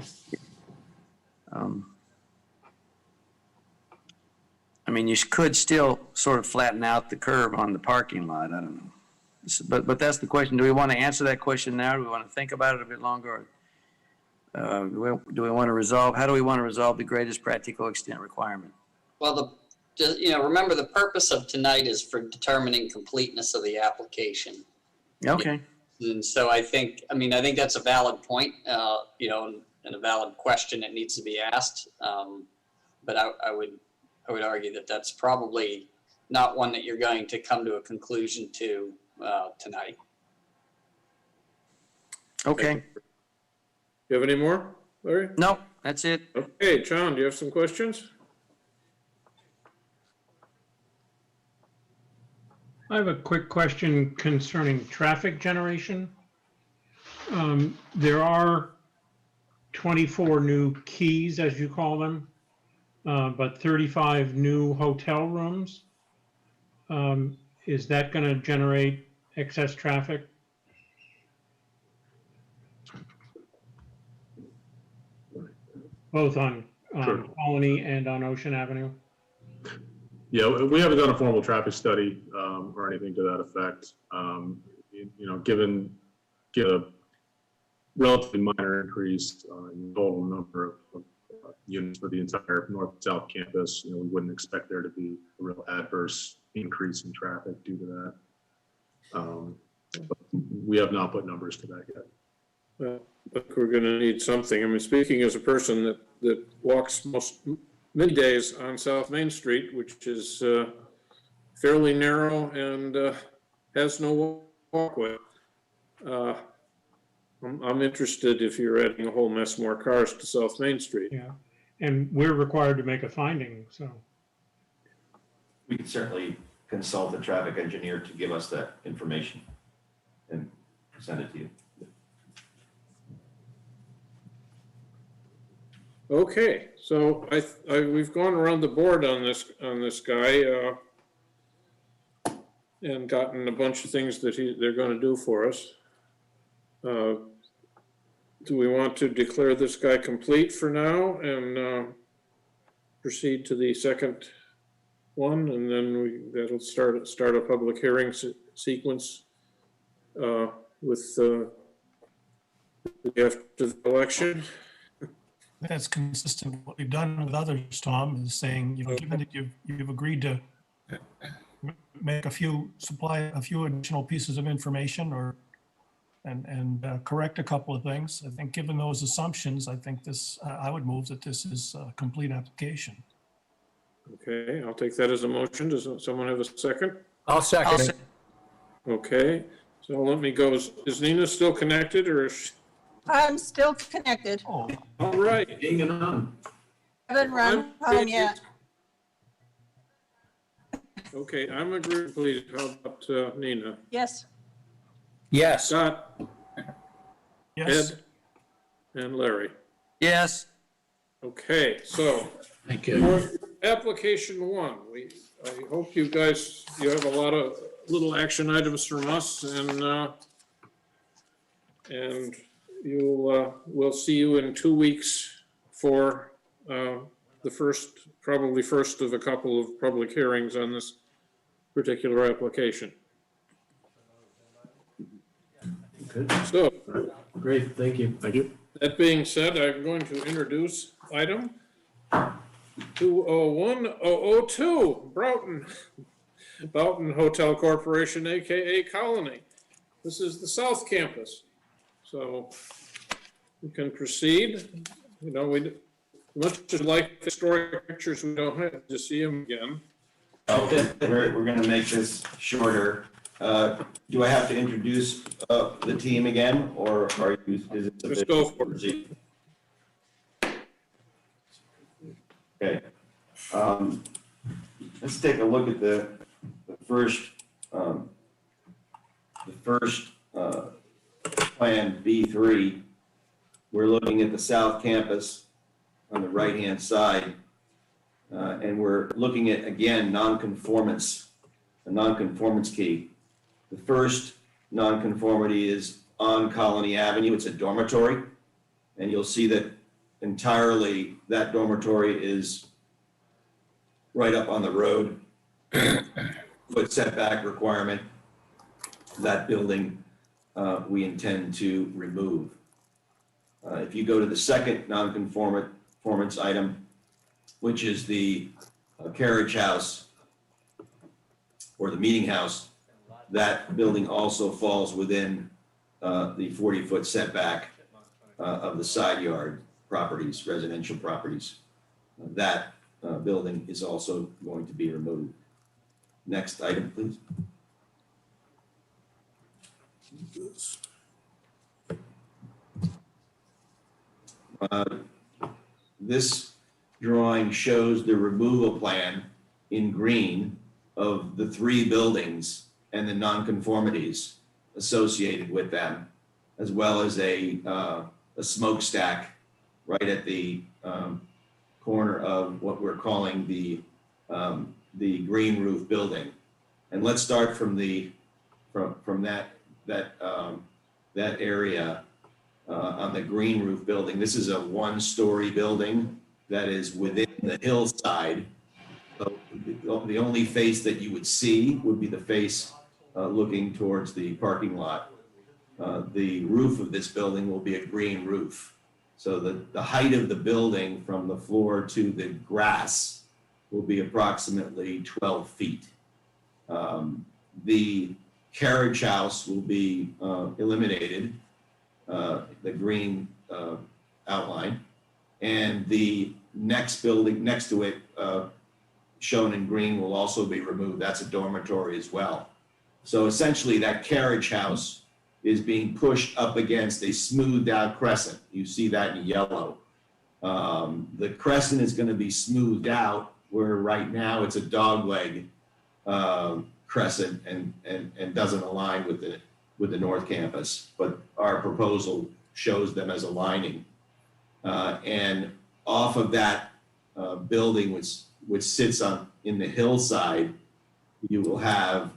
I mean, you could still sort of flatten out the curve on the parking lot. I don't know. But that's the question. Do we want to answer that question now? Do we want to think about it a bit longer? Or, do we want to resolve, how do we want to resolve the greatest practical extent requirement? Well, remember the purpose of tonight is for determining completeness of the application. Okay. And so I think that's a valid point, and a valid question that needs to be asked. But I would argue that that's probably not one that you're going to come to a conclusion to tonight. Okay. You have any more, Larry? No, that's it. Okay, John, do you have some questions? I have a quick question concerning traffic generation. There are 24 new keys, as you call them, but 35 new hotel rooms. Is that going to generate excess traffic? Both on Sure. Colony and on Ocean Avenue? Yeah, we haven't done a formal traffic study or anything to that effect. Given a relatively minor increase in total number of units for the entire north-south campus, we wouldn't expect there to be a real adverse increase in traffic due to that. But we have not put numbers to that yet. Well, but we're gonna need something. I mean, speaking as a person that walks many days on South Main Street, which is fairly narrow and has no walkway. I'm interested if you're adding a whole mess more cars to South Main Street. Yeah, and we're required to make a finding, so. We can certainly consult the traffic engineer to give us that information and send it to you. Okay, so we've gone around the board on this guy and gotten a bunch of things that they're going to do for us. Do we want to declare this guy complete for now and proceed to the second one, and then that'll start a public hearing sequence with after the election? That's consistent with what we've done with others, Tom, is saying, given that you've agreed to make supply a few additional pieces of information and correct a couple of things. I think given those assumptions, I think I would move that this is a complete application. Okay, I'll take that as a motion. Does someone have a second? I'll second it. Okay, so let me go. Is Nina still connected or is she? I'm still connected. Oh, All right. Hanging on. Haven't run home yet. Okay, I'm agreed, please. How about Nina? Yes. Yes. Scott, yes. Ed, and Larry. Yes. Okay, so Thank you. for application one, I hope you have a lot of little action items from us and we'll see you in 2 weeks for the probably first of a couple of public hearings on this particular application. Good. So, Great, thank you. Thank you. that being said, I'm going to introduce item 201002, Broughton Hotel Corporation, AKA Colony. This is the South Campus. So we can proceed. Much as like historic pictures, we don't have to see them again. Okay, we're gonna make this shorter. Do I have to introduce the team again, or is it? Just go for it. Okay. Let's take a look at the first plan, B3. We're looking at the South Campus on the right-hand side. And we're looking at, again, a nonconformance key. The first nonconformity is on Colony Avenue. It's a dormitory. And you'll see that entirely that dormitory is right up on the road. Foot setback requirement. That building we intend to remove. If you go to the second nonconformance item, which is the carriage house or the meeting house, that building also falls within the 40-foot setback of the side yard properties, residential properties. That building is also going to be removed. Next item, please. This drawing shows the removal plan in green of the 3 buildings and the nonconformities associated with them, as well as a smokestack right at the corner of what we're calling the green roof building. And let's start from that area on the green roof building. This is a 1-story building that is within the hillside. So the only face that you would see would be the face looking towards the parking lot. The roof of this building will be a green roof. So the height of the building from the floor to the grass will be approximately 12 feet. The carriage house will be eliminated, the green outline, and the next building next to it, shown in green, will also be removed. That's a dormitory as well. So essentially that carriage house is being pushed up against a smoothed out crescent. You see that in yellow. The crescent is going to be smoothed out, where right now it's a dogleg crescent and doesn't align with the North Campus, but our proposal shows them as aligning. And off of that building, which sits in the hillside, you will have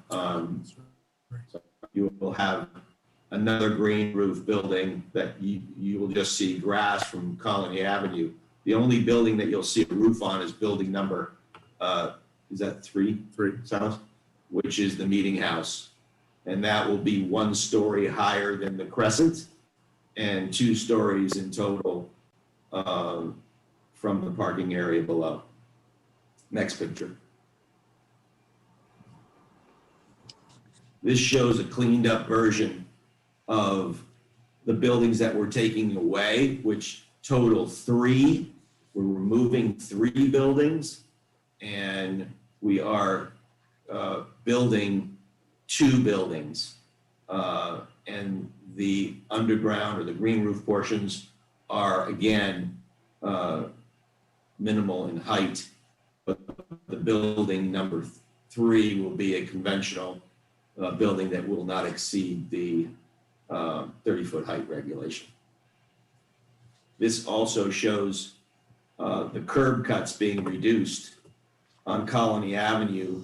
another green roof building that you will just see grass from Colony Avenue. The only building that you'll see a roof on is building number, is that three? Sounds, which is the meeting house. And that will be 1 story higher than the crescent and 2 stories in total from the parking area below. Next picture. This shows a cleaned up version of the buildings that we're taking away, which total 3. We're removing 3 buildings, and we are building 2 buildings. And the underground or the green roof portions are again minimal in height, but the building number 3 will be a conventional building that will not exceed the 30-foot height regulation. This also shows the curb cuts being reduced on Colony Avenue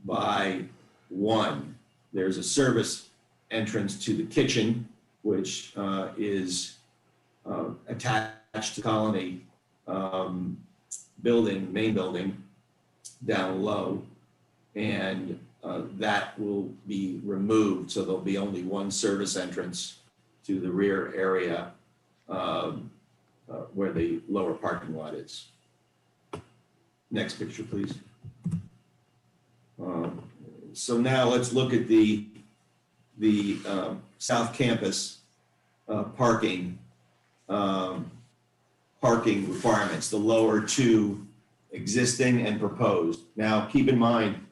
by 1. There's a service entrance to the kitchen, which is attached to Colony building, main building, down low, and that will be removed, so there'll be only 1 service entrance to the rear area where the lower parking lot is. Next picture, please. So now let's look at the South Campus parking requirements, the lower 2 existing and proposed. Now, keep in mind,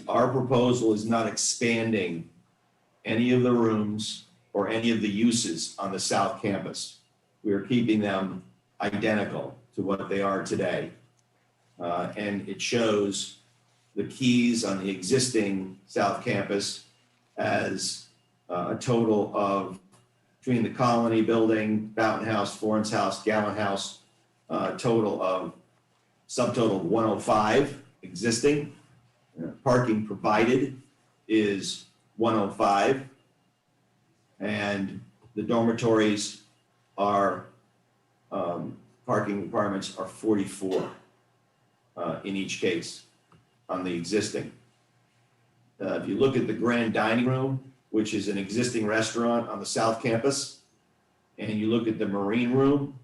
our proposal is not expanding any of the rooms or any of the uses on the South Campus. We are keeping them identical to what they are today. And it shows the keys on the existing South Campus as a total of, between the Colony building, Fountain House, Florence House, Gallon House, subtotal of 105 existing. Parking provided is 105, and the dormitories are, parking requirements are 44 in each case on the existing. If you look at the grand dining room, which is an existing restaurant on the South Campus, and you look at the marine room,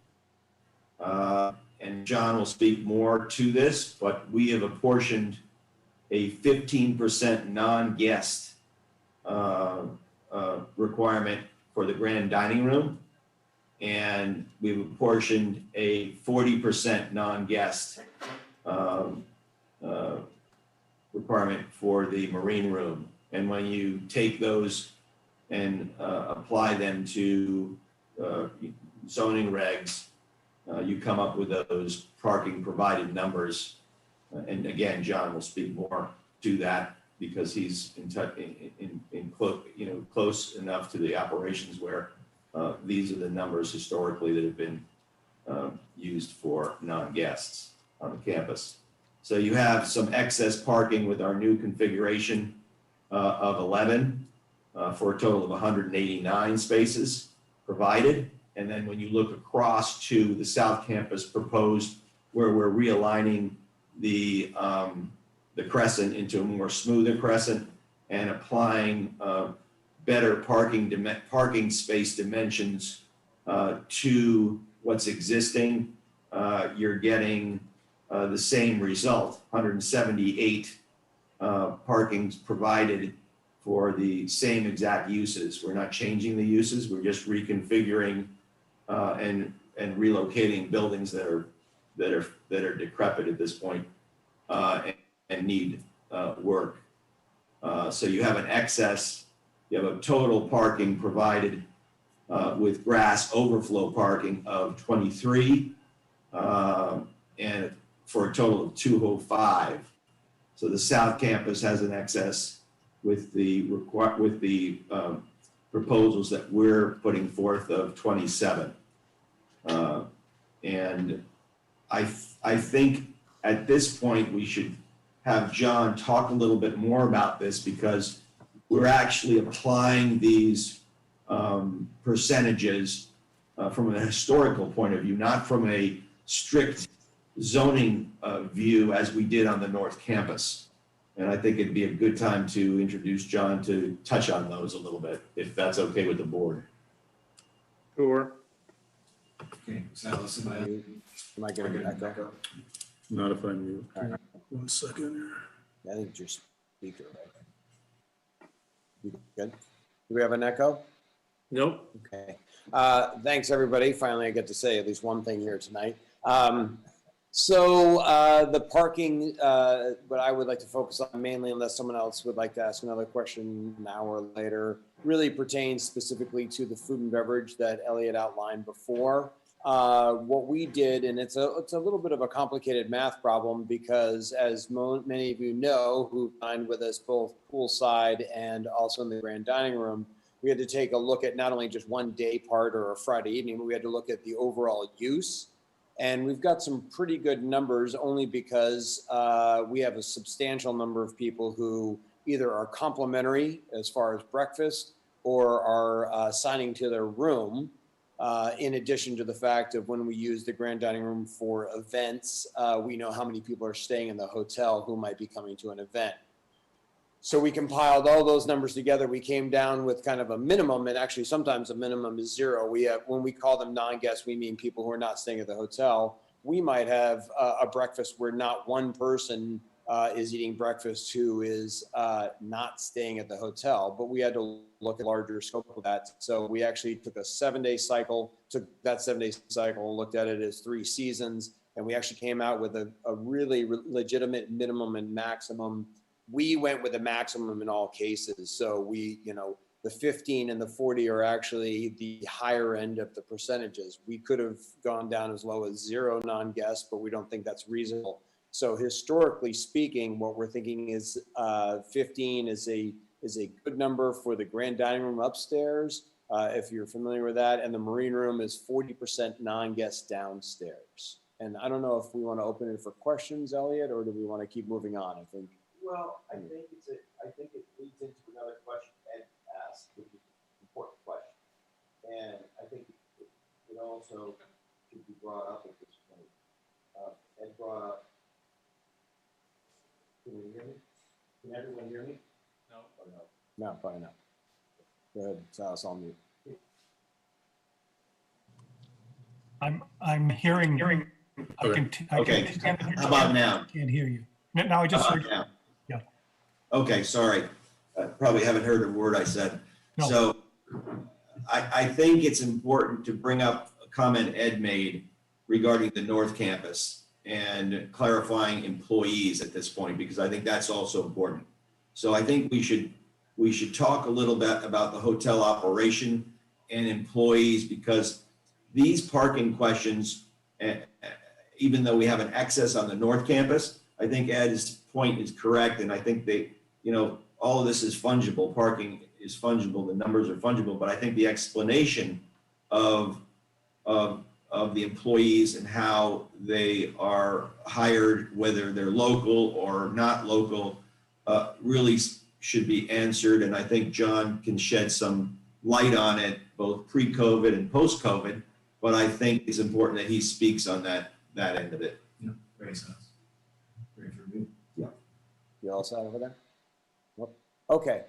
and John will speak more to this, but we have apportioned a 15% non-guest requirement for the grand dining room, and we've apportioned a 40% non-guest requirement for the marine room. And when you take those and apply them to zoning regs, you come up with those parking provided numbers. And again, John will speak more to that because he's close enough to the operations where these are the numbers historically that have been used for non-guests on the campus. So you have some excess parking with our new configuration of 11 for a total of 189 spaces provided. And then when you look across to the South Campus proposed, where we're realigning the crescent into a more smoother crescent and applying better parking space dimensions to what's existing, you're getting the same result, 178 parkings provided for the same exact uses. We're not changing the uses, we're just reconfiguring and relocating buildings that are decrepit at this point and need work. So you have an excess, you have a total parking provided with grass overflow parking of 23 and for a total of 205. So the South Campus has an excess with the proposals that we're putting forth of 27. And I think at this point we should have John talk a little bit more about this, because we're actually applying these percentages from a historical point of view, not from a strict zoning view as we did on the North Campus. And I think it'd be a good time to introduce John to touch on those a little bit, if that's okay with the board. Sure. Okay, Salas, am I getting an echo? Not if I mute. All right. 1 second here. I think it's your speaker, right? You good? Do we have an echo? Nope. Okay. Thanks, everybody. Finally, I get to say at least one thing here tonight. So the parking, what I would like to focus on mainly, unless someone else would like to ask another question now or later, really pertains specifically to the food and beverage that Elliot outlined before. What we did, and it's a little bit of a complicated math problem, because as many of you know who dined with us both poolside and also in the grand dining room, we had to take a look at not only just one day part or a Friday evening, but we had to look at the overall use. And we've got some pretty good numbers, only because we have a substantial number of people who either are complimentary as far as breakfast or are signing to their room. In addition to the fact of when we use the grand dining room for events, we know how many people are staying in the hotel who might be coming to an event. So we compiled all those numbers together. We came down with kind of a minimum, and actually sometimes a minimum is 0. We have, when we call them non-guests, we mean people who are not staying at the hotel. We might have a breakfast where not one person is eating breakfast who is not staying at the hotel, but we had to look at a larger scope of that. So we actually took a 7-day cycle, took that 7-day cycle and looked at it as 3 seasons. And we actually came out with a really legitimate minimum and maximum. We went with a maximum in all cases. So we, the 15 and the 40 are actually the higher end of the percentages. We could have gone down as low as 0 non-guests, but we don't think that's reasonable. So historically speaking, what we're thinking is 15 is a good number for the grand dining room upstairs, if you're familiar with that, and the marine room is 40% non-guests downstairs. And I don't know if we want to open it for questions, Elliot, or do we want to keep moving on? I think. Well, I think it leads into another question Ed asked, which is an important question. And I think it also should be brought up at this point. Ed brought up, can you hear me? Can everyone hear me? No. Or no? No, probably not. Go ahead, Salas, I'll mute. I'm hearing. Okay. How about now? Can't hear you. Now I just heard. Now? Yeah. Okay, sorry. Probably haven't heard a word I said. No. So I think it's important to bring up a comment Ed made regarding the North Campus and clarifying employees at this point, because I think that's also important. So I think we should talk a little bit about the hotel operation and employees, because these parking questions, even though we have an excess on the North Campus, I think Ed's point is correct. And I think all of this is fungible. Parking is fungible. The numbers are fungible. But I think the explanation of the employees and how they are hired, whether they're local or not local, really should be answered. And I think John can shed some light on it, both pre-COVID and post-COVID. But I think it's important that he speaks on that end of it. Yeah, very sense. You all set over there? Nope. Okay.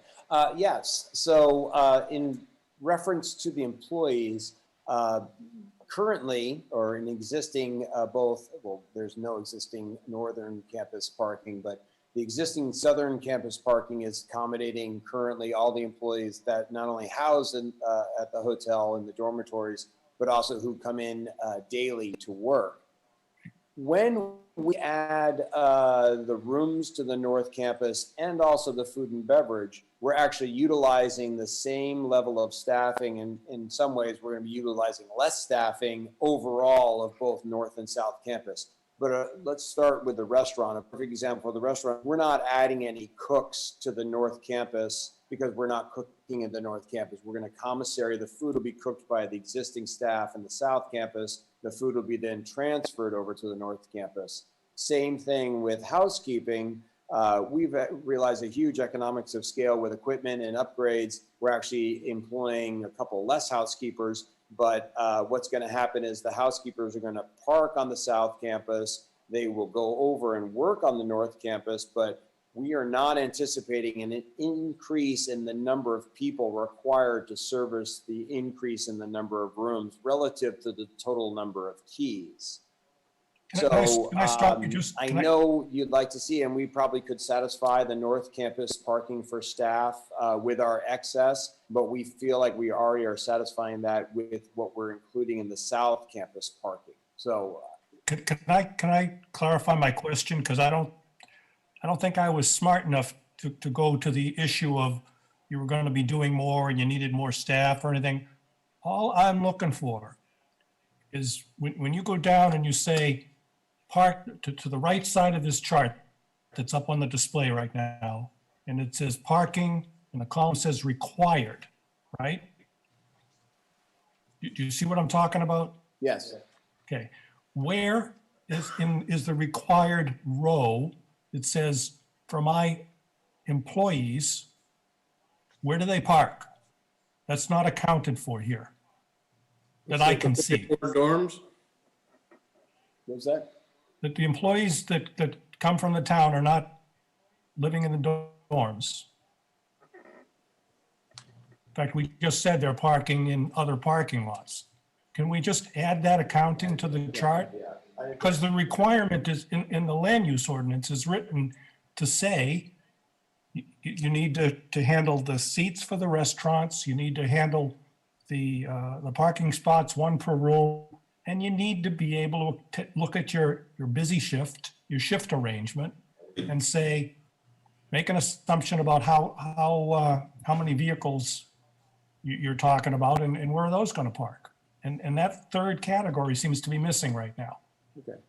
Yes. So in reference to the employees, currently or in existing there's no existing northern campus parking, but the existing southern campus parking is accommodating currently all the employees that not only house at the hotel and the dormitories, but also who come in daily to work. When we add the rooms to the North Campus and also the food and beverage, we're actually utilizing the same level of staffing. And in some ways, we're going to be utilizing less staffing overall of both North and South Campus. But let's start with the restaurant. A perfect example for the restaurant, we're not adding any cooks to the North Campus because we're not cooking at the North Campus. We're going to commissary. The food will be cooked by the existing staff in the South Campus. The food will be then transferred over to the North Campus. Same thing with housekeeping. We've realized a huge economics of scale with equipment and upgrades. We're actually employing a couple less housekeepers, but what's going to happen is the housekeepers are going to park on the South Campus. They will go over and work on the North Campus, but we are not anticipating an increase in the number of people required to service the increase in the number of rooms relative to the total number of keys. Can I stop you just? I know you'd like to see, and we probably could satisfy the North Campus parking for staff with our excess, but we feel like we already are satisfying that with what we're including in the South Campus parking. So Can I clarify my question? Because I don't think I was smart enough to go to the issue of you were going to be doing more and you needed more staff or anything. All I'm looking for is when you go down and you say park to the right side of this chart that's up on the display right now, and it says parking and the column says required, right? Do you see what I'm talking about? yes. Okay. Where is the required row that says for my employees, where do they park? That's not accounted for here that I can see. Dorms? What's that? That the employees that come from the town are not living in the dorms. In fact, we just said they're parking in other parking lots. Can we just add that accounting to the chart? Because the requirement is in the land use ordinance is written to say you need to handle the seats for the restaurants, you need to handle the parking spots, one per room, and you need to be able to look at your busy shift, your shift arrangement, and say, make an assumption about how many vehicles you're talking about and where are those going to park. And that third category seems to be missing right now. Okay.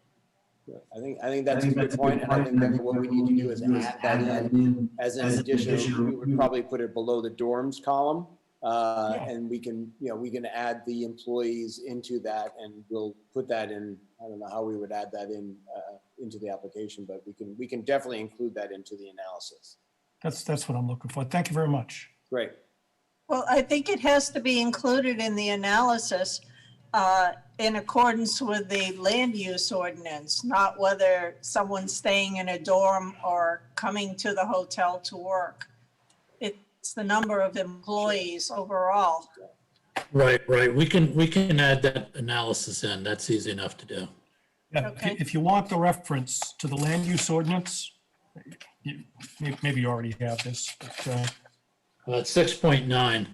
Yeah, I think that's a good point, and I think that what we need to do is add that in as an addition. We would probably put it below the dorms column, and we can add the employees into that, and we'll put that in. I don't know how we would add that in into the application, but we can definitely include that into the analysis. That's what I'm looking for. Thank you very much. Great. Well, I think it has to be included in the analysis in accordance with the land use ordinance, not whether someone's staying in a dorm or coming to the hotel to work. It's the number of employees overall. Right. We can add that analysis in. That's easy enough to do. Yeah, Okay. if you want the reference to the land use ordinance, maybe you already have this, but It's 6.9.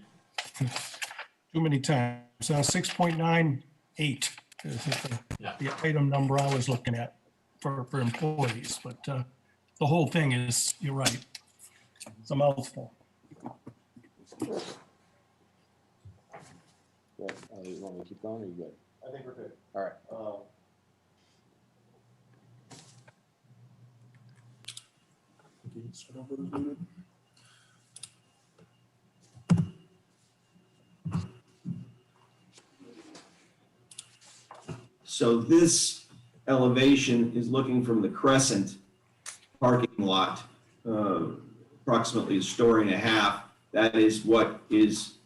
too many times. 6.98 is the item number I was looking at for employees, but the whole thing is, you're right, it's a mouthful. Great. You want me to keep going, or you good? I think we're good. All right. So this elevation is looking from the Crescent parking lot, approximately a story and a half. That is what is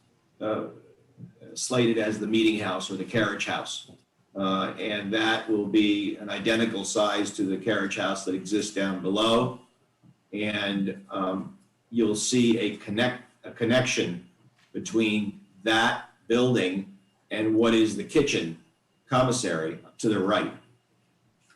slated as the meeting house or the carriage house. And that will be an identical size to the carriage house that exists down below. And you'll see a connection between that building and what is the kitchen commissary to the right.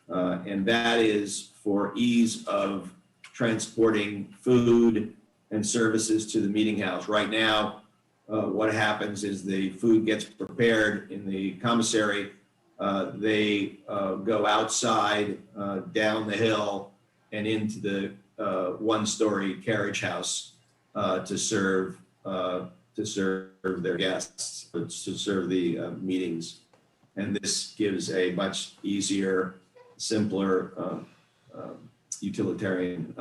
And that is for ease of transporting food and services to the meeting house. Right now, what happens is the food gets prepared in the commissary. They go outside, down the hill, and into the one-story carriage house to serve their guests, to serve the meetings. And this gives a much easier, simpler utilitarian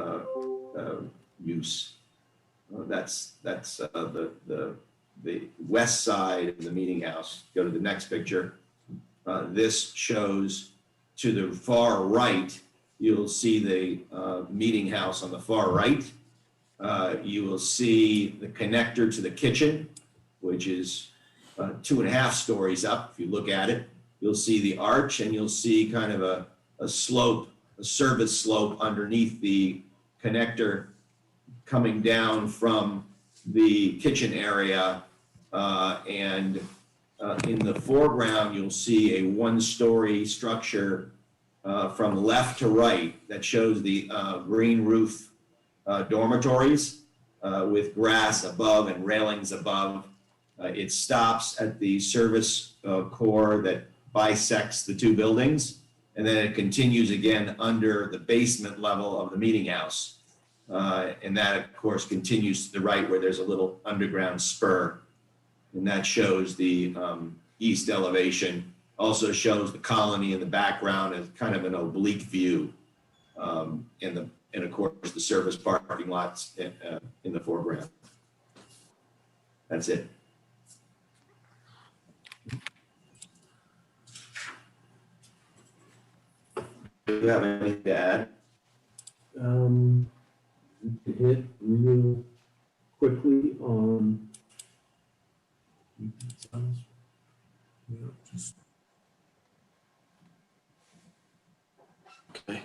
use. That's the west side of the meeting house. Go to the next picture. This shows to the far right, you'll see the meeting house on the far right. You will see the connector to the kitchen, which is 2.5 stories up. If you look at it, you'll see the arch, and you'll see kind of a slope, a service slope underneath the connector coming down from the kitchen area. And in the foreground, you'll see a 1-story structure from left to right that shows the green roof dormitories with grass above and railings above. It stops at the service core that bisects the two buildings, and then it continues again under the basement level of the meeting house. And that, of course, continues to the right where there's a little underground spur. And that shows the east elevation, also shows the colony in the background as kind of an oblique view. And of course, the service parking lots in the foreground. That's it. Do you have anything to add? To hit real quickly on. Okay.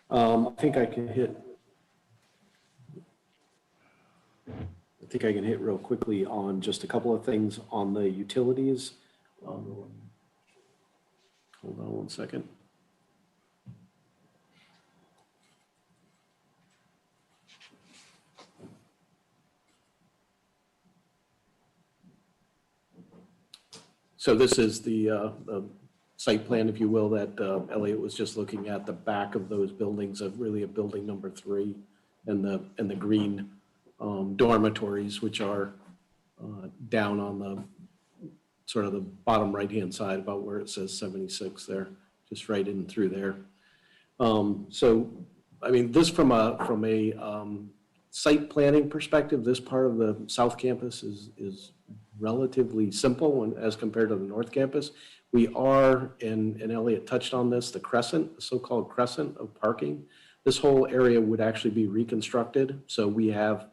I think I can hit real quickly on just a couple of things on the utilities. Hold on one second. So this is the site plan, if you will, that Elliot was just looking at, the back of those buildings of really a building number 3 and the green dormitories, which are down on the sort of the bottom right-hand side about where it says 76 there, just right in through there. So, I mean, this from a site planning perspective, this part of the South Campus is relatively simple as compared to the North Campus. We are, and Elliot touched on this, the crescent, the so-called crescent of parking. This whole area would actually be reconstructed. So we have,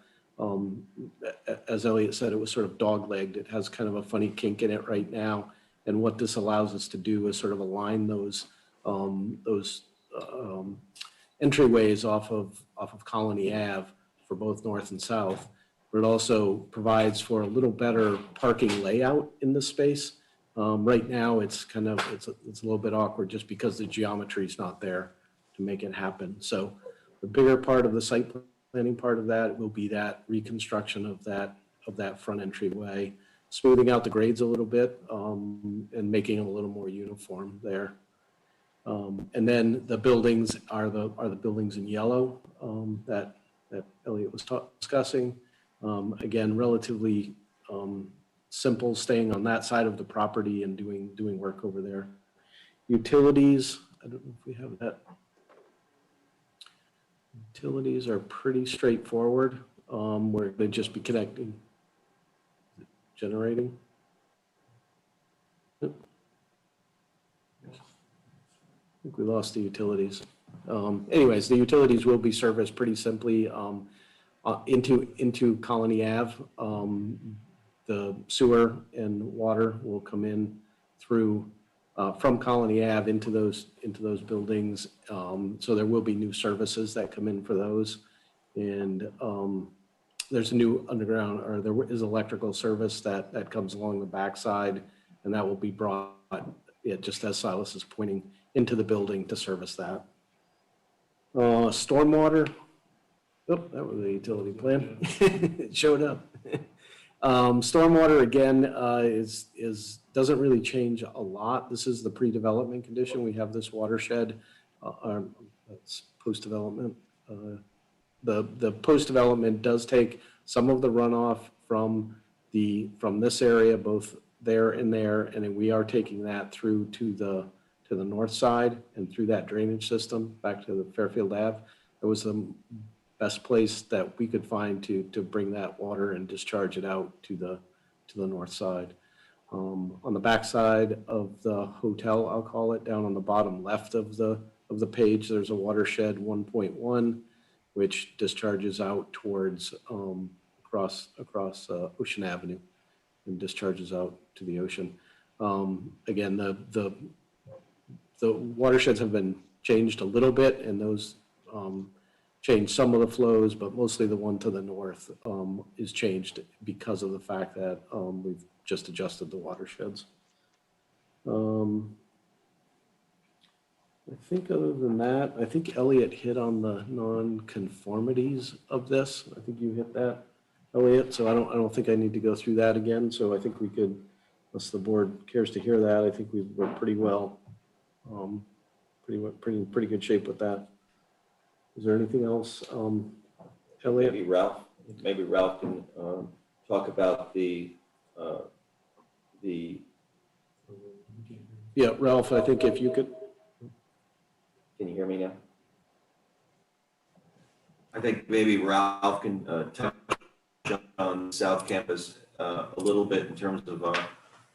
as Elliot said, it was sort of dog-legged. It has kind of a funny kink in it right now. And what this allows us to do is sort of align those entryways off of Colony Ave for both north and south. But it also provides for a little better parking layout in the space. Right now, it's a little bit awkward just because the geometry is not there to make it happen. So the bigger part of the site planning part of that will be that reconstruction of that front entryway, smoothing out the grades a little bit, and making them a little more uniform there. And then the buildings are the buildings in yellow that Elliot was discussing. Again, relatively simple, staying on that side of the property and doing work over there. Utilities, I don't know if we have that. Utilities are pretty straightforward. Where they'd just be connecting, generating. Yep. I think we lost the utilities. Anyways, the utilities will be serviced pretty simply into Colony Ave. The sewer and water will come in through from Colony Ave into those buildings. So there will be new services that come in for those. And there's a new underground, or there is electrical service that comes along the backside, and that will be brought, just as Silas is pointing, into the building to service that. Stormwater, oh, that was a utility plan. It showed up. Stormwater, again, doesn't really change a lot. This is the pre-development condition. We have this watershed, that's post-development. The post-development does take some of the runoff from this area, both there and there, and then we are taking that through to the north side and through that drainage system back to the Fairfield Ave. It was the best place that we could find to bring that water and discharge it out to the north side. On the back side of the hotel, I'll call it, down on the bottom left of the page, there's a watershed 1.1, which discharges out towards across Ocean Avenue and discharges out to the ocean. Again, the watersheds have been changed a little bit, and those changed some of the flows, but mostly the one to the north is changed because of the fact that we've just adjusted the watersheds. I think other than that, I think Elliot hit on the non-conformities of this. I think you hit that, Elliot. So I don't think I need to go through that again. So I think we could, unless the board cares to hear that, I think we're pretty well, pretty good shape with that. Is there anything else, Elliot? Maybe Ralph can talk about the. Yeah, Ralph, I think if you could. Can you hear me now? I think maybe Ralph can touch on South Campus a little bit in terms of the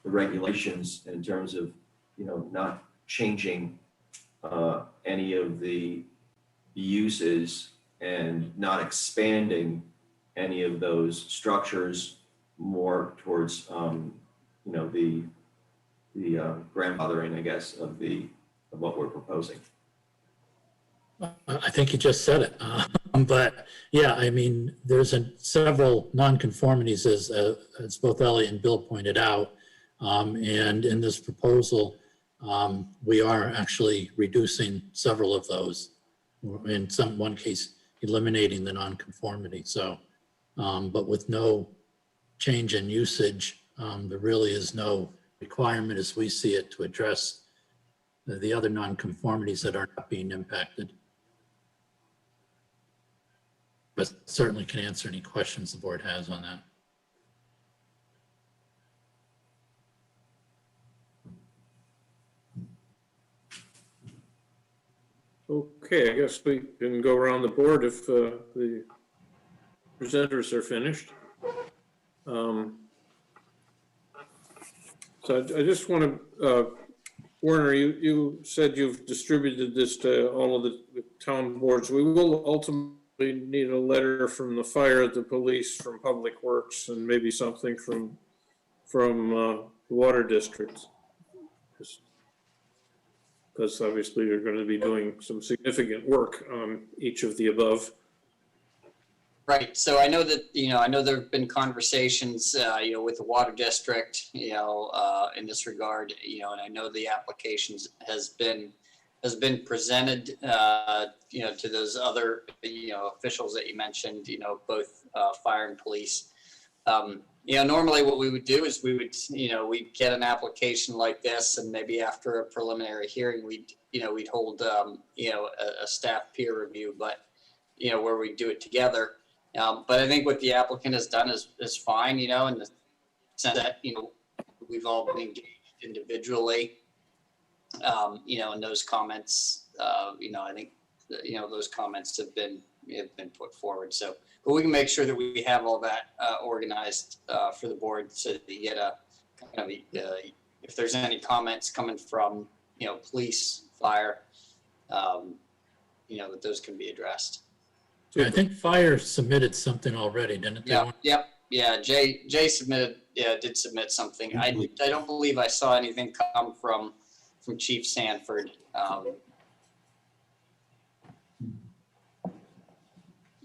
regulations, in terms of, not changing any of the uses and not expanding any of those structures more towards, the grandfathering, I guess, of what we're proposing. I think you just said it. But yeah, I mean, there's several nonconformities as both Elliot and Bill pointed out. And in this proposal, we are actually reducing several of those, or in one case, eliminating the nonconformity. So, but with no change in usage, there really is no requirement as we see it to address the other nonconformities that are not being impacted. But certainly can answer any questions the board has on that. Okay, I guess we can go around the board if the presenters are finished. So I just want to, Werner, you said you've distributed this to all of the town boards. We will ultimately need a letter from the fire, the police, from Public Works, and maybe something from the water districts. Because obviously you're going to be doing some significant work on each of the above. Right. So I know that, I know there have been conversations, with the water district, in this regard, and I know the applications has been presented, to those other, officials that you mentioned, both fire and police. Normally what we would do is we'd get an application like this, and maybe after a preliminary hearing, we'd hold, a staff peer review, but, where we do it together. But I think what the applicant has done is fine, in the sense that, we've all been engaged individually, and those comments, I think, those comments have been put forward. So, but we can make sure that we have all that organized for the board, so that you get a kind of if there's any comments coming from police, fire, that those can be addressed. I think fire submitted something already, didn't they? Yeah. Jay did submit something. I don't believe I saw anything come from Chief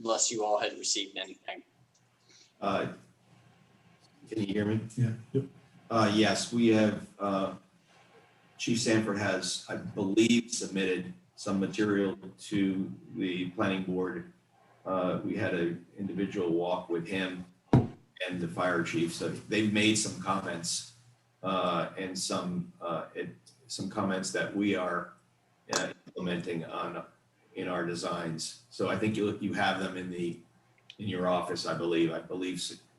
unless you all had received anything. Can you hear me? Yeah. Yes, we have, Chief Sanford has, I believe, submitted some material to the planning board. We had an individual walk with him and the fire chief, so they've made some comments and some comments that we are implementing in our designs. So I think you have them in your office, I believe. I believe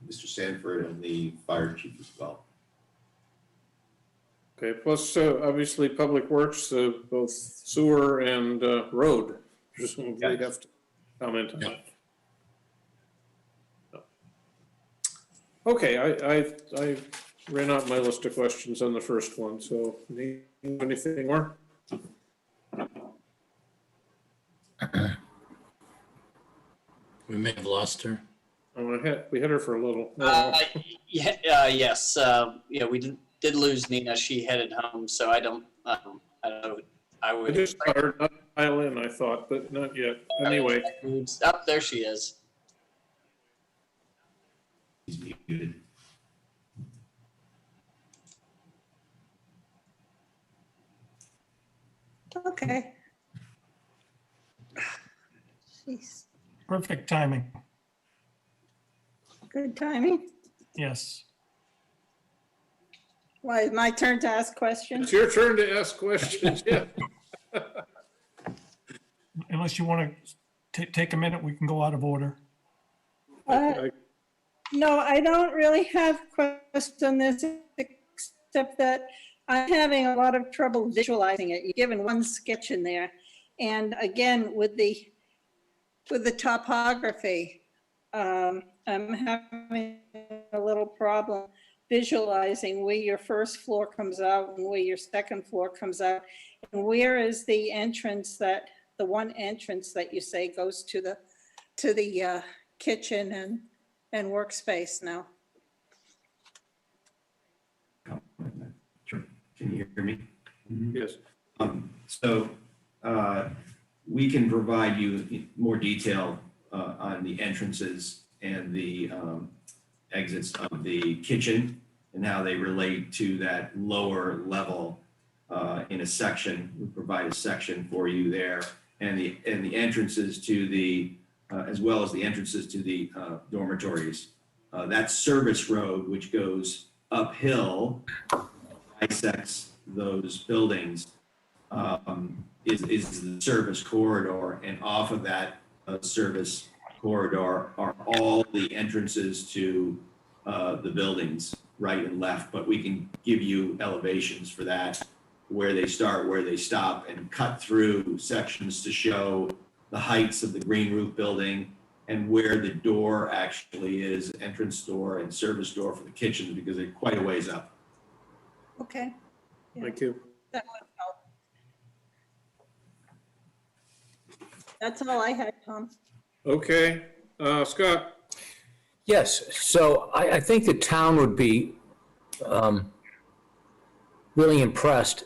Mr. Sanford and the fire chief as well. Okay, plus obviously Public Works, both sewer and road, presumably have to comment on that. Okay, I ran out my list of questions on the first one, so anything more? We may have lost her. Oh, we had her for a little. Yes, yeah, we did lose Nina. She headed home, so I don't know. I I would. just saw her not dial in, I thought, but not yet. Anyway. Oh, there she is. He's muted. Okay. Jeez, Perfect timing. good timing. Yes. Why, is my turn to ask questions? It's your turn to ask questions, yeah. Unless you want to take a minute, we can go out of order. No, I don't really have questions on this, except that I'm having a lot of trouble visualizing it. You're given one sketch in there. And again, with the topography, I'm having a little problem visualizing where your first floor comes out and where your second floor comes out. And where is the entrance the one entrance that you say goes to the kitchen and workspace now? Sure. Can you hear me? Yes. So we can provide you more detail on the entrances and the exits of the kitchen and how they relate to that lower level in a section. We provide a section for you there, and the entrances to the as well as the entrances to the dormitories. That service road, which goes uphill, bisects those buildings, is the service corridor, and off of that service corridor are all the entrances to the buildings, right and left. But we can give you elevations for that, where they start, where they stop, and cut through sections to show the heights of the green roof building and where the door actually is, entrance door and service door for the kitchen, because they're quite a ways up. Okay. Thank you. That would help. That's all I had, Tom. Okay, Scott. Yes, so I think the town would be really impressed.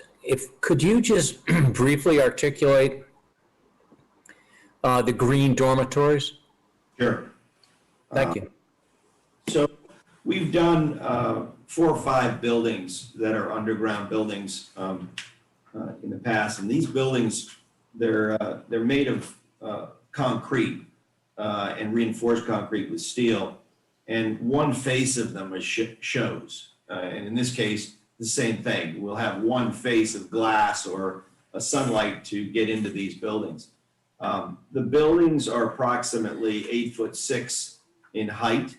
Could you just briefly articulate the green dormitories? Sure. Thank you. So we've done 4 or 5 buildings that are underground buildings in the past, and these buildings, they're made of concrete and reinforced concrete with steel, and one face of them is shows. And in this case, the same thing. We'll have one face of glass or a sunlight to get into these buildings. The buildings are approximately 8'6" in height,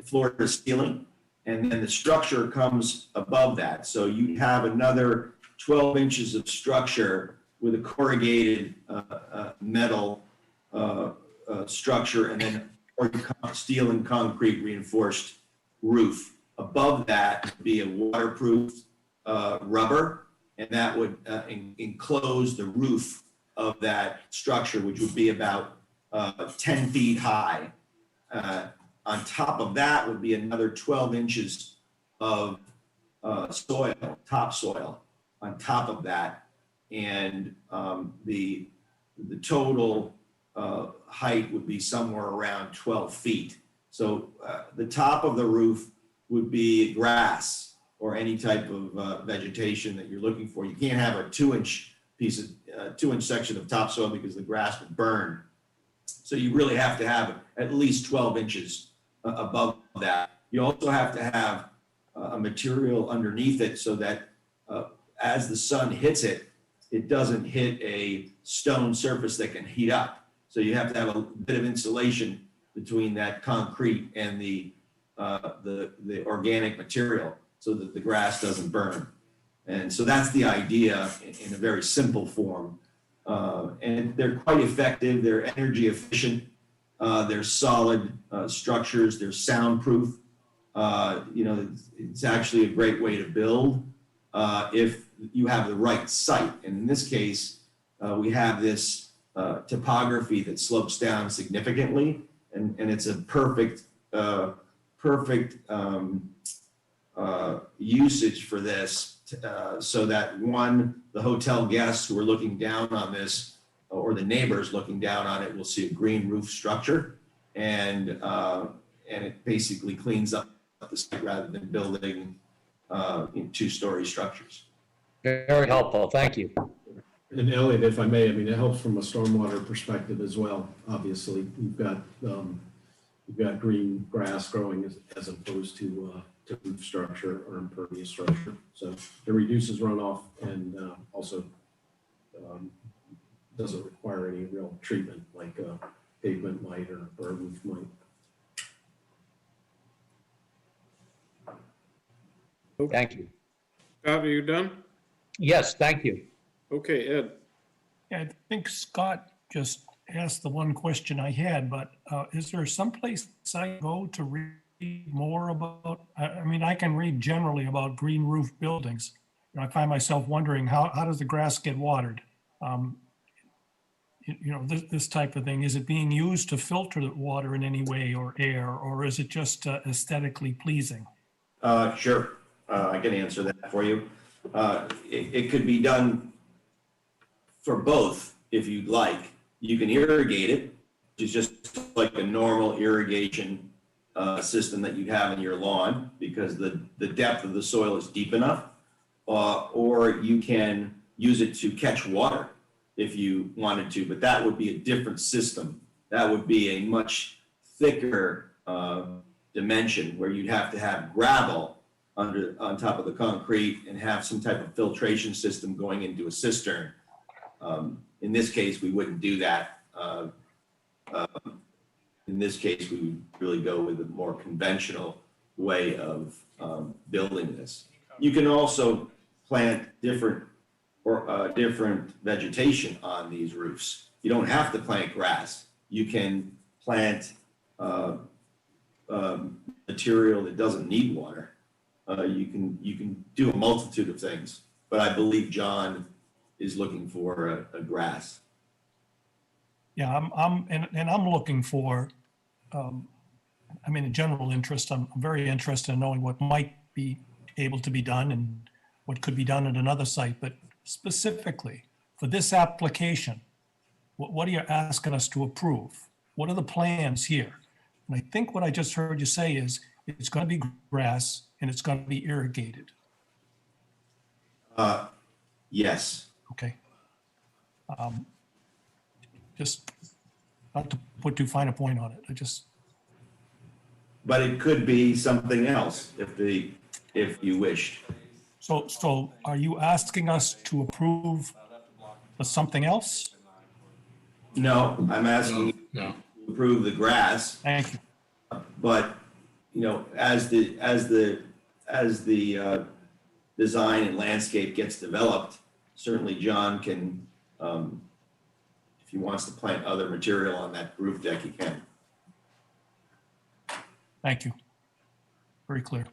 floor to ceiling, and then the structure comes above that. So you have another 12 inches of structure with a corrugated metal structure, and then steel and concrete reinforced roof. Above that would be a waterproof rubber, and that would enclose the roof of that structure, which would be about 10 feet high. On top of that would be another 12 inches of soil, topsoil on top of that. And the total height would be somewhere around 12 feet. So the top of the roof would be grass or any type of vegetation that you're looking for. You can't have a 2-inch piece of 2-inch section of topsoil because the grass would burn. So you really have to have at least 12 inches above that. You also have to have a material underneath it so that as the sun hits it, it doesn't hit a stone surface that can heat up. So you have to have a bit of insulation between that concrete and the organic material so that the grass doesn't burn. And so that's the idea in a very simple form. And they're quite effective. They're energy efficient. They're solid structures. They're soundproof. It's actually a great way to build if you have the right site. And in this case, we have this topography that slopes down significantly, and it's a perfect usage for this, so that the hotel guests who are looking down on this, or the neighbors looking down on it, will see a green roof structure, and it basically cleans up the site rather than building 2-story structures. Very helpful. Thank you. And Elliot, if I may, I mean, it helps from a stormwater perspective as well. Obviously, you've got green grass growing as opposed to roof structure or impervious structure. So it reduces runoff and also doesn't require any real treatment like pavement might or a roof might. Thank you. Scott, are you done? Yes, thank you. Okay, Ed. Yeah, I think Scott just asked the one question I had, but is there someplace I go to read more about? I mean, I can read generally about green roof buildings. I find myself wondering how does the grass get watered? This type of thing. Is it being used to filter the water in any way, or air, or is it just aesthetically pleasing? Sure, I can answer that for you. It could be done for both if you'd like. You can irrigate it, which is just like a normal irrigation system that you'd have in your lawn because the depth of the soil is deep enough. Or you can use it to catch water if you wanted to, but that would be a different system. That would be a much thicker dimension where you'd have to have gravel on top of the concrete and have some type of filtration system going into a cistern. In this case, we wouldn't do that. In this case, we would really go with a more conventional way of building this. You can also plant different vegetation on these roofs. You don't have to plant grass. You can plant material that doesn't need water. You can do a multitude of things, but I believe John is looking for a grass. Yeah, I'm looking for, a general interest. I'm very interested in knowing what might be able to be done and what could be done at another site, but specifically for this application, what are you asking us to approve? What are the plans here? And I think what I just heard you say is it's going to be grass and it's going to be irrigated. Yes. Okay. Just not to put too fine a point on it. But it could be something else if you wished. So are you asking us to approve for something else? No, I'm asking you to approve the grass. Thank you. But as the design and landscape gets developed, certainly John can, if he wants to plant other material on that roof deck, he can. Thank you. Very clear.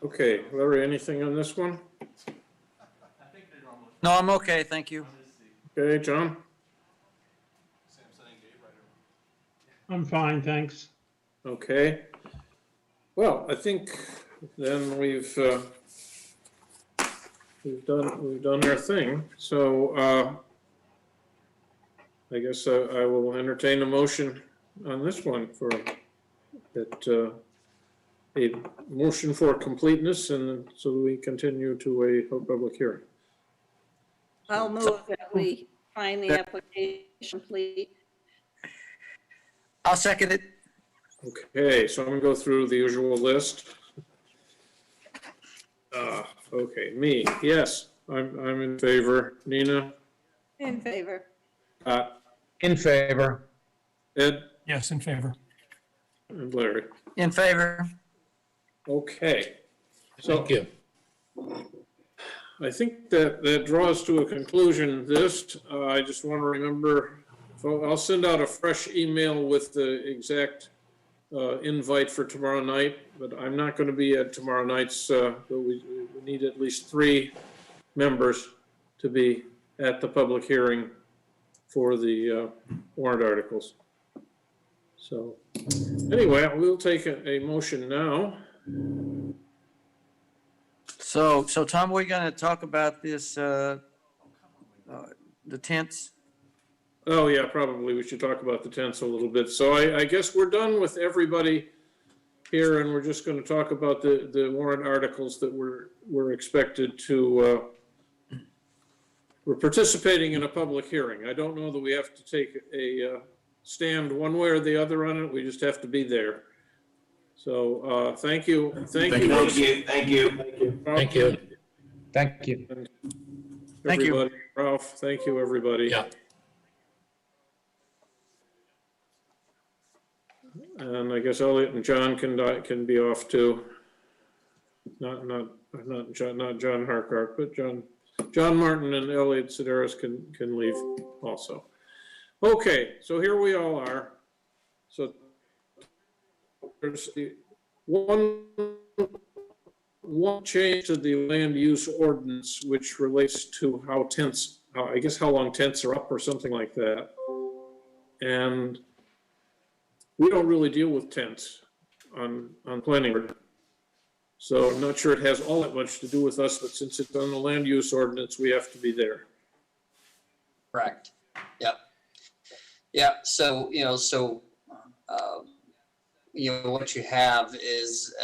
Okay, Larry, anything on this one? No, I'm okay, thank you. Okay, John? I'm fine, thanks. Okay. Well, I think then we've done our thing. So I guess I will entertain a motion on this one for that, a motion for completeness and so we continue to a public hearing. I'll move that we find the application complete. I'll second it. Okay, so I'm gonna go through the usual list. Okay, me, yes, I'm in favor. Nina? In favor. In favor. Ed? Yes, in favor. And Larry? In favor. Okay. So Thank you. I think that draws to a conclusion this. I just want to remember, so I'll send out a fresh email with the exact invite for tomorrow night, but I'm not going to be at tomorrow night's, but we need at least 3 members to be at the public hearing for the warrant articles. So anyway, we'll take a motion now. So Tom, we're going to talk about this, the tents. Oh, yeah, probably we should talk about the tents a little bit. So I guess we're done with everybody here, and we're just going to talk about the warrant articles that we're expected to, we're participating in a public hearing. I don't know that we have to take a stand one way or the other on it. We just have to be there. So thank you. Thank you. Thank you. Thank you. Thank you. Thank you. Thank you. Everybody. Ralph, thank you, everybody. Yeah. And I guess Elliot and John can be off too. Not John Harkart, but John Martin and Elliot Sedaris can leave also. Okay, so here we all are. So there's the one change to the land use ordinance, which relates to how tents, I guess how long tents are up or something like that. And we don't really deal with tents on planning board. So I'm not sure it has all that much to do with us, but since it's on the land use ordinance, we have to be there. Correct. Yep. Yeah. So, what you have is,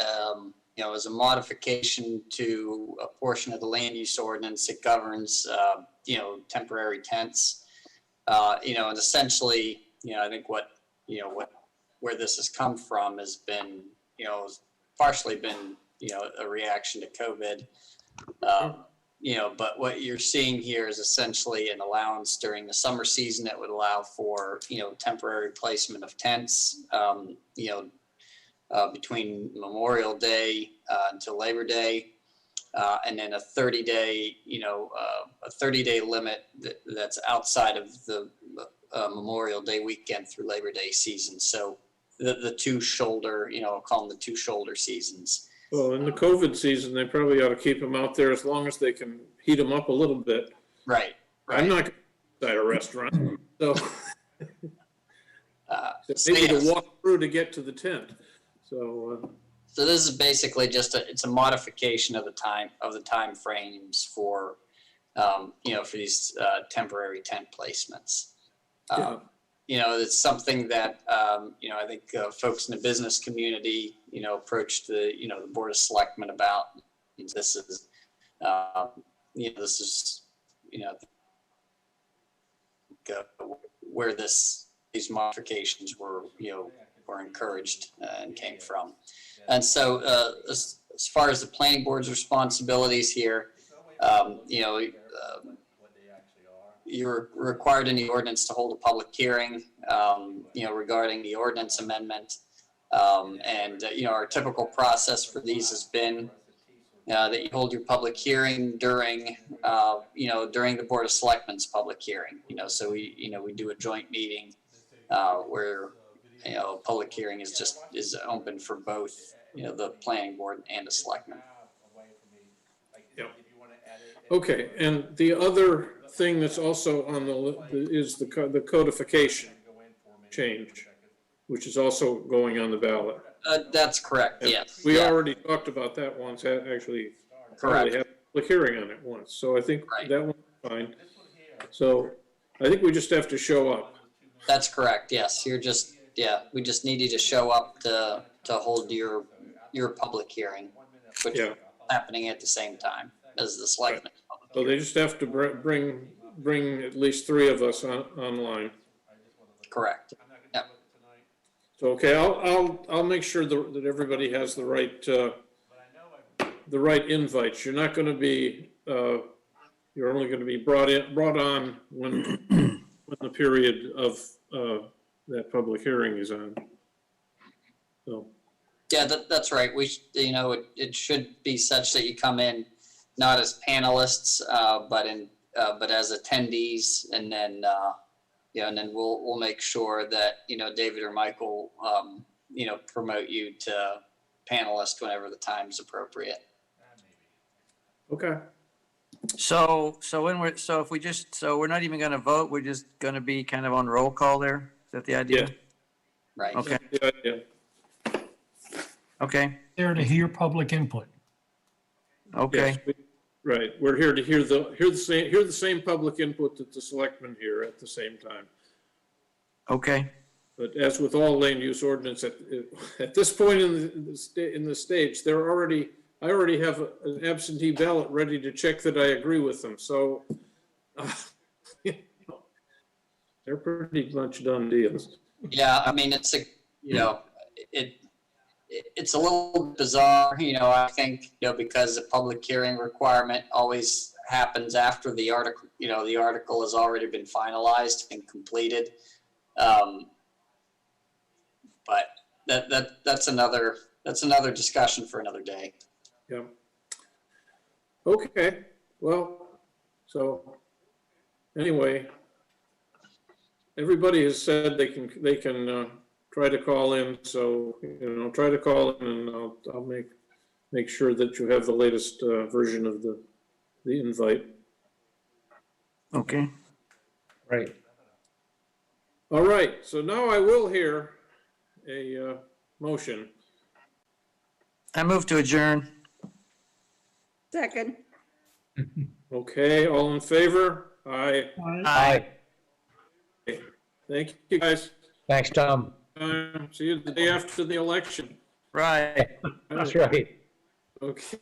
as a modification to a portion of the land use ordinance, it governs, temporary tents, and essentially, I think where this has come from has been, partially been, a reaction to COVID. But what you're seeing here is essentially an allowance during the summer season that would allow for, temporary placement of tents, between Memorial Day until Labor Day, and then a 30-day, a 30-day limit that's outside of the Memorial Day weekend through Labor Day season. So the two shoulder, I'll call them the two shoulder seasons. Well, in the COVID season, they probably ought to keep them out there as long as they can heat them up a little bit. Right. I'm not inside a restaurant, so maybe to walk through to get to the tent. So this is basically it's a modification of the time frames for, for these temporary tent placements. It's something that, I think folks in the business community, approached the Board of Selectmen about. This is, where these modifications were encouraged and came from. And so as far as the planning board's responsibilities here, you're required in the ordinance to hold a public hearing, regarding the ordinance amendment. Our typical process for these has been that you hold your public hearing during the Board of Selectmen's public hearing. So we do a joint meeting where public hearing is open for both the planning board and the selectmen. Yep. Okay, and the other thing that's also on is the codification change, which is also going on the ballot. That's correct. And yes. We already talked about that once. Actually, correct. Had a hearing on it once, so I think that one's fine. So I think we just have to show up. That's correct, yes. We just need you to show up to hold your public hearing, which is Yeah. happening at the same time as the selectmen. So they just have to bring at least 3 of us online. Correct. So, okay, I'll make sure that everybody has the right invites. You're not going to be, you're only going to be brought on when the period of that public hearing is on. So, Yeah, that's right. It should be such that you come in not as panelists, but as attendees, and then we'll make sure that David or Michael promote you to panelist whenever the time's appropriate. okay. So we're not even going to vote. We're just going to be kind of on roll call there. Is that the idea? Yeah. Right. Okay. That's the idea. Okay. There to hear public input. Okay. Yes, right. We're here to hear the same public input that the selectmen hear at the same time. Okay. But as with all land use ordinance, at this point in the stage, I already have an absentee ballot ready to check that I agree with them. So they're pretty much done deals. Yeah, I mean, it's a little bizarre, I think, because the public hearing requirement always happens after the article, the article has already been finalized and completed. But that's another discussion for another day. Yeah. Okay, well, so anyway, everybody has said they can try to call in, so, try to call in, and I'll make sure that you have the latest version of the invite. Okay. Right. All right, so now I will hear a motion. I move to adjourn. Second. Okay, all in favor? Aye. Aye. Thank you, guys. Thanks, Tom. See you the day after the election. Right. That's right. Okay.